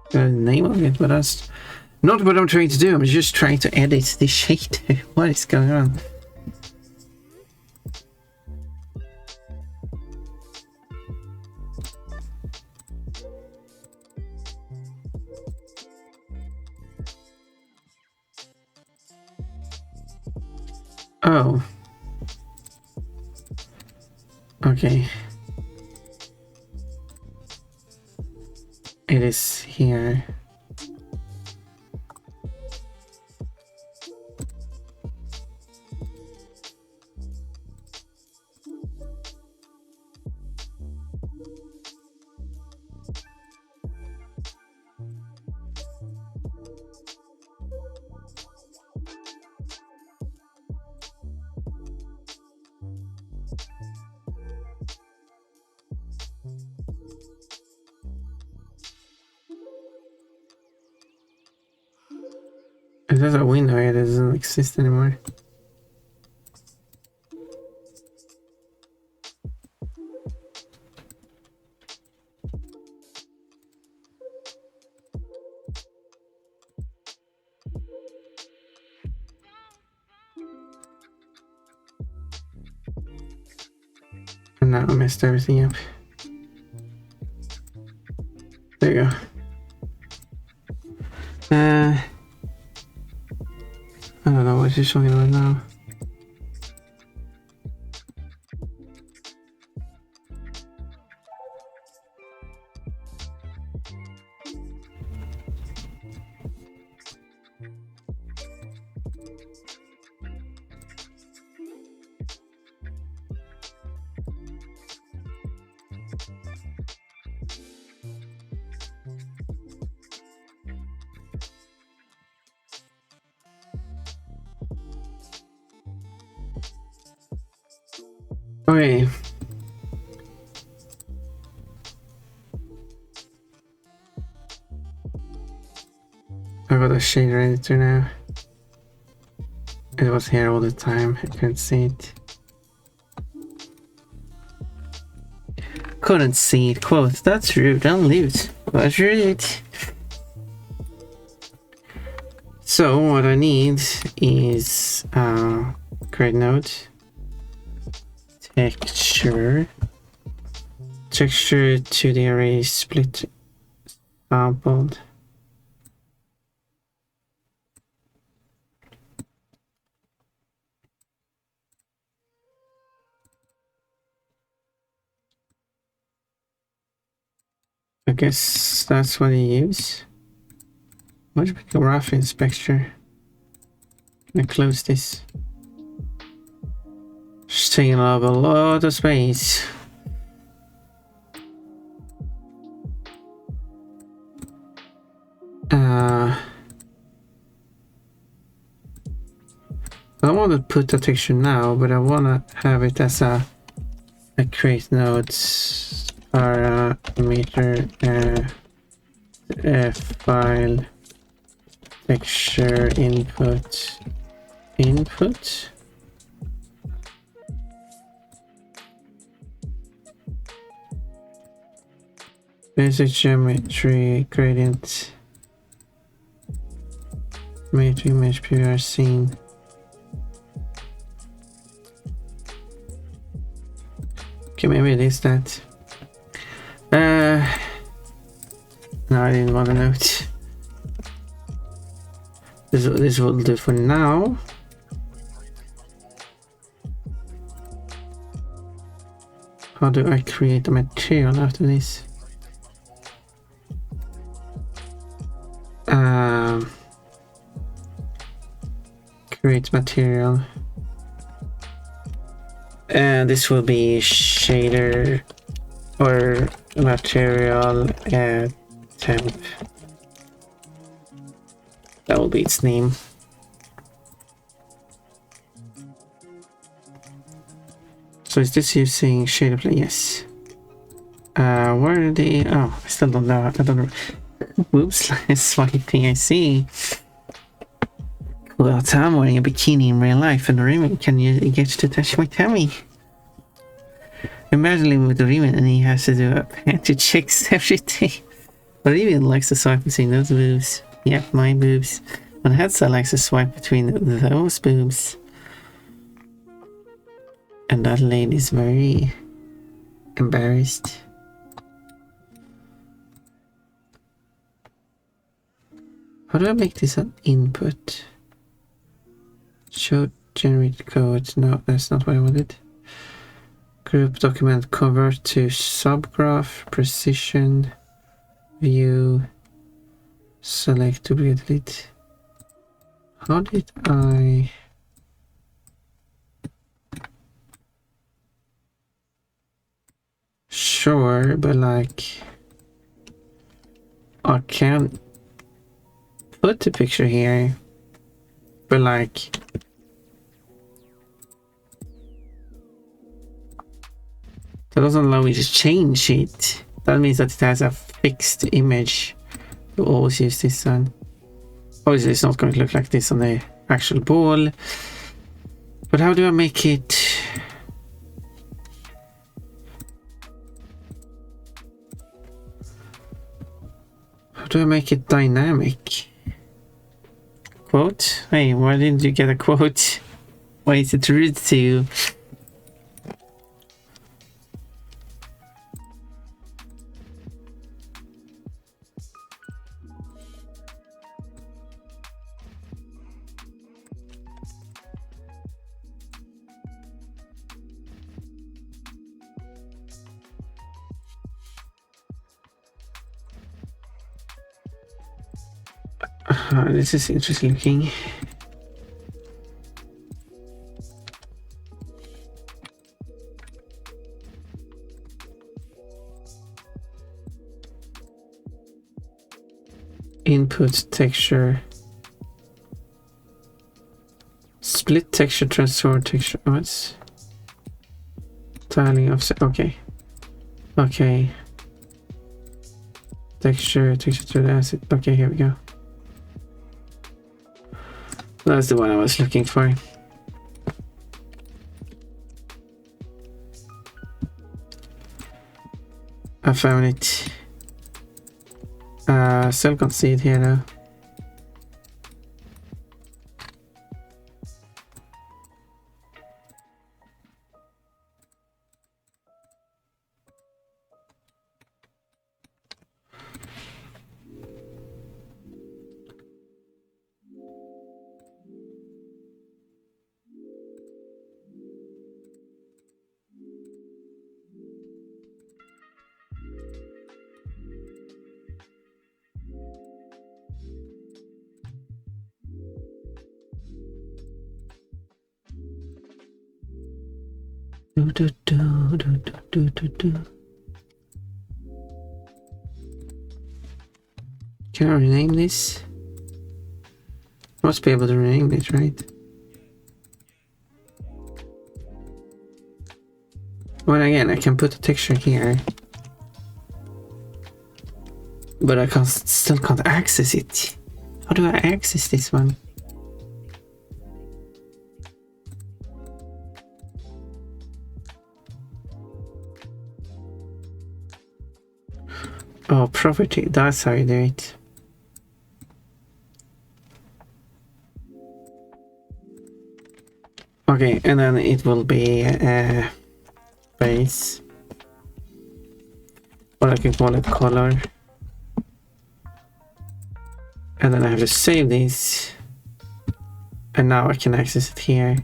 The name of it, but that's not what I'm trying to do. I'm just trying to edit the shader. What is going on? Oh. Okay. It is here. There's a window here that doesn't exist anymore. And now I messed everything up. There you go. I don't know what she's talking about now. Okay. I got a shader editor now. It was here all the time. I couldn't see it. Couldn't see it. Quote, that's rude. Don't leave it. That's rude. So what I need is create node. Texture to the array split sampled. I guess that's what you use. What if we go rough inspector? Can I close this? It's taking up a lot of space. I don't want to put the texture now, but I want to have it as a create nodes parameter file texture input. Basic geometry gradient geometry image PBR scene. Okay, maybe it is that. No, I didn't want to note. This will do for now. How do I create a material after this? Create material. And this will be shader or material temp. That will be its name. So is this using shader play? Yes. Where are they? Oh, I still don't know. I don't know. Whoops, swiping. I see. Well, I'm wearing a bikini in real life, and Raymond, can you get to touch my tummy? Imagine living with Raymond and he has to do a panty checks every day. But Raymond likes to swipe between those boobs. Yep, my boobs. And Hetza likes to swipe between those boobs. And that lady's very embarrassed. How do I make this an input? Show generate code. No, that's not what I wanted. Group document convert to subgraph, precision, view, select, duplicate, delete. How did I... Sure, but like... I can't put the picture here, but like... That doesn't allow me to change it. That means that it has a fixed image. You always use this one. Obviously, it's not going to look like this on the actual ball. But how do I make it? How do I make it dynamic? Quote? Hey, why didn't you get a quote? Why is it rude to you? This is interesting looking. Input texture. Split texture, transform texture. What's tiling offset? Okay. Okay. Texture to the asset. Okay, here we go. That's the one I was looking for. I found it. Still can't see it here though. Can I rename this? Must be able to rename it, right? Well, again, I can put a texture here, but I still can't access it. How do I access this one? Oh, property, that's how you do it. Okay, and then it will be base. Or I can call it color. And then I have to save this. And now I can access it here.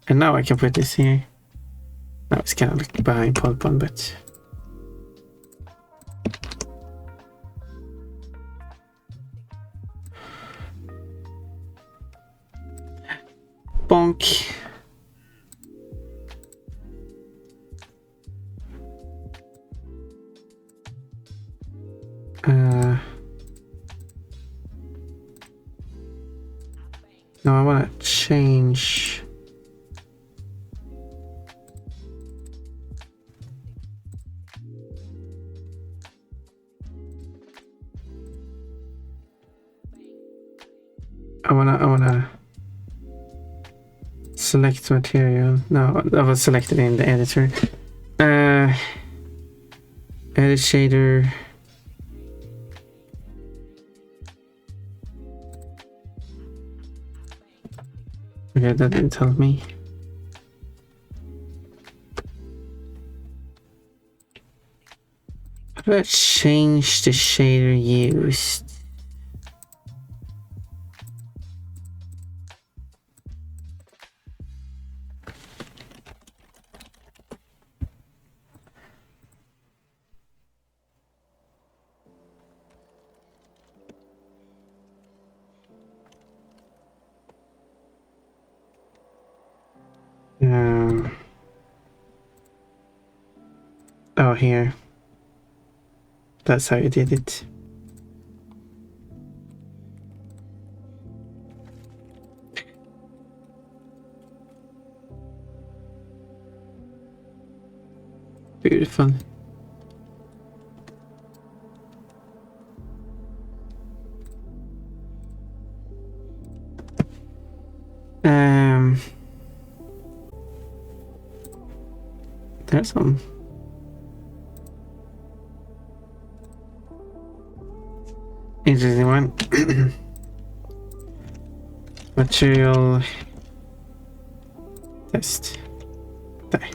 And now I can put this here. Now it's kind of like behind Pulpon, but... Bonk. No, I want to change. I wanna select material. No, that was selected in the editor. Edit shader. Okay, that didn't help me. How do I change the shader used? Oh, here. That's how you did it. Beautiful. There's some. Interesting one. Material test. There.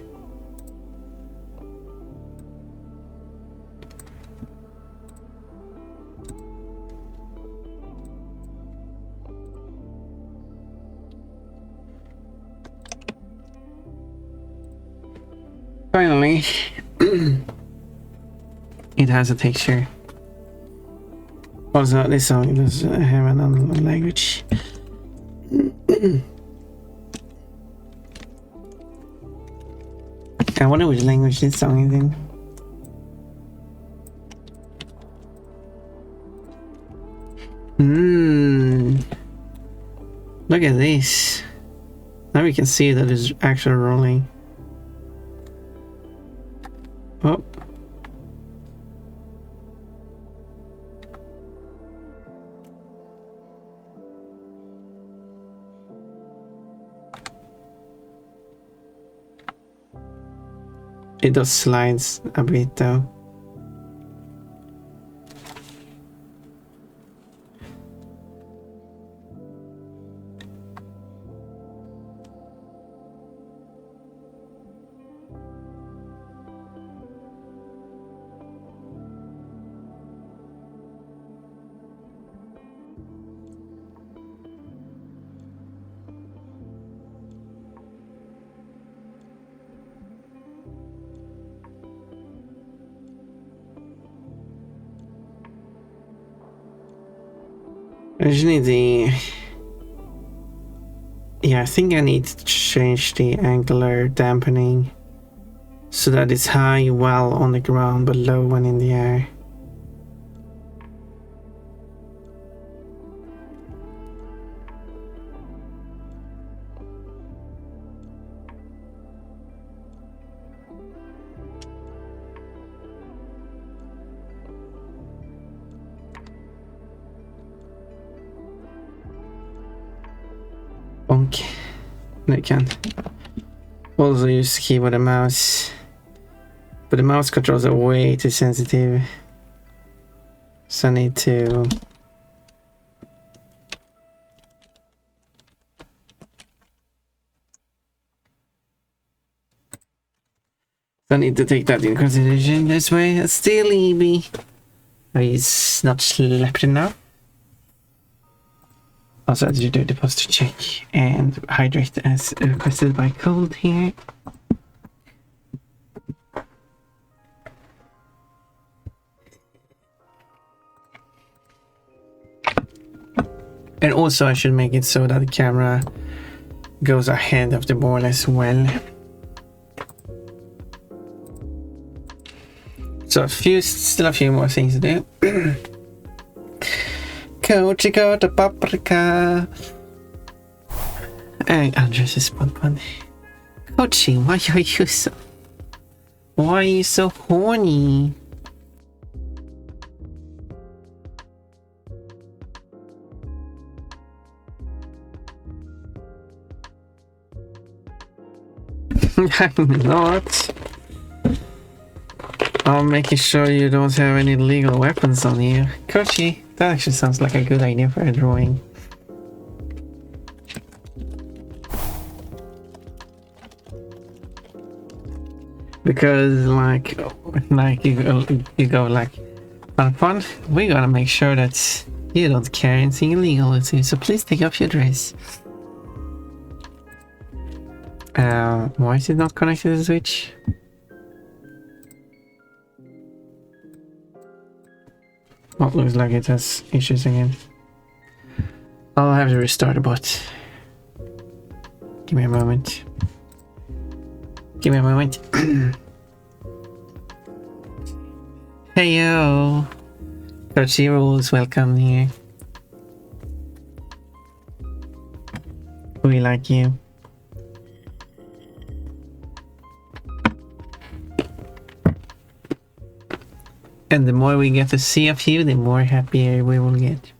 Finally, it has a texture. Also, this song does have another language. I wonder which language this song is in. Look at this. Now we can see that it's actually rolling. Oh. It does slides a bit though. I just need the... Yeah, I think I need to change the angular dampening so that it's high well on the ground but low when in the air. Bonk. No, you can't. Also use the keyboard and mouse. But the mouse controls are way too sensitive. So I need to... take that into consideration this way. It's still EB. Oh, he's not slept enough. Also, I did do the posture check and hydrate as requested by Cold here. And also I should make it so that the camera goes ahead of the ball as well. So still a few more things to do. Coachy got a paprika. And Andres is fun. Coachy, why are you so horny? I'm not. I'm making sure you don't have any illegal weapons on you. Kochi, that actually sounds like a good idea for a drawing. Because like you go like fun, we gotta make sure that you don't carry anything illegal with you, so please take off your dress. Why is it not connected to the switch? Oh, looks like it has issues again. I'll have to restart the bot. Give me a moment. Give me a moment. Hey yo! Coach Rules, welcome here. We like you. And the more we get to see of you, the more happier we will get.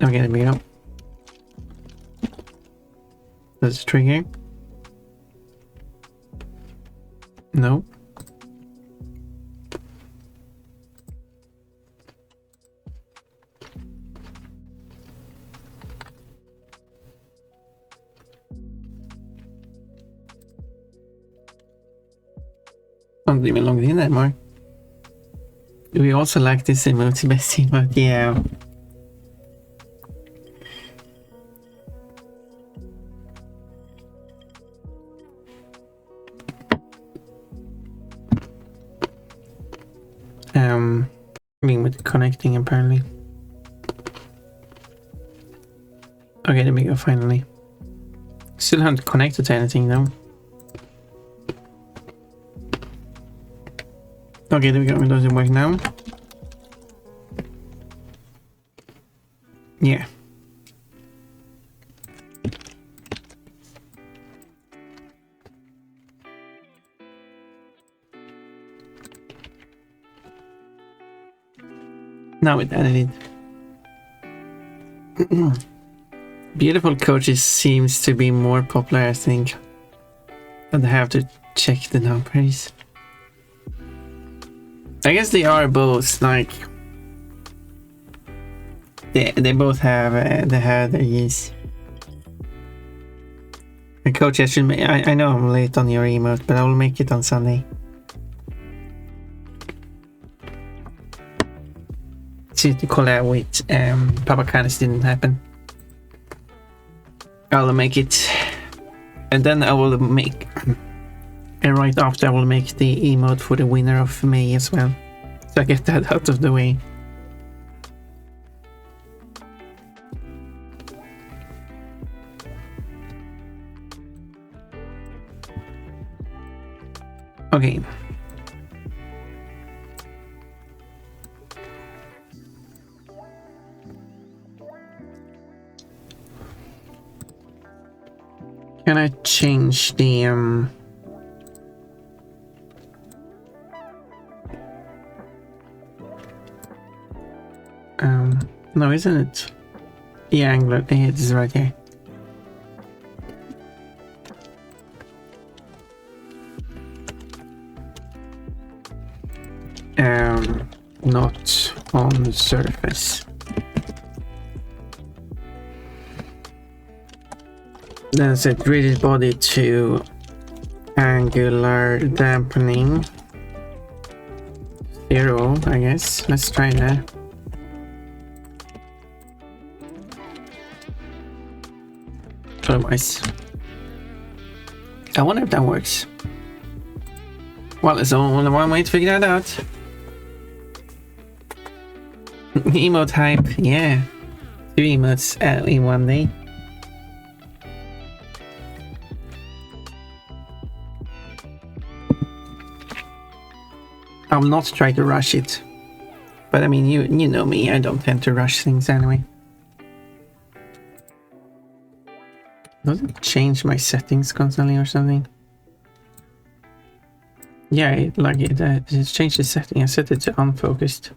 Okay, there we go. That's trigger. No. I'm not even logged in anymore. We also like this emote, best emote, yeah. Being with connecting apparently. Okay, there we go, finally. Still haven't connected to anything though. Okay, there we go, Windows is working now. Yeah. Now it added it. Beautiful coaches seems to be more popular, I think. But I have to check the numbers. I guess they are both like they both have their use. The coach, I should I know I'm late on your emote, but I will make it on Sunday. See to collab with Papa Canis didn't happen. I'll make it, and then I will make. And right after I will make the emote for the winner of May as well. So I get that out of the way. Okay. Can I change the no, isn't it? The angle, yeah, it is right here. Not on the surface. Then set rigid body to angular dampening 0, I guess. Let's try that. Otherwise, I wonder if that works. Well, there's only one way to figure that out. Emote hype, yeah. 2 emotes in one day. I will not try to rush it. But I mean, you know me, I don't tend to rush things anyway. Does it change my settings constantly or something? Yeah, it's changed the setting. I set it to unfocused.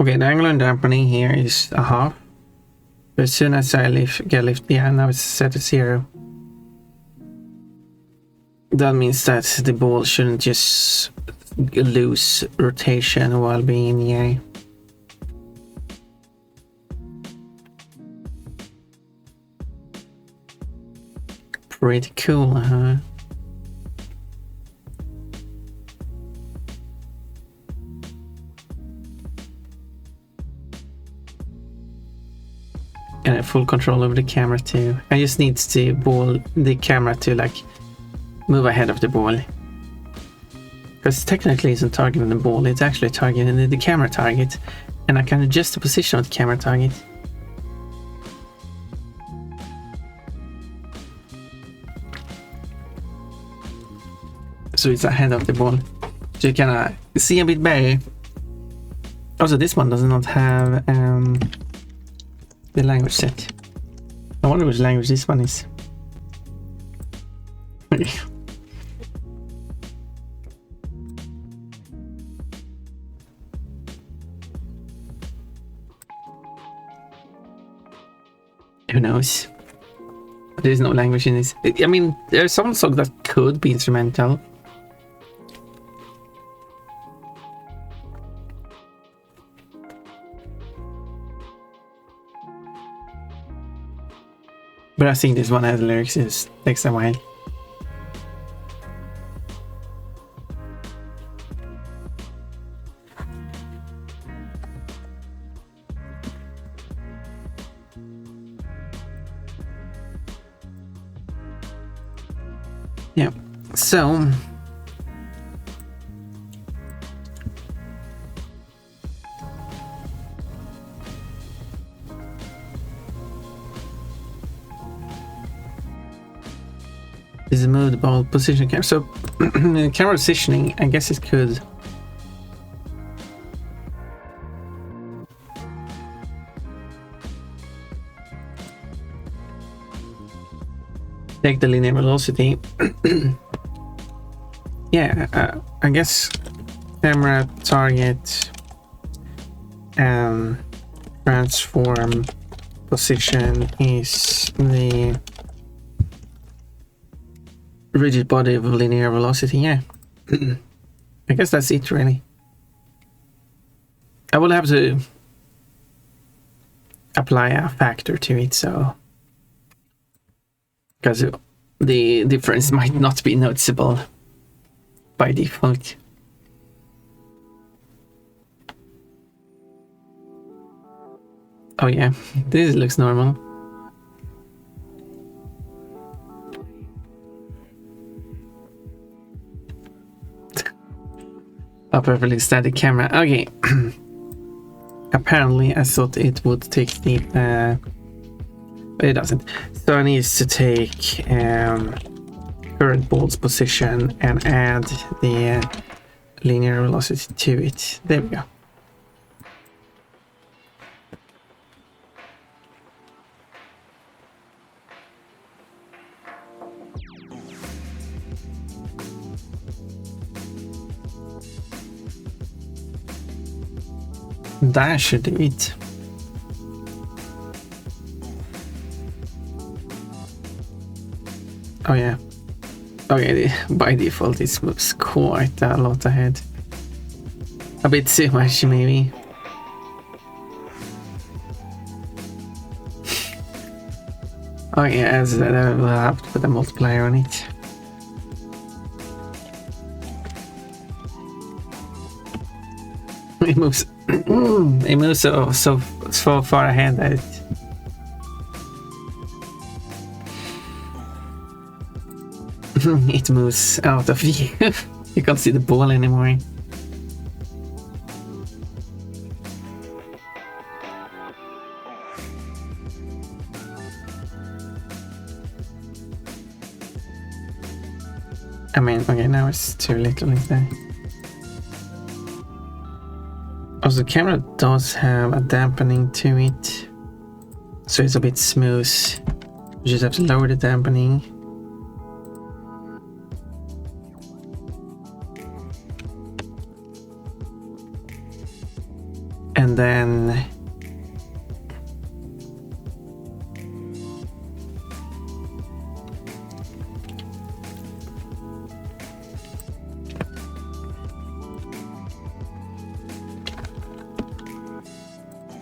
Okay, the angular dampening here is a half. But as soon as I get lift, yeah, now it's set to 0. That means that the ball shouldn't just lose rotation while being in the air. Pretty cool, huh? And I have full control over the camera too. I just need the camera to like move ahead of the ball. Because technically it isn't targeting the ball, it's actually targeting the camera target. And I can adjust the position of the camera target. So it's ahead of the ball. So you can see a bit better. Also, this one does not have the language set. I wonder which language this one is. Who knows? There's no language in this. I mean, there's some songs that could be instrumental. But I think this one has lyrics. It takes a while. Yeah, so this is move the ball position camera. So camera positioning, I guess it could take the linear velocity. Yeah, I guess camera, target, transform, position is the rigid body of linear velocity. Yeah. I guess that's it really. I will have to apply a factor to it, so because the difference might not be noticeable by default. Oh yeah, this looks normal. A perfectly static camera. Okay. Apparently I thought it would take the but it doesn't. So I need to take current ball's position and add the linear velocity to it. There we go. That should do it. Oh yeah. Okay, by default it moves quite a lot ahead. A bit too much maybe. Oh yeah, as I will have to put a multiplier on it. It moves it moves so far ahead that it moves out of view. You can't see the ball anymore. I mean, okay, now it's too little like that. Also, the camera does have a dampening to it, so it's a bit smooth. You just have to lower the dampening. And then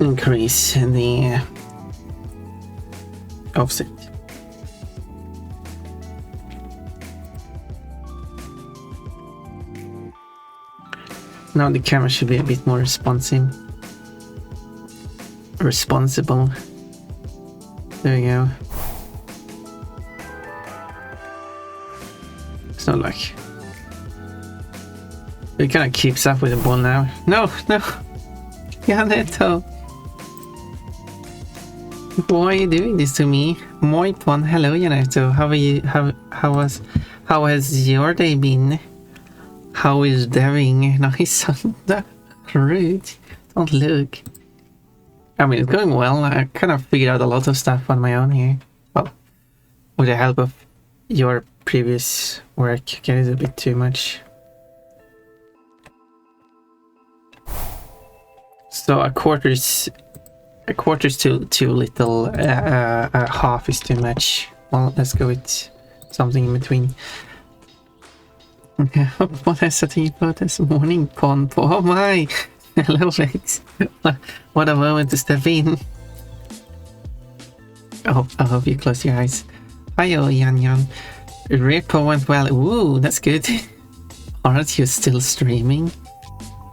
increase the offset. Now the camera should be a bit more responsible. There we go. It's not like it kind of keeps up with the ball now. No, Jannertto. Why are you doing this to me? Moit one. Hello, Jannertto. How are you? How has your day been? How is doing? Nice. Rude. Don't look. I mean, it's going well. I kind of figured out a lot of stuff on my own here. Well, with the help of your previous work. Okay, it's a bit too much. So a quarter is A quarter's too little. Half is too much. Well, let's go with something in between. What has a teapot this morning? Pond. Oh my! Hello, Rex. What a moment to step in. I hope you close your eyes. Hiyo, Yan. Repo went well. Ooh, that's good. Aren't you still streaming?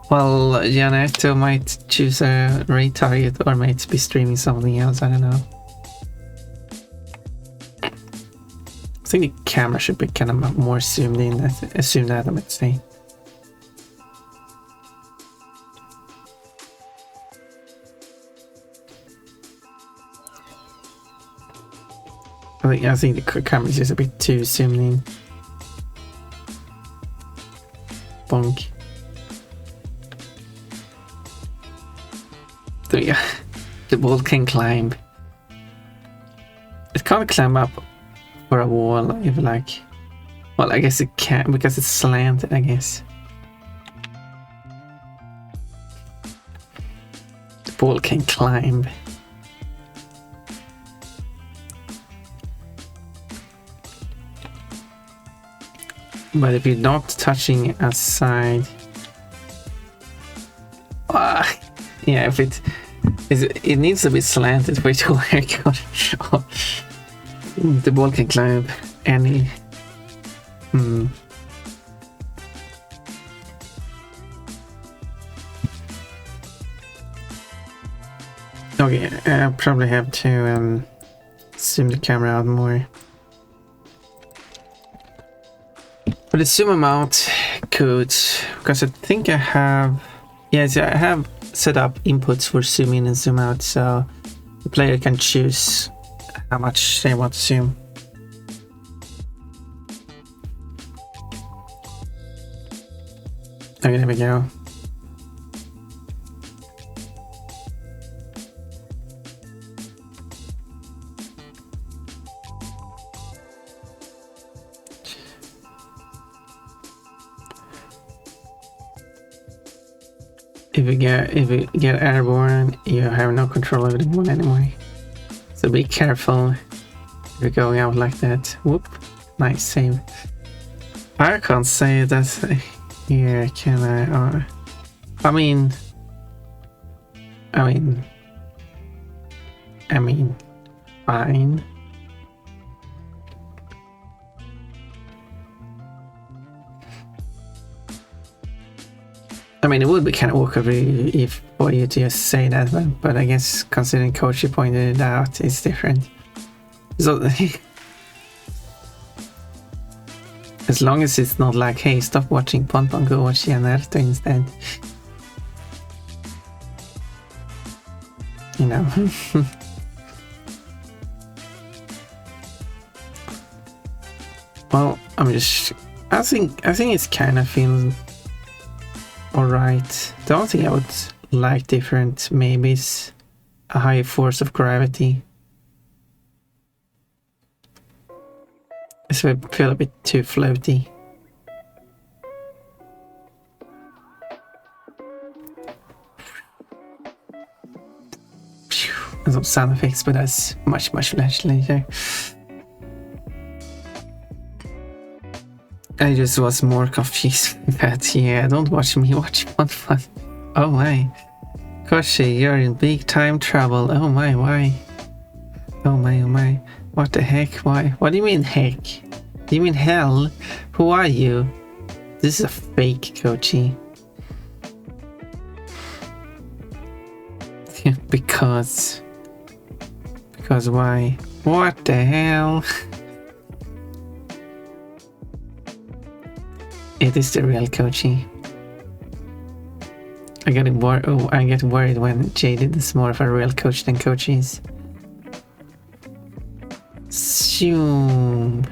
Well, Jannertto might choose a raid target or might be streaming something else, I don't know. I think the camera should be kind of more zoomed in, assume that I might say. I think the camera is just a bit too zoomed in. Bonk. So yeah, the ball can climb. It can't climb up for a wall if like... Well, I guess it can because it's slanted, I guess. The ball can climb. But if you're not touching a side... yeah, if it needs to be slanted for it to work. The ball can climb any... Okay, I probably have to zoom the camera out more. For the zoom amount could, because I think I have... Yes, I have set up inputs for zoom in and zoom out, so the player can choose how much they want to zoom. Okay, there we go. If you get airborne, you have no control over the ball anymore. So be careful if you're going out like that. Whoop! Nice save. I can't say that here, can I? I mean, fine. I mean, it would be kind of awkward if for you to just say that, but I guess considering Coach pointed it out, it's different. So, as long as it's not like, hey, stop watching Pon, go watch Jannertto instead. You know. Well, I think it's kind of feeling alright. The only thing I would like different maybe is a higher force of gravity. So I feel a bit too floaty. And some sound effects, but that's much later. I just was more confused with that. Yeah, don't watch me, watch Fun. Oh my. Koshi, you're in big time trouble. Oh my, why? Oh my. What the heck? Why? What do you mean heck? Do you mean hell? Who are you? This is a fake, Kochi. Because why? What the hell? It is the real Kochi. I get worried when Jaded is more of a real coach than Kochi is. Zoom.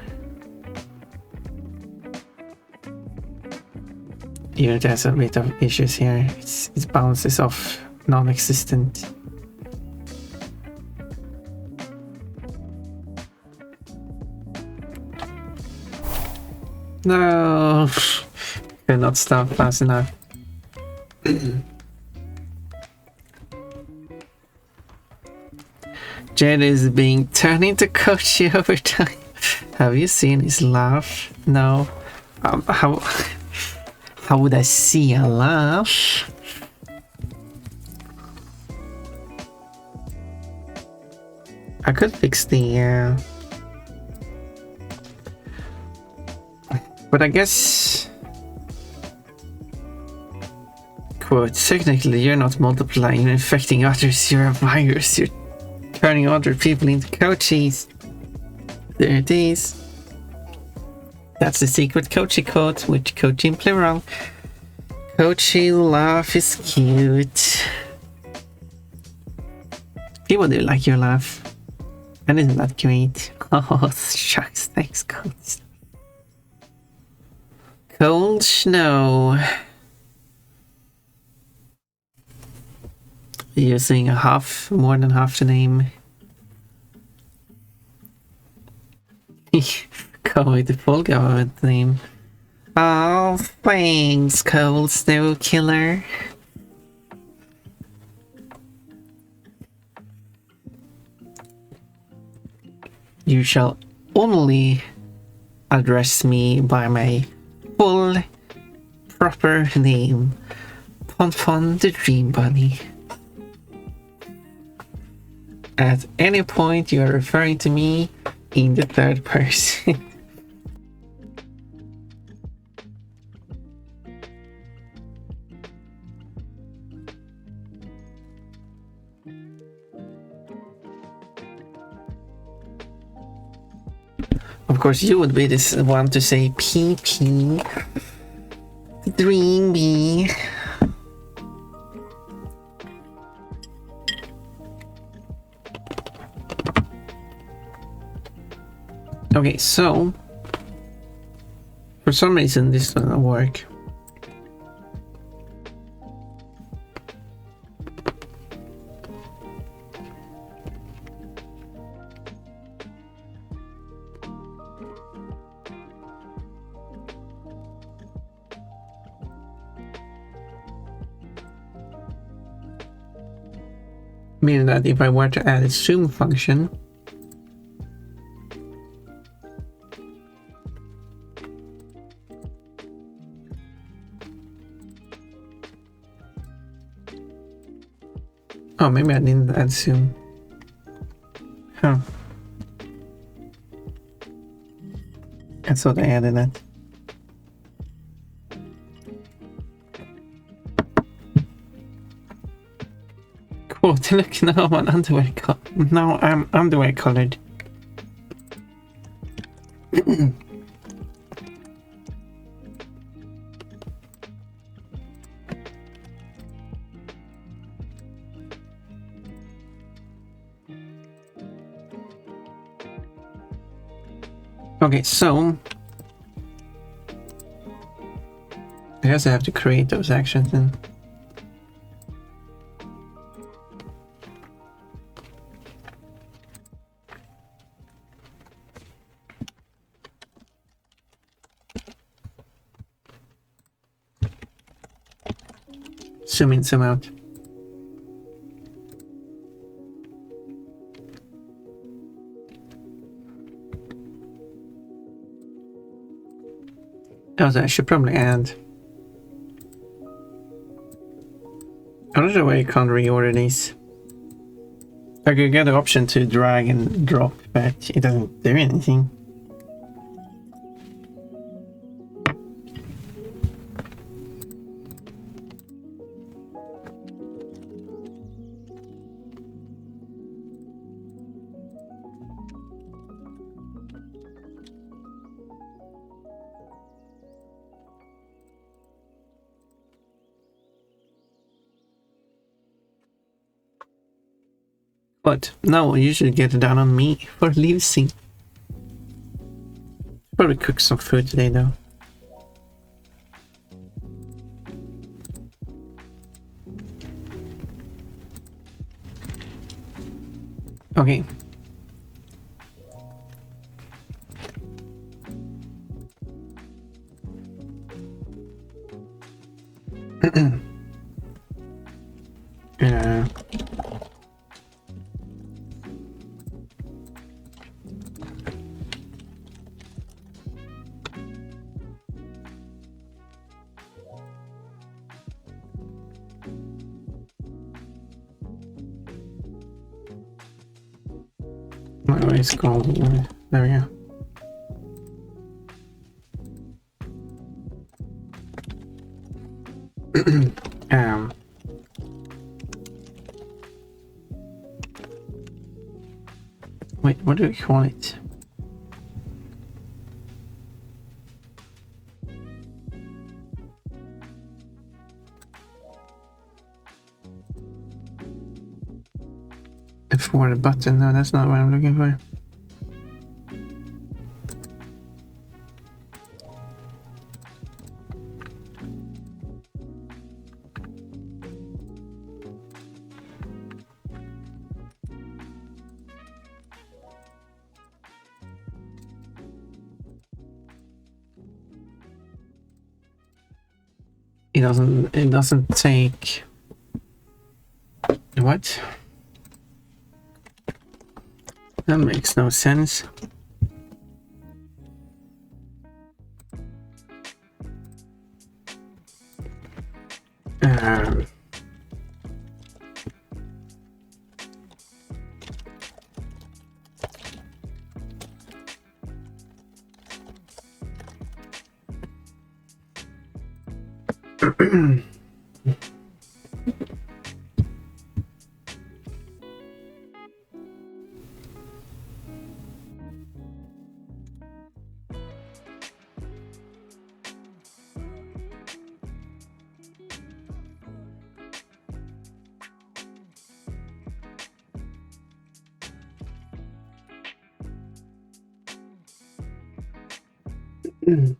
Yeah, there's a bit of issues here. It bounces off non-existent. No, could not stop fast enough. Jed is being turned into coachy over time. Have you seen his laugh? No. How would I see a laugh? I could fix the but I guess quote, technically you're not multiplying, you're infecting others, you're a virus, you're turning other people into coaches. There it is. That's the secret coachy code, which coaching plural. Coachy laugh is cute. People do like your laugh. And isn't that great? Oh, shucks, thanks, Cold. Cold snow. Using more than half the name. Go with the full government name. Oh, thanks, Cold Snow Killer. You shall only address me by my full, proper name. Pon the Dream Bunny. At any point you are referring to me in the third person. Of course, you would be this one to say PP. Dreamy. Okay, so for some reason this doesn't work. Meaning that if I were to add a zoom function, oh, maybe I didn't add zoom. Huh. I thought I added that. Cool, look, now I'm an underwear now I'm underwear colored. Okay, so I guess I have to create those actions then. Zoom in, zoom out. Also, I should probably add. I don't know why you can't reorder these. I could get the option to drag and drop, but it doesn't do anything. But no, you should get it down on me for losing. Probably cook some food today though. Okay. Oh, it's called. There we go. Wait, what do we call it? The forward button, no, that's not what I'm looking for. It doesn't take what? That makes no sense.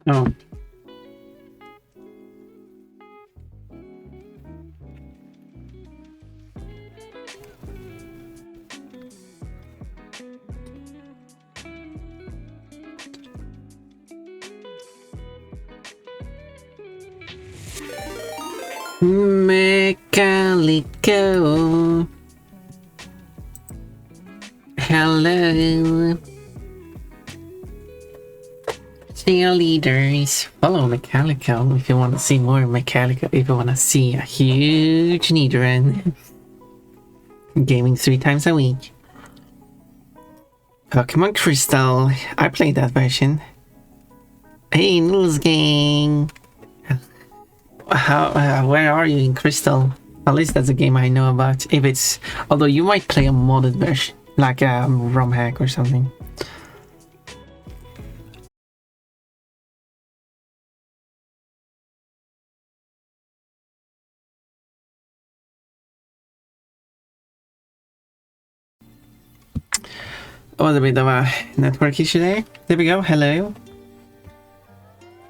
Oh. Mechanical. Hello. Cheerleaders. Follow Mechanical if you want to see more Mechanical. If you want to see a huge Nidoran. Gaming 3 times a week. Pokemon Crystal. I played that version. Hey, News Gang. Where are you in Crystal? At least that's a game I know about. If it's, although you might play a modded version, like a ROM hack or something. Oh, a bit of a network issue there. There we go. Hello.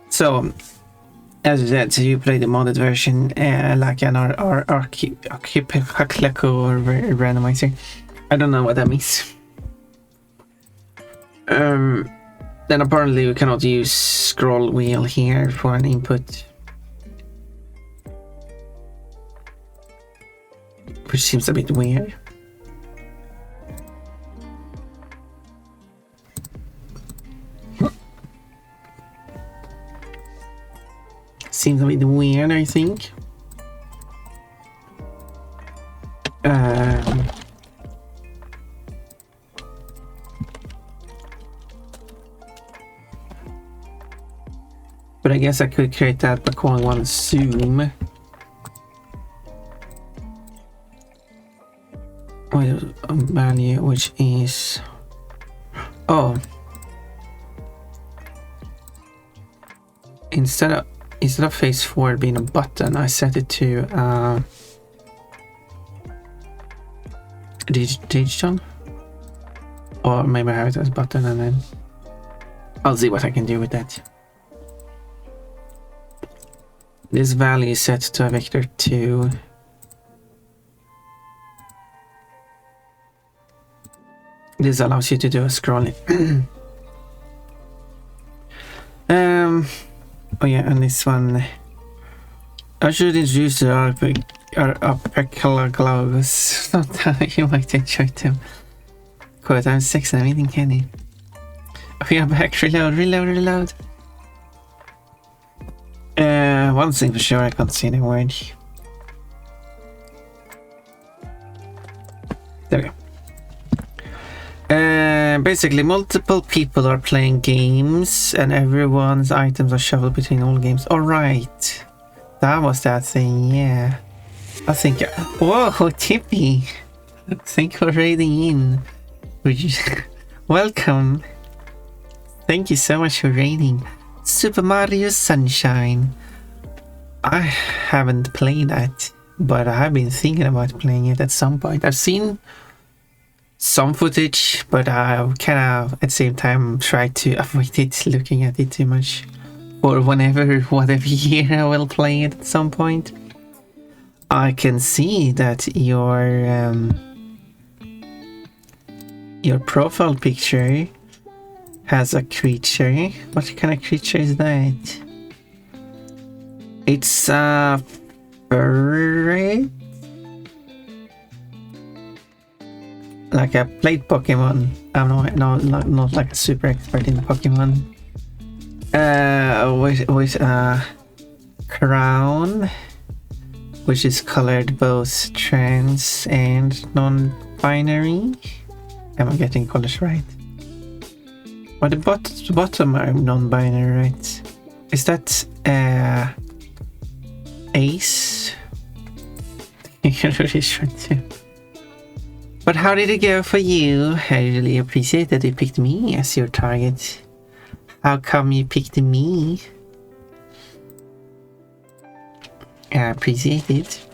So, as you said, so you play the modded version, like an archipelago or randomizer. I don't know what that means. Then apparently we cannot use scroll wheel here for an input, which seems a bit weird. Seems a bit weird, I think. But I guess I could create that by calling one zoom. With a value which is, oh, instead of face forward being a button, I set it to digital, or maybe I have it as button, and then I'll see what I can do with that. This value is set to a vector 2. This allows you to do a scrolling. Oh yeah, and this one, I should introduce the archipelagos. You might enjoy them. Quote, I'm 6 and everything, Kenny. We are back. Reload. One thing for sure, I can't see any word. There we go. Basically, multiple people are playing games and everyone's items are shuffled between all games. Alright. That was that thing, yeah. I think... Whoa, Tippy! Thank you for raiding in. Would you... Welcome. Thank you so much for raiding. Super Mario Sunshine. I haven't played that, but I have been thinking about playing it at some point. I've seen some footage, but I kind of at the same time try to avoid it, looking at it too much. Or whatever year I will play it at some point. I can see that your profile picture has a creature. What kind of creature is that? It's a furry? Like a played Pokemon. I'm not like a super expert in Pokemon. With a crown, which is colored both trans and non-binary. Am I getting colors right? But the bottom are non-binary, right? Is that Ace? You're really sure too. But how did it go for you? I really appreciate that you picked me as your target. How come you picked me? I appreciate it.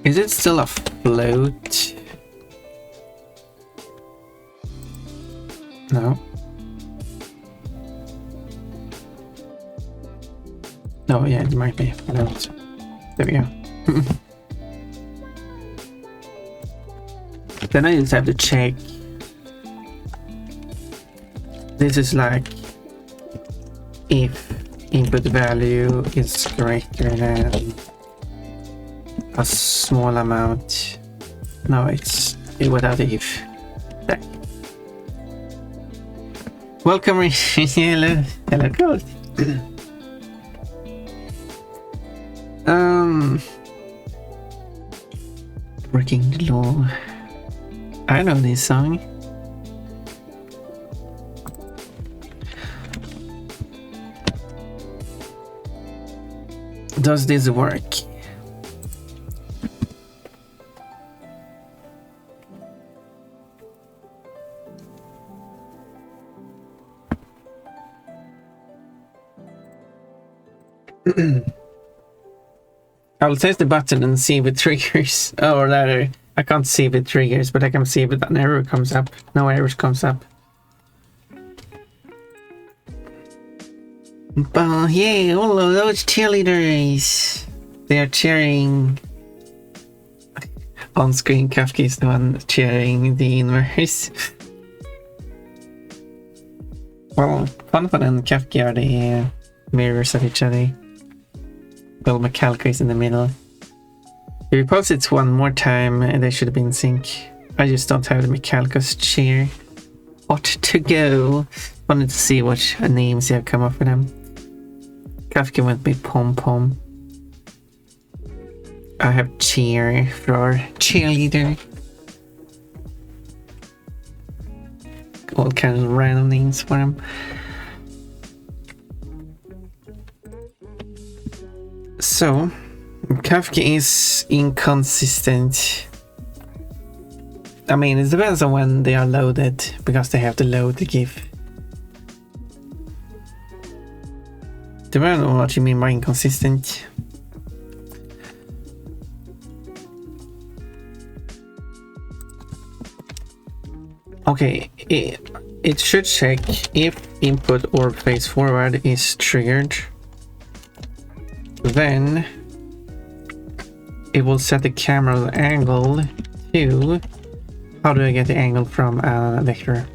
Is it still afloat? No. No, yeah, it might be afloat. There we go. Then I just have to check. This is like if input value is greater than a small amount. No, it's without the if. There. Welcome, hello, Gold. Breaking the law. I know this song. Does this work? I'll test the button and see if it triggers. Or rather, I can't see if it triggers, but I can see if an error comes up. No errors comes up. But yeah, all of those cheerleaders. They are cheering. On screen, Kafka is the one cheering the inverse. Well, Funfun and Kafka are the mirrors of each other. Well, Macalco is in the middle. If we post it one more time, they should have been in sync. I just don't have the Macalco's cheer. What to go? Wanted to see what names you have come up with them. Kafka went with Pom Pom. I have cheer for our cheerleader. All kinds of random names for him. So, Kafka is inconsistent. I mean, it depends on when they are loaded, because they have to load the GIF. Depends on what you mean by inconsistent. Okay, it should check if input or face forward is triggered. Then it will set the camera angle to... How do I get the angle from a vector?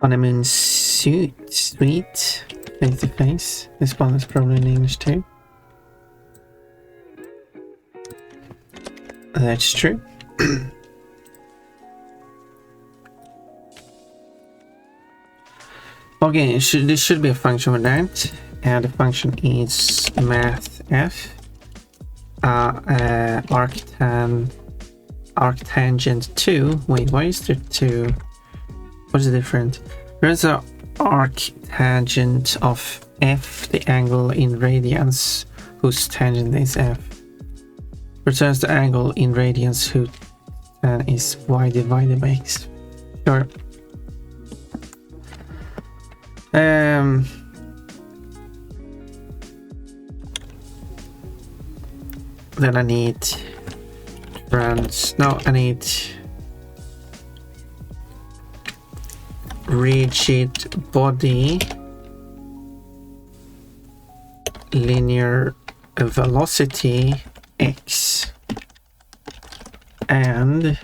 Honeymoon suit. Sweet. Face to face. This one is probably in English too. That's true. Okay, this should be a function for that. And the function is mathf. Arctangent 2. Wait, why is there 2? What's the difference? There's an arctangent of f, the angle in radians, whose tangent is f. Returns the angle in radians whose tan is y divided by x. Sure. Then I need I need rigid body linear velocity x and z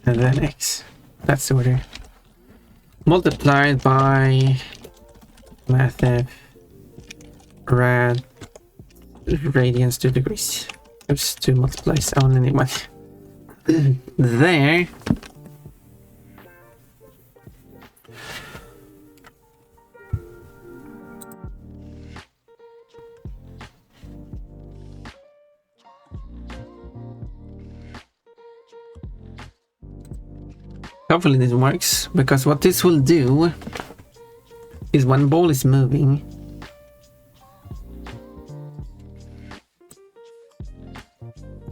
and then x. That's the order. Multiplied by mathf rad radians to degrees. There's 2 multiplies. I only need one. There. Hopefully this works, because what this will do is when ball is moving,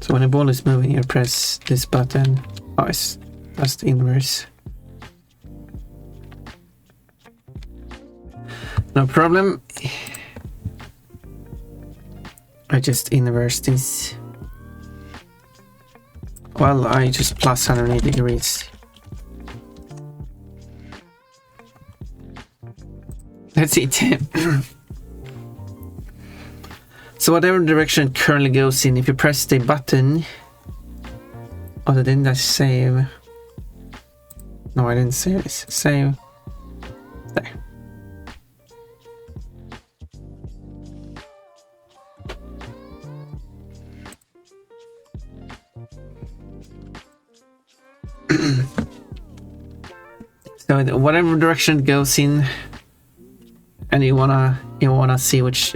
so when a ball is moving, you press this button. Oh, it's just the inverse. No problem. I just inverse this. Well, I just plus 180 degrees. That's it. So whatever direction it currently goes in, if you press the button... Oh, didn't I save? No, I didn't save this. Save. There. So whatever direction it goes in, and you wanna see which,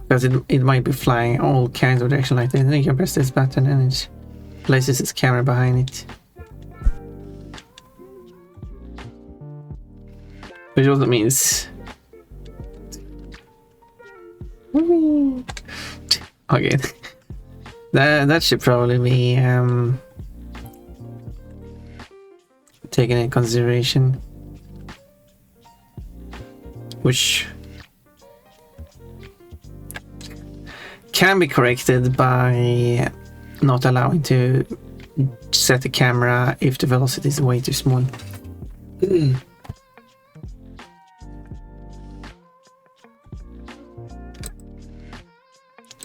because it might be flying all kinds of direction like this. Then you can press this button and it places its camera behind it. Which also means okay, that should probably be taken in consideration, which can be corrected by not allowing to set the camera if the velocity is way too small.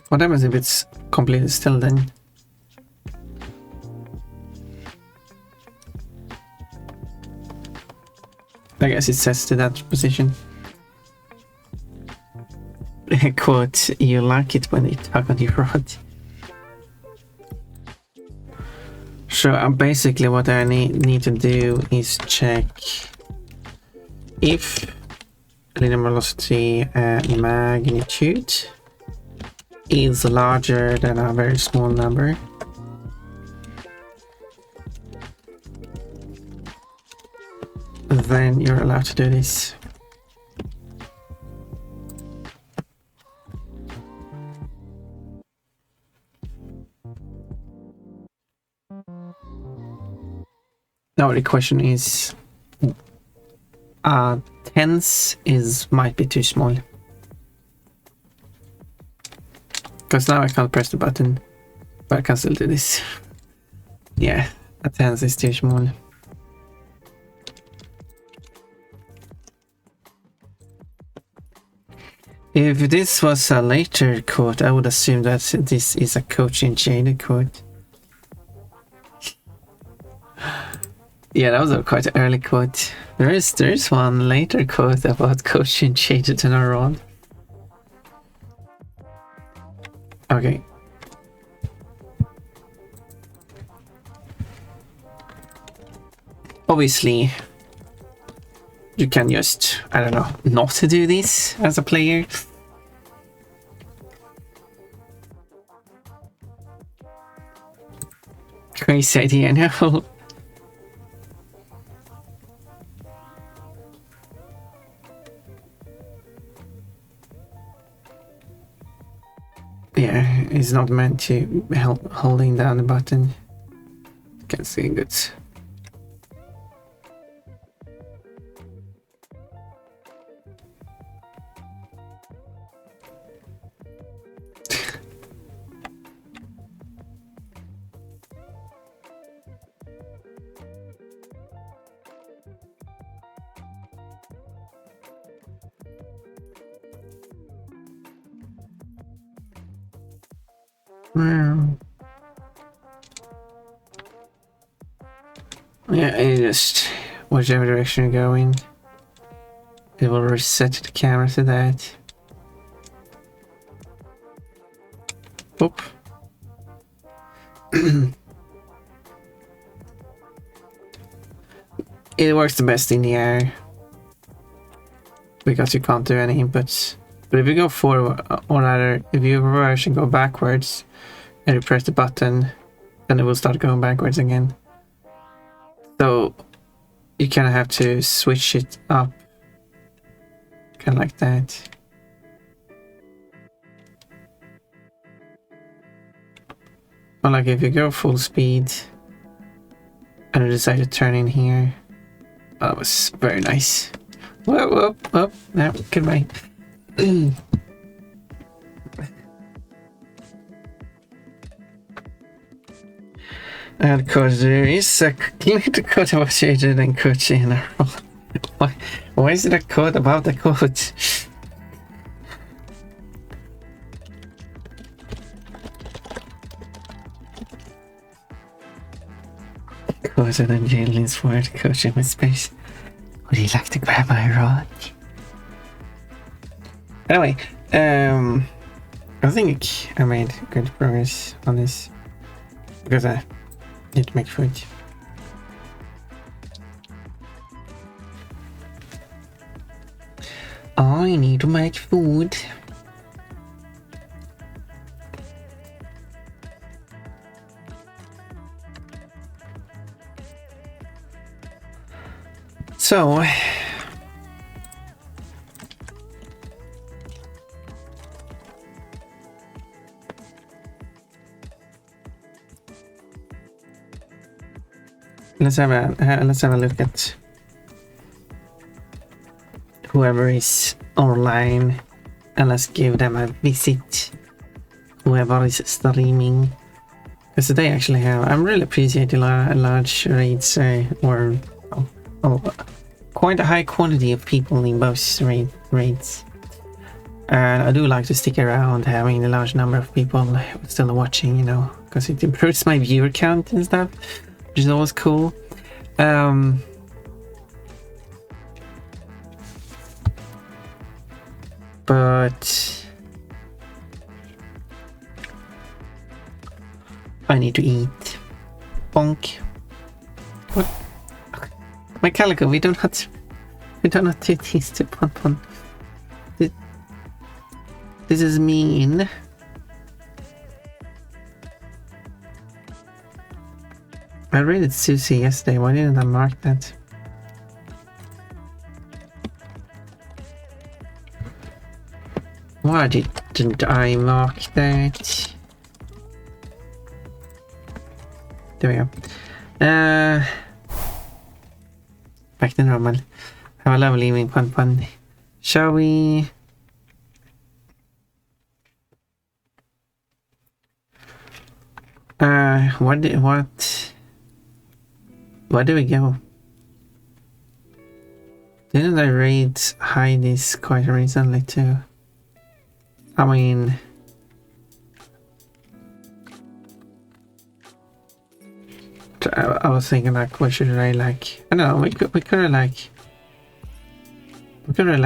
What happens if it's completely still then? I guess it sets to that position. Quote, you like it when you tug on your rod. So basically what I need to do is check if linear velocity magnitude is larger than a very small number. Then you're allowed to do this. Now the question is, tens might be too small. Because now I can't press the button, but I can still do this. Yeah, a tens is too small. If this was a later quote, I would assume that this is a Coach in Jada quote. Yeah, that was a quite an early quote. There's one later quote about coaching changes in a rod. Okay. Obviously, you can just, I don't know, not to do this as a player. Crazy idea, no. Yeah, it's not meant to help holding down the button. Can't see good. Well, yeah, you just whichever direction you're going, it will reset the camera to that. Oop. It works the best in the air because you can't do any inputs. But if you go forward, or rather, if you reverse and go backwards, and you press the button, then it will start going backwards again. So you kind of have to switch it up, kind of like that. Or like if you go full speed and you decide to turn in here. Oh, that was very nice. Whoa, whoa, whoa. No, goodbye. And because there is a clear code about changing and coaching. Why is it a code about the code? Code and Jalen's word coaching with space. Would you like to grab my rod? Anyway, I think I made good progress on this because I need to make food. I need to make food. So let's have a look at whoever is online and let's give them a visit. Whoever is streaming, because they actually have. I'm really appreciating large raids or quite a high quantity of people in both raids. And I do like to stick around having a large number of people still watching, you know, because it improves my viewer count and stuff, which is always cool. But I need to eat. Bonk. What? My calico, we do not do this to Pon. This is mean. I rated Susie yesterday, why didn't I mark that? Why didn't I mark that? There we go. Back to normal. Have a lovely evening, Pon. Shall we? Where do we go? Didn't I raid Heidi's quite recently too? I mean, I was thinking like, what should I like? I don't know. We could have like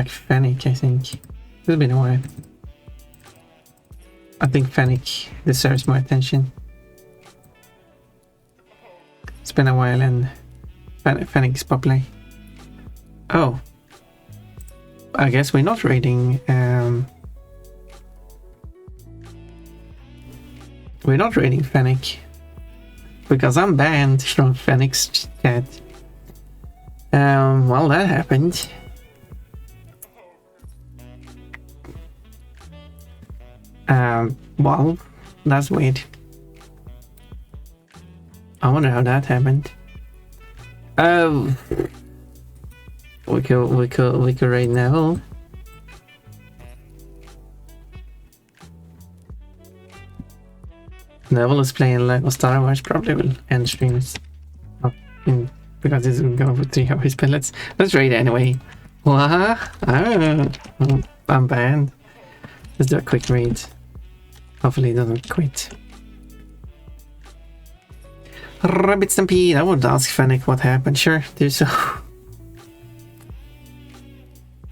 Fennec. I think it's been a while. I think Fennec deserves more attention. It's been a while, and Fennec is popular. Oh, I guess we're not raiding. We're not raiding Fennec because I'm banned from Fennec's chat. Well, that happened. Well, that's weird. I wonder how that happened. We could raid Neville. Neville is playing Lego Star Wars, probably will end streams. Because this will go for 3 hours, but let's raid anyway. What? Oh, I'm banned. Let's do a quick raid. Hopefully he doesn't quit. Rabbit Stampede, I would ask Fennec what happened. Sure, do so.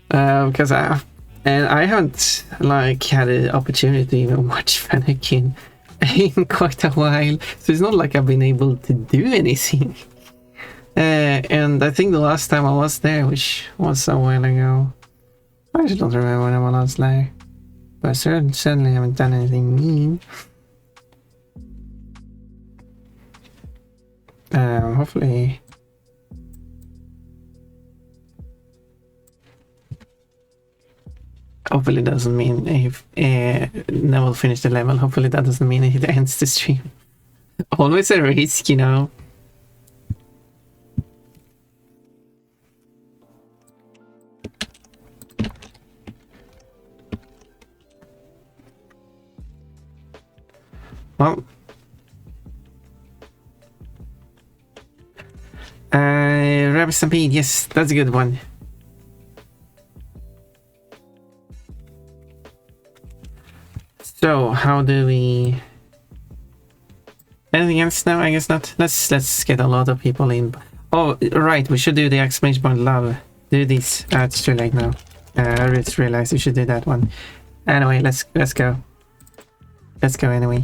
Because I haven't like had the opportunity to even watch Fennec in quite a while, so it's not like I've been able to do anything. And I think the last time I was there, which was a while ago, I just don't remember when I was there, but I certainly haven't done anything mean. Hopefully doesn't mean if Neville finished the level. Hopefully that doesn't mean it ends the stream. Always a risk, you know. Well, Rabbit Stampede, yes, that's a good one. So, how do we... Anything else now? I guess not. Let's get a lot of people in. Oh, right, we should do the exclamation point love. Do this. It's too late now. I just realized we should do that one. Anyway, let's go. Let's go anyway.